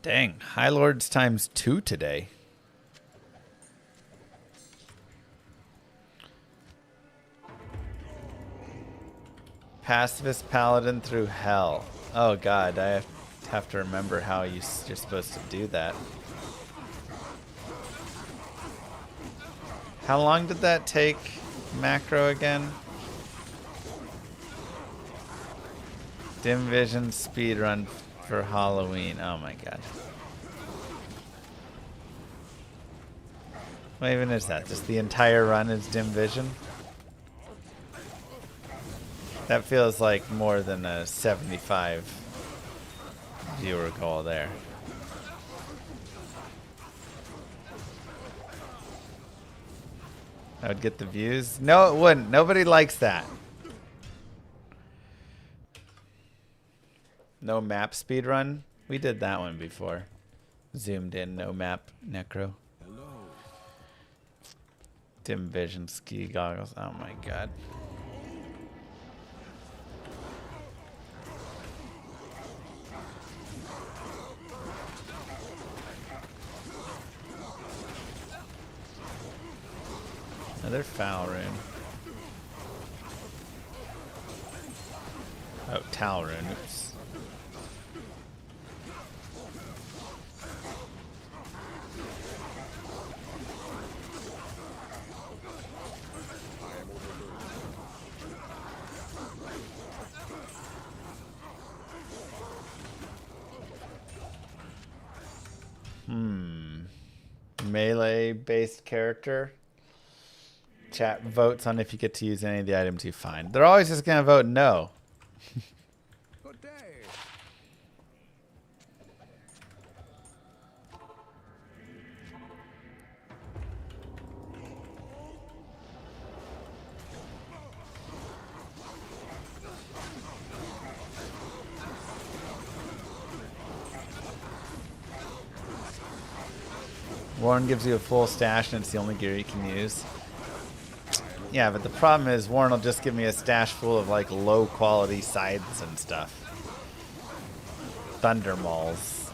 Dang, High Lords times 2 today. Pacifist Paladin through hell. Oh god, I have to remember how you're supposed to do that. How long did that take, macro again? Dim Vision speedrun for Halloween. Oh my god. What even is that? Just the entire run is Dim Vision? That feels like more than a 75 viewer goal there. I would get the views. No, it wouldn't. Nobody likes that. No map speedrun. We did that one before. Zoomed in, no map, necro. Dim vision ski goggles. Oh my god. Another foul rune. Oh, Tal rune. Oops. Melee-based character. Chat votes on if you get to use any of the items you find. They're always just gonna vote no. Good day. Warren gives you a full stash and it's the only gear you can use. Yeah, but the problem is Warren will just give me a stash full of like low quality scythes and stuff. Thunder Mauls.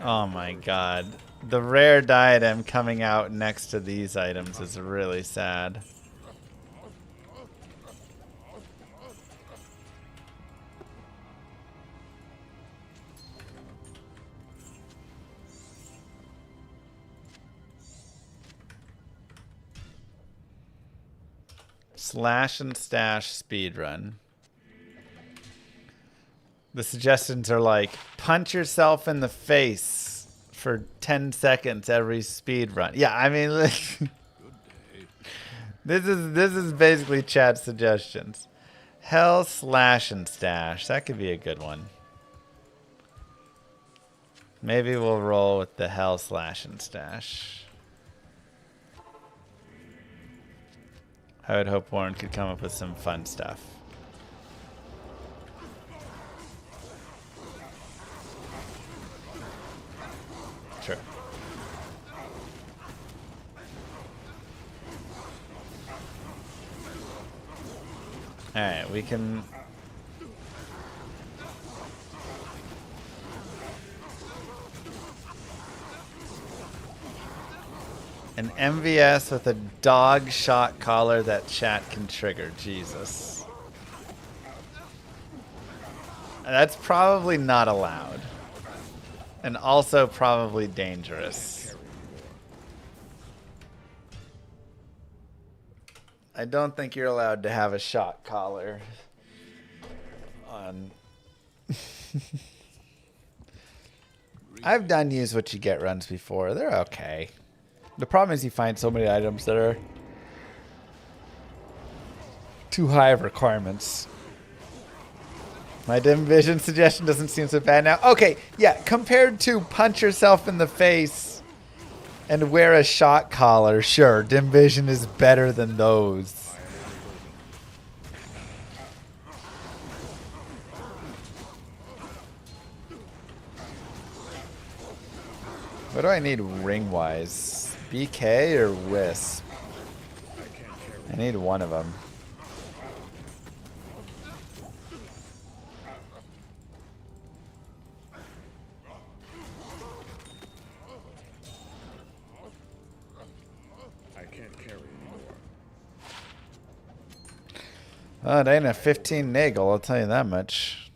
Oh my god. The rare diadem coming out next to these items is really sad. Slash and stash speedrun. The suggestions are like, punch yourself in the face for 10 seconds every speedrun. Yeah, I mean, this is basically chat suggestions. Hell, slash and stash. That could be a good one. Maybe we'll roll with the hell, slash and stash. I would hope Warren could come up with some fun stuff. Sure. Alright, we can... An MVS with a dog shot collar that chat can trigger. Jesus. That's probably not allowed. And also probably dangerous. I don't think you're allowed to have a shot collar on. I've done use what you get runs before. They're okay. The problem is you find so many items that are too high of requirements. My dim vision suggestion doesn't seem so bad now. Okay, yeah, compared to punch yourself in the face and wear a shot collar, sure, dim vision is better than those. What do I need ring-wise? BK or Wisp? I need one of them. I can't carry anymore. Oh, it ain't a 15 Nagel, I'll tell you that much.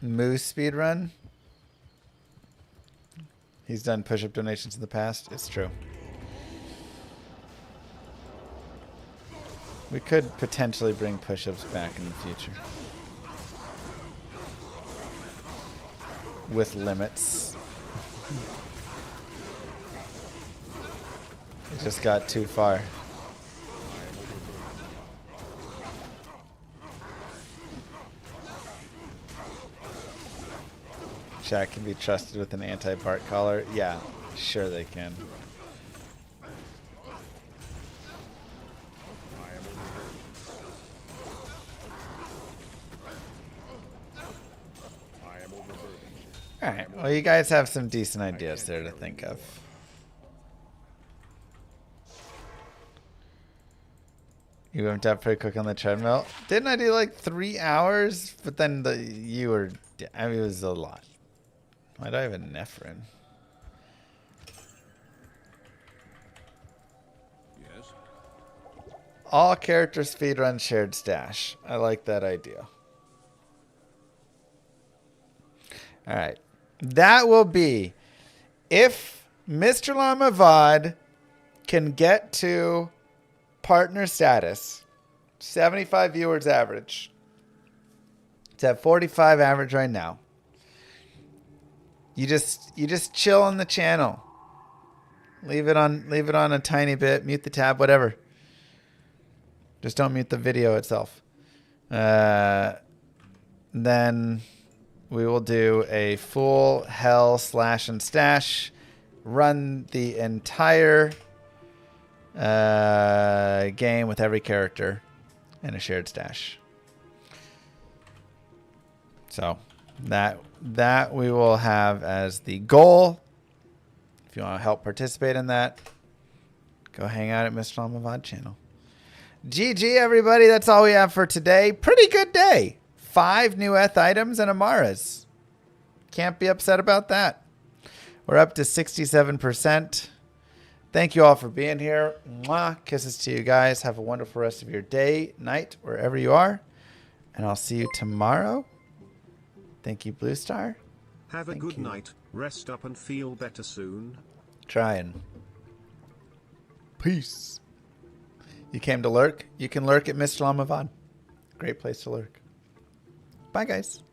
Moose speedrun? He's done push-up donations in the past. It's true. We could potentially bring push-ups back in the future. With limits. It just got too far. Chat can be trusted with an anti-Bart collar. Yeah, sure they can. Alright, well you guys have some decent ideas there to think of. You went up pretty quick on the treadmill. Didn't I do like 3 hours? But then you were, I mean, it was a lot. Why do I have a Nephrin? Yes. All characters speedrun shared stash. I like that idea. Alright. That will be if Mr. Llama VOD can get to partner status. 75 viewers average. It's at 45 average right now. You just chill on the channel. Leave it on a tiny bit, mute the tab, whatever. Just don't mute the video itself. Then we will do a full hell slash and stash. Run the entire game with every character and a shared stash. So that we will have as the goal. If you want to help participate in that, go hang out at Mr. Llama VOD channel. GG, everybody. That's all we have for today. Pretty good day. 5 new ETH items and Amara's. Can't be upset about that. We're up to 67%. Thank you all for being here. Mwah. Kisses to you guys. Have a wonderful rest of your day, night, wherever you are. And I'll see you tomorrow. Thank you, Blue Star. Have a good night. Rest up and feel better soon. Trying. Peace. You came to lurk? You can lurk at Mr. Llama VOD. Great place to lurk. Bye, guys.